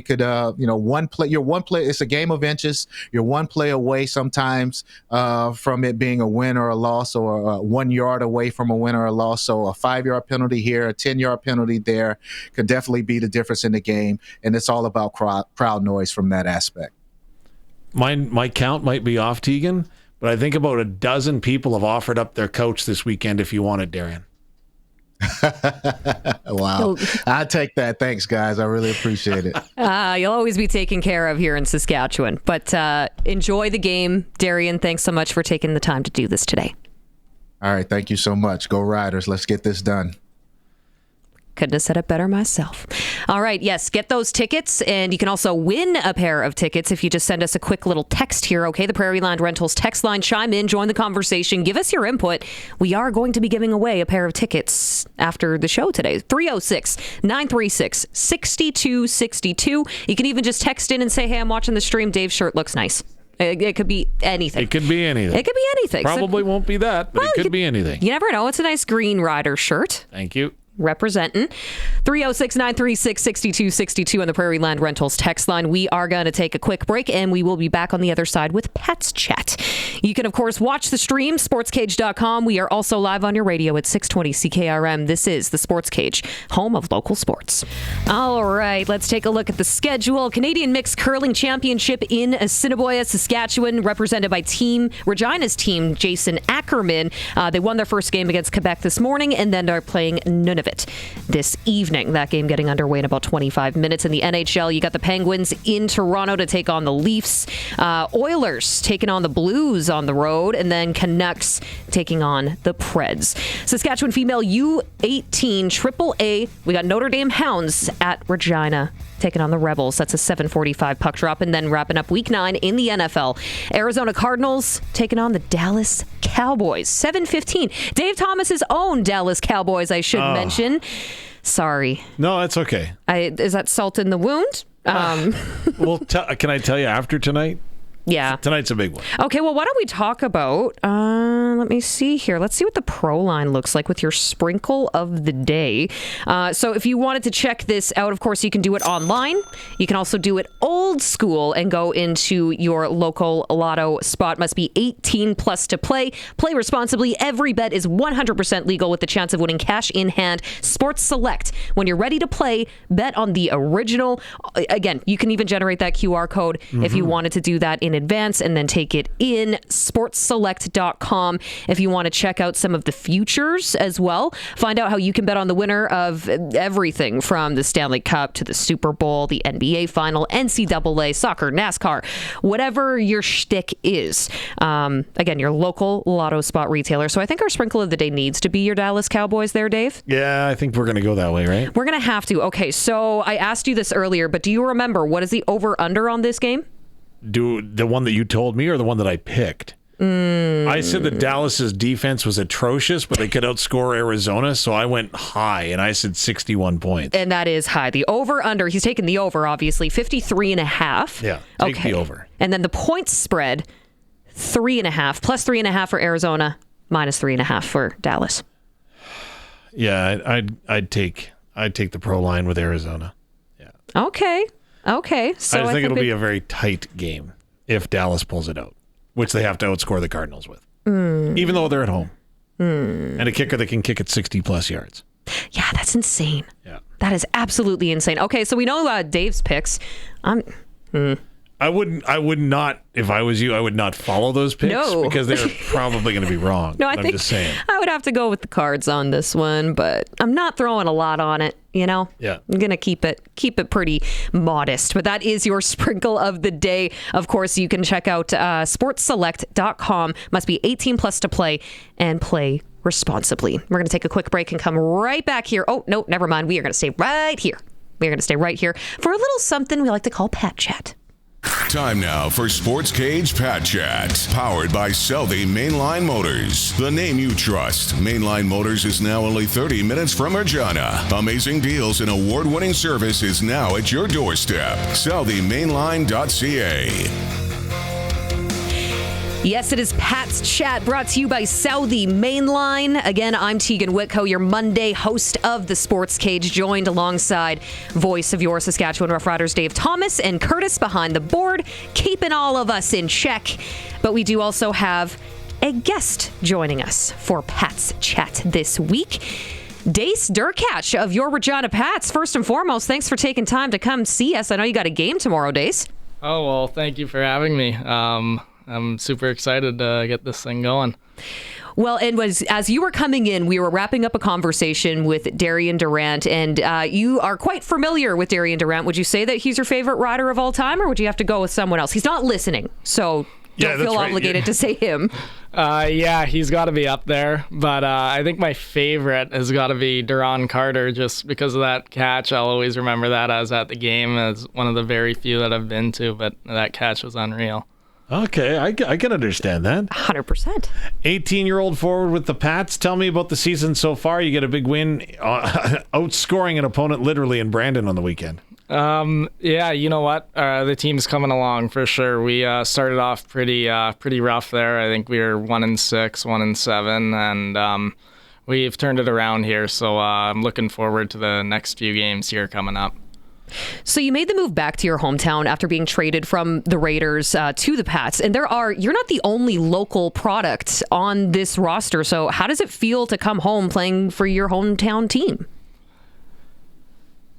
could one play. You're one play. It's a game of inches. You're one play away sometimes from it being a win or a loss, or 1 yard away from a win or a loss. So a 5-yard penalty here, a 10-yard penalty there could definitely be the difference in the game. And it's all about crowd noise from that aspect. My count might be off, Teagan, but I think about a dozen people have offered up their coach this weekend if you want it, Darian. Wow. I take that. Thanks, guys. I really appreciate it. You'll always be taken care of here in Saskatchewan. But enjoy the game. Darian, thanks so much for taking the time to do this today. All right. Thank you so much. Go Riders. Let's get this done. Couldn't have said it better myself. All right, yes, get those tickets, and you can also win a pair of tickets if you just send us a quick little text here, okay? The Prairie Land Rentals text line, chime in, join the conversation, give us your input. We are going to be giving away a pair of tickets after the show today. 306-936-6262. You can even just text in and say, hey, I'm watching the stream. Dave's shirt looks nice. It could be anything. It could be anything. It could be anything. Probably won't be that, but it could be anything. You never know. It's a nice Green Rider shirt. Thank you. Representing 306-936-6262 on the Prairie Land Rentals text line. We are going to take a quick break and we will be back on the other side with Pets Chat. You can, of course, watch the stream, sportscage.com. We are also live on your radio at 620 CKRM. This is the Sports Cage, home of local sports. All right, let's take a look at the schedule. Canadian Mixed Curling Championship in Assiniboia, Saskatchewan, represented by Regina's team, Jason Ackerman. They won their first game against Quebec this morning and then are playing Nunavut this evening. That game getting underway in about 25 minutes. In the NHL, you got the Penguins in Toronto to take on the Leafs. Oilers taking on the Blues on the road, and then Canucks taking on the Preds. Saskatchewan female U18 AAA. We got Notre Dame Hounds at Regina taking on the Rebels. That's a 7:45 puck drop. And then wrapping up week 9 in the NFL. Arizona Cardinals taking on the Dallas Cowboys. 7:15. Dave Thomas's own Dallas Cowboys, I should mention. Sorry. No, that's okay. Is that salt in the wound? Well, can I tell you after tonight? Yeah. Tonight's a big one. Okay, well, why don't we talk about, let me see here. Let's see what the pro line looks like with your sprinkle of the day. So if you wanted to check this out, of course, you can do it online. You can also do it old school and go into your local lotto spot. Must be 18 plus to play. Play responsibly. Every bet is 100% legal with the chance of winning cash in hand. Sports Select. When you're ready to play, bet on the original. Again, you can even generate that QR code if you wanted to do that in advance and then take it in. SportsSelect.com if you want to check out some of the futures as well. Find out how you can bet on the winner of everything from the Stanley Cup to the Super Bowl, the NBA Final, NCAA, soccer, NASCAR, whatever your shtick is. Again, your local lotto spot retailer. So I think our sprinkle of the day needs to be your Dallas Cowboys there, Dave. Yeah, I think we're going to go that way, right? We're going to have to. Okay, so I asked you this earlier, but do you remember what is the over-under on this game? do the one that you told me or the one that I picked? I said that Dallas's defense was atrocious, but they could outscore Arizona, so I went high, and I said 61 points. And that is high. The over-under, he's taken the over, obviously, 53.5. Yeah, take the over. And then the points spread, 3.5, plus 3.5 for Arizona, minus 3.5 for Dallas. Yeah, I'd take the pro line with Arizona. Yeah. Okay. So I just think it'll be a very tight game if Dallas pulls it out, which they have to outscore the Cardinals with, even though they're at home. And a kicker that can kick it 60-plus yards. Yeah, that's insane. Yeah. That is absolutely insane. Okay, so we know Dave's picks. I would not, if I was you, I would not follow those picks because they're probably going to be wrong. No, I think just saying. I would have to go with the Cards on this one, but I'm not throwing a lot on it, you know? Yeah. I'm going to keep it pretty modest. But that is your sprinkle of the day. Of course, you can check out sportsselect.com. Must be 18 plus to play and play responsibly. We're going to take a quick break and come right back here. Oh, no, never mind. We are going to stay right here. We are going to stay right here for a little something we like to call Pat Chat. Time now for SportsCage Pat Chat, powered by Southey Mainline Motors. The name you trust. Mainline Motors is now only 30 minutes from Regina. Amazing deals and award-winning service is now at your doorstep. SoutheyMainline.ca. Yes, it is Pat's Chat, brought to you by Southey Mainline. Again, I'm Teagan Witko, your Monday host of the Sports Cage, joined alongside voice of your Saskatchewan Roughriders, Dave Thomas, and Curtis behind the board, keeping all of us in check. But we do also have a guest joining us for Pat's Chat this week. Dayce Derkatch of your Regina Pats. First and foremost, thanks for taking time to come see us. I know you got a game tomorrow, Dayce. Oh, well, thank you for having me. I'm super excited to get this thing going. Well, and as you were coming in, we were wrapping up a conversation with Darian Durant, and you are quite familiar with Darian Durant. Would you say that he's your favorite rider of all time, or would you have to go with someone else? He's not listening, so don't feel obligated to say him. Yeah, he's got to be up there, but I think my favorite has got to be Duran Carter, just because of that catch. I'll always remember that. I was at the game as one of the very few that I've been to, but that catch was unreal. Okay, I can understand that. 100%. 18-year-old forward with the Pats. Tell me about the season so far. You get a big win, outscoring an opponent literally in Brandon on the weekend. Yeah, you know what? The team's coming along for sure. We started off pretty rough there. I think we were 1-6, 1-7, and we've turned it around here. So I'm looking forward to the next few games here coming up. So you made the move back to your hometown after being traded from the Raiders to the Pats, and you're not the only local product on this roster. So how does it feel to come home playing for your hometown team?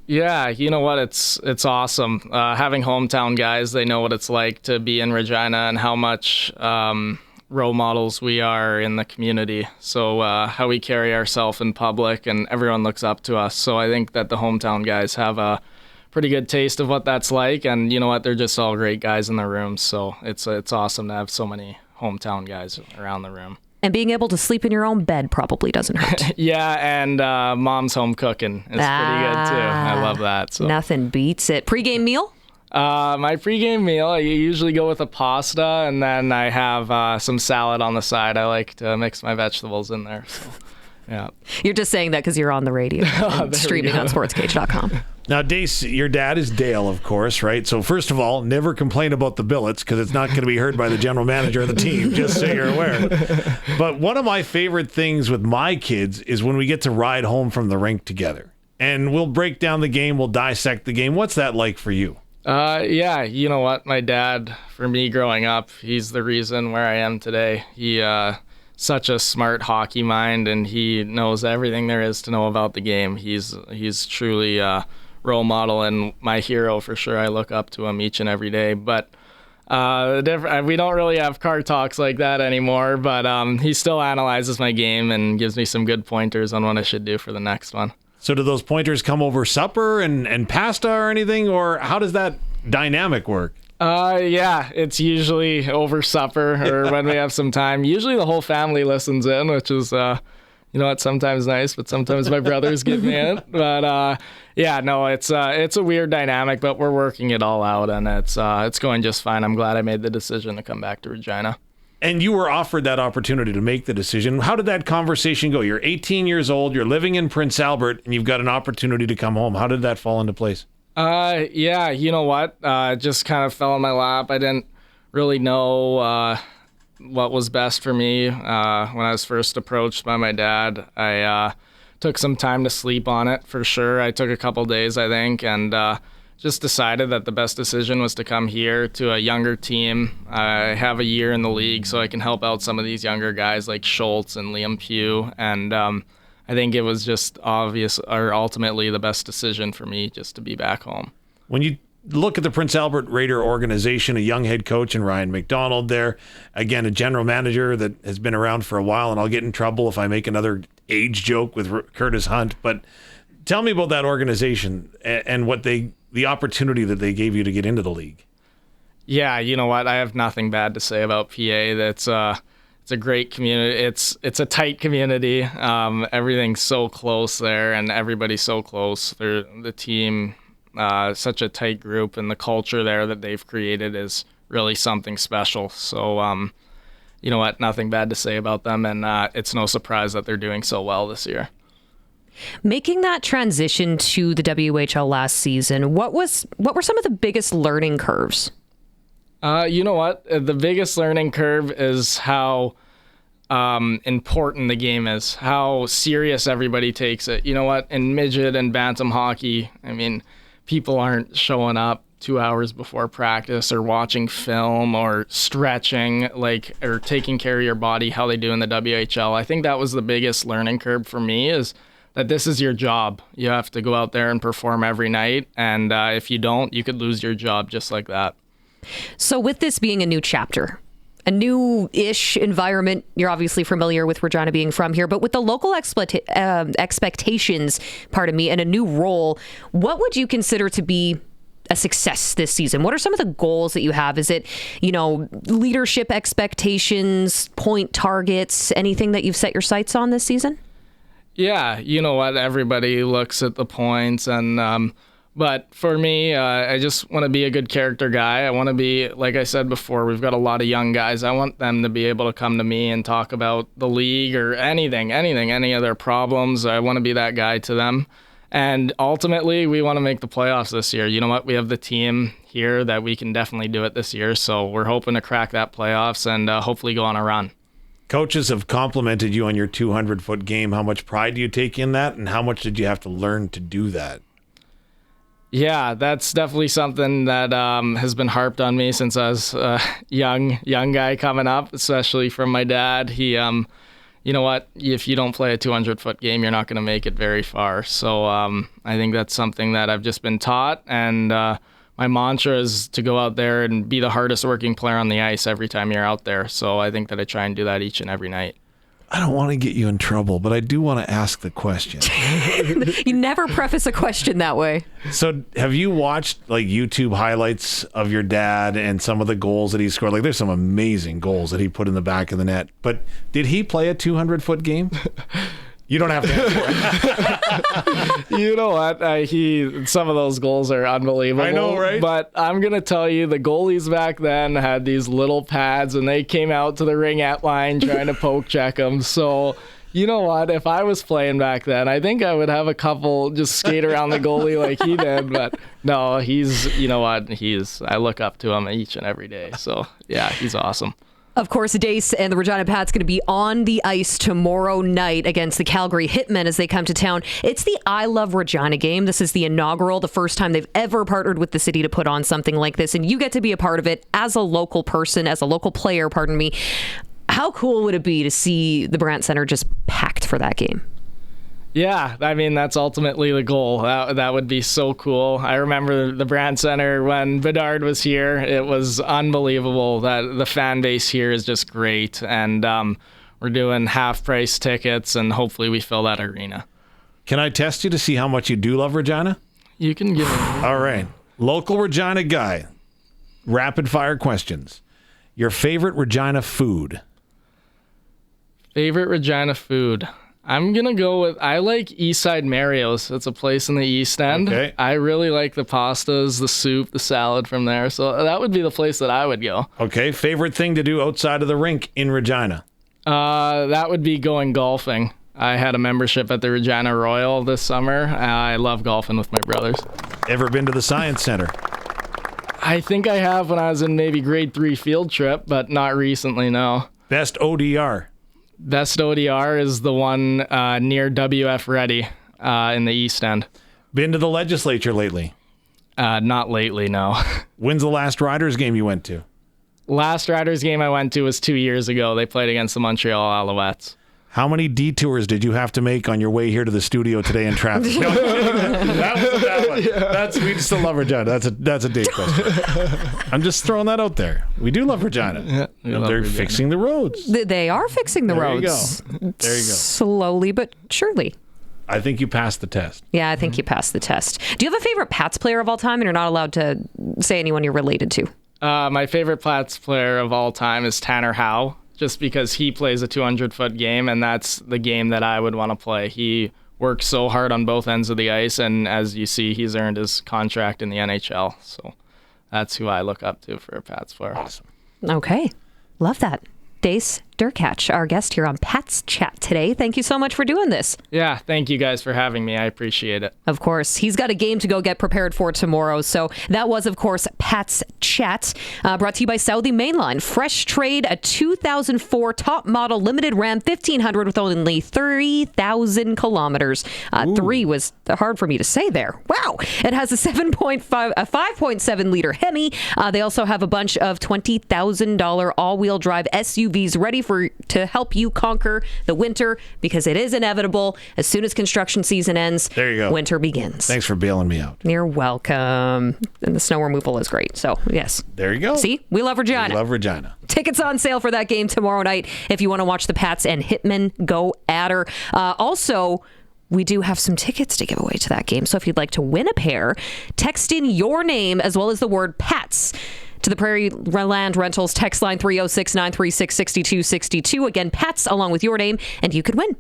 Yeah, you know what? It's awesome. Having hometown guys, they know what it's like to be in Regina and how much role models we are in the community. So how we carry ourselves in public, and everyone looks up to us. So I think that the hometown guys have a pretty good taste of what that's like, and you know what? They're just all great guys in the room. So it's awesome to have so many hometown guys around the room. And being able to sleep in your own bed probably doesn't hurt. Yeah, and mom's home cooking is pretty good too. I love that. So. Nothing beats it. Pre-game meal? My pregame meal, I usually go with a pasta, and then I have some salad on the side. I like to mix my vegetables in there. So, yeah. You're just saying that because you're on the radio and streaming on sportscage.com. Now, Dayce, your dad is Dale, of course, right? So first of all, never complain about the billets because it's not going to be heard by the general manager of the team, just so you're aware. But one of my favorite things with my kids is when we get to ride home from the rink together. And we'll break down the game, we'll dissect the game. What's that like for you? Yeah, you know what? My dad, for me growing up, he's the reason where I am today. He such a smart hockey mind, and he knows everything there is to know about the game. He's truly a role model and my hero for sure. I look up to him each and every day. But we don't really have car talks like that anymore, but he still analyzes my game and gives me some good pointers on what I should do for the next one. So do those pointers come over supper and pasta or anything, or how does that dynamic work? Yeah, it's usually over supper or when we have some time. Usually the whole family listens in, which is you know what, sometimes nice, but sometimes my brothers get me in. But yeah, no, it's a weird dynamic, but we're working it all out, and it's going just fine. I'm glad I made the decision to come back to Regina. And you were offered that opportunity to make the decision. How did that conversation go? You're 18 years old, you're living in Prince Albert, and you've got an opportunity to come home. How did that fall into place? Yeah, you know what? It just kind of fell in my lap. I didn't really know what was best for me when I was first approached by my dad. I took some time to sleep on it for sure. I took a couple days, I think, and just decided that the best decision was to come here to a younger team. I have a year in the league, so I can help out some of these younger guys like Schultz and Liam Pugh. And I think it was just ultimately the best decision for me just to be back home. When you look at the Prince Albert Raider organization, a young head coach in Ryan McDonald there, again, a general manager that has been around for a while, and I'll get in trouble if I make another age joke with Curtis Hunt, but tell me about that organization and what the opportunity that they gave you to get into the league. Yeah, you know what? I have nothing bad to say about PA. It's a great community. It's a tight community. Everything's so close there, and everybody's so close. The team, such a tight group, and the culture there that they've created is really something special. So, you know what? Nothing bad to say about them, and it's no surprise that they're doing so well this year. Making that transition to the WHL last season, what were some of the biggest learning curves? You know what? The biggest learning curve is how important the game is, how serious everybody takes it. You know what? In midget and bantam hockey, I mean, people aren't showing up 2 hours before practice or watching film or stretching, or taking care of your body how they do in the WHL. I think that was the biggest learning curve for me, is that this is your job. You have to go out there and perform every night. And if you don't, you could lose your job just like that. So with this being a new chapter, a new-ish environment, you're obviously familiar with Regina being from here, but with the local expectations, and a new role, what would you consider to be a success this season? What are some of the goals that you have? Is it, leadership expectations, point targets, anything that you've set your sights on this season? Yeah, you know what? Everybody looks at the points, and but for me, I just want to be a good character guy. I want to be, like I said before, we've got a lot of young guys. I want them to be able to come to me and talk about the league or anything, any of their problems. I want to be that guy to them. And ultimately, we want to make the playoffs this year. You know what? We have the team here that we can definitely do it this year. So we're hoping to crack that playoffs and hopefully go on a run. Coaches have complimented you on your 200-foot game. How much pride do you take in that, and how much did you have to learn to do that? Yeah, that's definitely something that has been harped on me since I was a young guy coming up, especially from my dad. He, you know what? If you don't play a 200-foot game, you're not going to make it very far. So I think that's something that I've just been taught, and my mantra is to go out there and be the hardest working player on the ice every time you're out there. So I think that I try and do that each and every night. I don't want to get you in trouble, but I do want to ask the question. You never preface a question that way. So have you watched YouTube highlights of your dad and some of the goals that he scored? There's some amazing goals that he put in the back of the net. But did he play a 200-foot game? You don't have to answer. You know what? Some of those goals are unbelievable. I know, right? But I'm going to tell you, the goalies back then had these little pads, and they came out to the ringette line trying to poke check them. So, you know what? If I was playing back then, I think I would have a couple just skate around the goalie like he did. But no, you know what? I look up to him each and every day. So, yeah, he's awesome. Of course, Dayce and the Regina Pats going to be on the ice tomorrow night against the Calgary Hitmen as they come to town. It's the I Love Regina game. This is the inaugural, the first time they've ever partnered with the city to put on something like this, and you get to be a part of it as a local person, as a local player, pardon me. How cool would it be to see the Brandt Center just packed for that game? Yeah, I mean, that's ultimately the goal. That would be so cool. I remember the Brandt Center when Bedard was here. It was unbelievable. That the fan base here is just great. And we're doing half-price tickets, and hopefully we fill that arena. Can I test you to see how much you do love Regina? You can give me. All right. Local Regina guy. Rapid-fire questions. Your favorite Regina food? Favorite Regina food? I'm going to go with, I like Eastside Mario's. It's a place in the East End. Okay. I really like the pastas, the soup, the salad from there. So that would be the place that I would go. Okay. Favorite thing to do outside of the rink in Regina? That would be going golfing. I had a membership at the Regina Royal this summer. I love golfing with my brothers. Ever been to the Science Center? I think I have when I was in maybe grade 3 field trip, but not recently, no. Best ODR? Best ODR is the one near WF Ready in the East End. Been to the legislature lately? Not lately, no. When's the last Riders game you went to? Last Riders game I went to was 2 years ago. They played against the Montreal Alouettes. How many detours did you have to make on your way here to the studio today in traffic? No, that wasn't that one. Yeah. We still love Regina. That's a date question. I'm just throwing that out there. We do love Regina. Yeah, they're fixing the roads. They are fixing the roads. There you go. Slowly but surely. I think you passed the test. Yeah, I think you passed the test. Do you have a favorite Pats player of all time, and you're not allowed to say anyone you're related to? My favorite Pats player of all time is Tanner Howe, just because he plays a 200-foot game, and that's the game that I would want to play. He works so hard on both ends of the ice, and as you see, he's earned his contract in the NHL. So that's who I look up to for a Pats player. Awesome. Okay. Love that. Dayce Derkatch, our guest here on Pat's Chat today. Thank you so much for doing this. Yeah, thank you guys for having me. I appreciate it. Of course. He's got a game to go get prepared for tomorrow. So that was, of course, Pat's Chat, brought to you by Southie Mainline. Fresh trade, a 2004 top model limited Ram 1500 with only 30,000 kilometers. 3 was hard for me to say there. Wow. It has a 5.7 liter Hemi. They also have a bunch of $20,000 all-wheel drive SUVs ready to help you conquer the winter, because it is inevitable. As soon as construction season ends, there you go. Winter begins. Thanks for bailing me out. You're welcome. And the snow removal is great. So, yes. There you go. See? We love Regina. We love Regina. Tickets on sale for that game tomorrow night if you want to watch the Pats and Hitmen go at her. Also, we do have some tickets to give away to that game. So if you'd like to win a pair, text in your name as well as the word Pats to the Prairie Land Rentals text line 306-936-6262. Again, Pats along with your name, and you could win.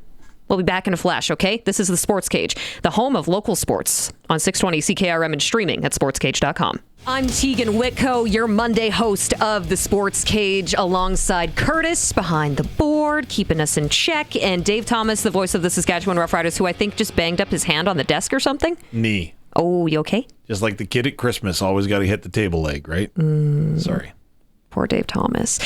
We'll be back in a flash, okay? This is the Sports Cage, the home of local sports on 620 CKRM and streaming at sportscage.com. I'm Teagan Witko, your Monday host of the Sports Cage, alongside Curtis behind the board, keeping us in check, and Dave Thomas, the voice of the Saskatchewan Roughriders, who I think just banged up his hand on the desk or something. Knee. Oh, you okay? Just like the kid at Christmas, always got to hit the table leg, right? Sorry. Poor Dave Thomas.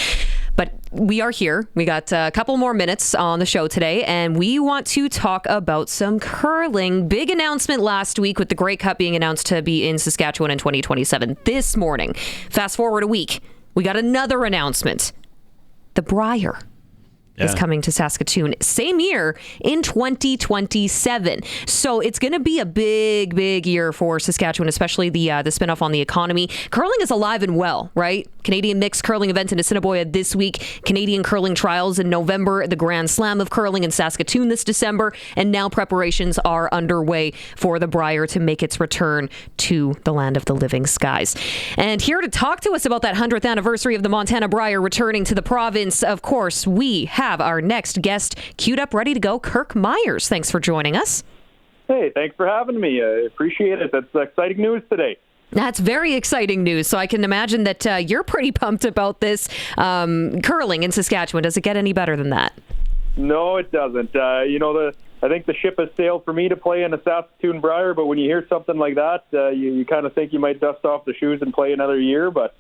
But we are here. We got a couple more minutes on the show today, and we want to talk about some curling. Big announcement last week with the Grey Cup being announced to be in Saskatchewan in 2027. This morning, fast forward a week, we got another announcement. The Brier is coming to Saskatoon same year in 2027. So it's going to be a big, big year for Saskatchewan, especially the spinoff on the economy. Curling is alive and well, right? Canadian mixed curling event in Assiniboia this week. Canadian curling trials in November. The Grand Slam of curling in Saskatoon this December. And now preparations are underway for the Brier to make its return to the land of the living skies. And here to talk to us about that 100th anniversary of the Montana Brier returning to the province, of course, we have our next guest queued up, ready to go, Kirk Myers. Thanks for joining us. Hey, thanks for having me. I appreciate it. That's exciting news today. That's very exciting news. So I can imagine that you're pretty pumped about this curling in Saskatchewan. Does it get any better than that? No, it doesn't. I think the ship has sailed for me to play in a Saskatoon Brier, but when you hear something like that, you kind of think you might dust off the shoes and play another year. But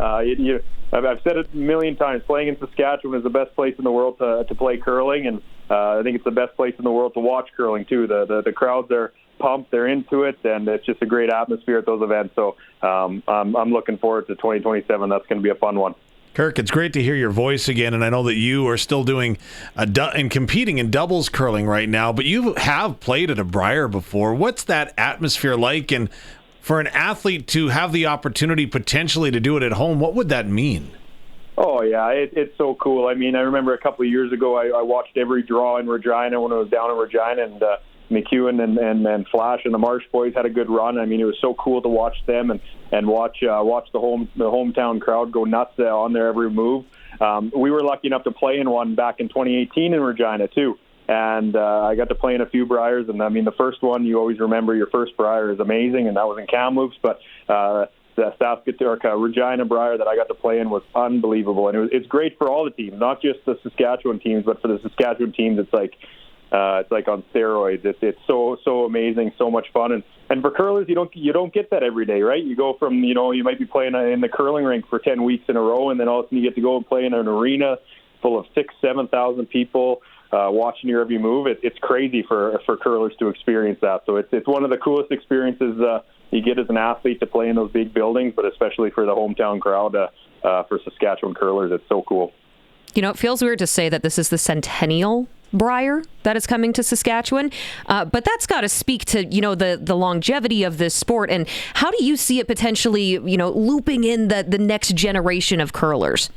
I've said it a million times, playing in Saskatchewan is the best place in the world to play curling, and I think it's the best place in the world to watch curling, too. The crowds are pumped, they're into it, and it's just a great atmosphere at those events. So I'm looking forward to 2027. That's going to be a fun one. Kirk, it's great to hear your voice again, and I know that you are still doing and competing in doubles curling right now, but you have played at a Brier before. What's that atmosphere like? And for an athlete to have the opportunity potentially to do it at home, what would that mean? Oh, yeah, it's so cool. I mean, I remember a couple of years ago, I watched every draw in Regina when I was down in Regina, and McEwen and Flash and the Marsh boys had a good run. I mean, it was so cool to watch them and watch the hometown crowd go nuts on their every move. We were lucky enough to play in one back in 2018 in Regina, too. And I got to play in a few Briars, and I mean, the first one, you always remember your first Briar is amazing, and that was in Kamloops, but the Saskatoon Regina Briar that I got to play in was unbelievable, and it's great for all the teams, not just the Saskatchewan teams, but for the Saskatchewan teams, it's like on steroids. It's so amazing, so much fun, and for curlers, you don't get that every day, right? You go from you might be playing in the curling rink for 10 weeks in a row, and then all of a sudden you get to go and play in an arena full of 6,000-7,000 people. Watching your every move, it's crazy for curlers to experience that. So it's one of the coolest experiences you get as an athlete to play in those big buildings, but especially for the hometown crowd for Saskatchewan curlers, it's so cool. It feels weird to say that this is the centennial Briar that is coming to Saskatchewan, but that's got to speak to the longevity of this sport. And how do you see it potentially looping in the next generation of curlers?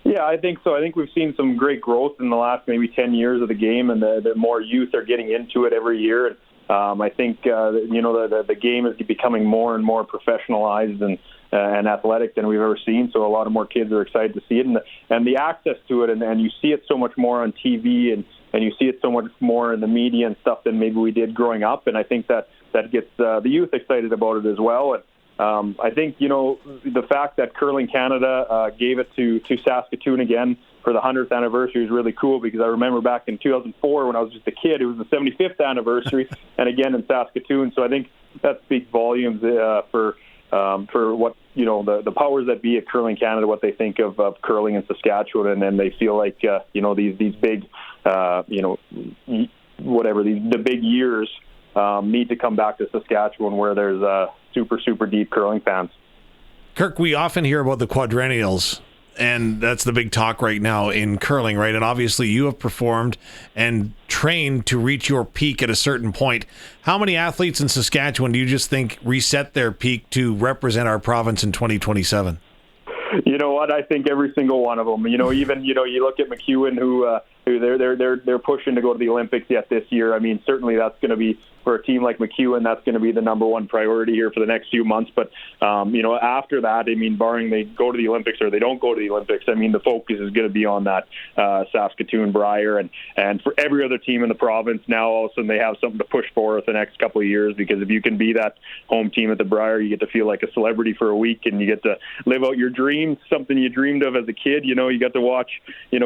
Yeah, I think so. I think we've seen some great growth in the last maybe 10 years of the game, and the more youth are getting into it every year. I think the game is becoming more and more professionalized and athletic than we've ever seen. So a lot of more kids are excited to see it, and the access to it, and you see it so much more on TV, and you see it so much more in the media and stuff than maybe we did growing up. And I think that gets the youth excited about it as well. And I think, the fact that Curling Canada gave it to Saskatoon again for the 100th anniversary is really cool, because I remember back in 2004 when I was just a kid, it was the 75th anniversary, and again in Saskatoon. So I think that speaks volumes for what, the powers that be at Curling Canada, what they think of curling in Saskatchewan, and then they feel like, these big, the big years need to come back to Saskatchewan, where there's super deep curling fans. Kirk, we often hear about the quadrennials, and that's the big talk right now in curling, right? And obviously you have performed and trained to reach your peak at a certain point. How many athletes in Saskatchewan do you just think reset their peak to represent our province in 2027? You know what? I think every single one of them. Even you look at McEwen, who they're pushing to go to the Olympics yet this year. I mean, certainly that's going to be, for a team like McEwen, that's going to be the number one priority here for the next few months. But after that, I mean, barring they go to the Olympics or they don't go to the Olympics, I mean, the focus is going to be on that Saskatoon Briar, and for every other team in the province now, all of a sudden they have something to push for the next couple of years, because if you can be that home team at the Briar, you get to feel like a celebrity for a week, and you get to live out your dreams, something you dreamed of as a kid. You got to watch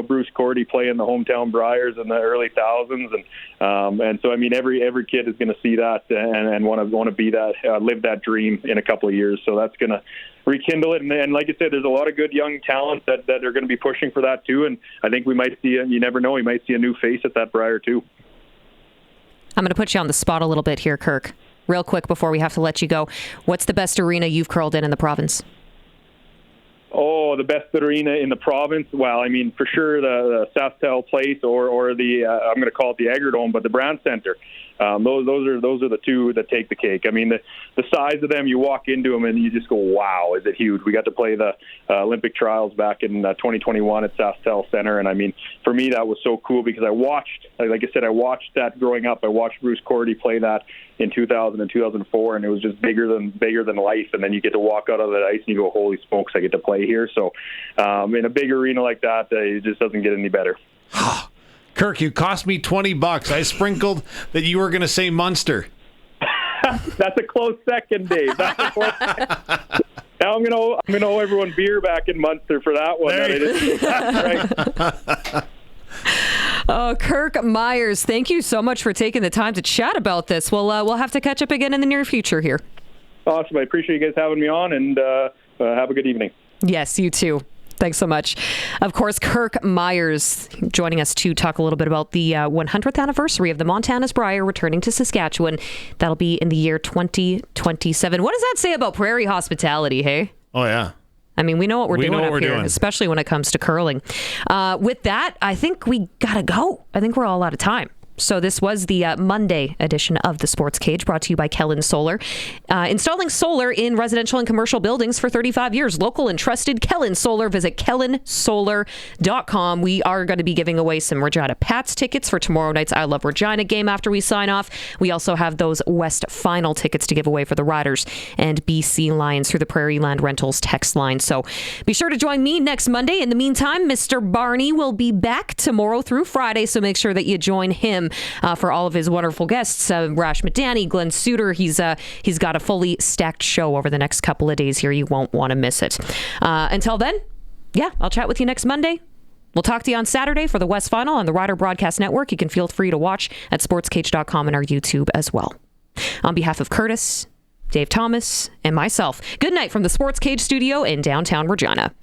Bruce Cordy play in the hometown Briars in the early thousands, and so I mean every kid is going to see that and want to be that, live that dream in a couple of years. So that's going to rekindle it. And like I said, there's a lot of good young talent that are going to be pushing for that too. And I think we might see, you never know, we might see a new face at that Briar too. I'm going to put you on the spot a little bit here, Kirk. Real quick before we have to let you go. What's the best arena you've curled in the province? Oh, the best arena in the province? Well, I mean, for sure the SaskTel Place or the I'm going to call it the Agridome, but the Brand Center. Those are the two that take the cake. I mean, the size of them, you walk into them and you just go, wow, is it huge? We got to play the Olympic trials back in 2021 at SaskTel Center, and I mean, for me that was so cool because I watched that growing up. I watched Bruce Cordy play that in 2000 and 2004, and it was just bigger than life. And then you get to walk out of that ice and you go, holy smokes, I get to play here. So in a big arena like that, it just doesn't get any better. Kirk, you cost me $20. I sprinkled that you were going to say Munster. That's a close second, Dave. That's a close second. Now I'm gonna owe everyone beer back in Munster for that one. Oh, Kirk Myers, thank you so much for taking the time to chat about this. We'll have to catch up again in the near future here. Awesome. I appreciate you guys having me on, and have a good evening. Yes, you too. Thanks so much. Of course, Kirk Myers joining us to talk a little bit about the 100th anniversary of the Montana's Briar returning to Saskatchewan. That'll be in the year 2027. What does that say about prairie hospitality, hey? Oh, yeah. I mean, we know what we're doing up here, especially when it comes to curling. With that, I think we got to go. I think we're all out of time. So this was the Monday edition of the Sports Cage, brought to you by Kellen Solar. Installing solar in residential and commercial buildings for 35 years. Local and trusted Kellen Solar. Visit kellensolar.com. We are going to be giving away some Regina Pats tickets for tomorrow night's I Love Regina game after we sign off. We also have those West Final tickets to give away for the Riders and BC Lions through the Prairie Land Rentals text line. So be sure to join me next Monday. In the meantime, Mr. Barney will be back tomorrow through Friday, so make sure that you join him for all of his wonderful guests. Rash Madani, Glenn Suter. He's got a fully stacked show over the next couple of days here. You won't want to miss it. Until then, I'll chat with you next Monday. We'll talk to you on Saturday for the West Final on the Rider Broadcast Network. You can feel free to watch at sportscage.com and our YouTube as well. On behalf of Curtis, Dave Thomas, and myself, good night from the Sports Cage studio in downtown Regina.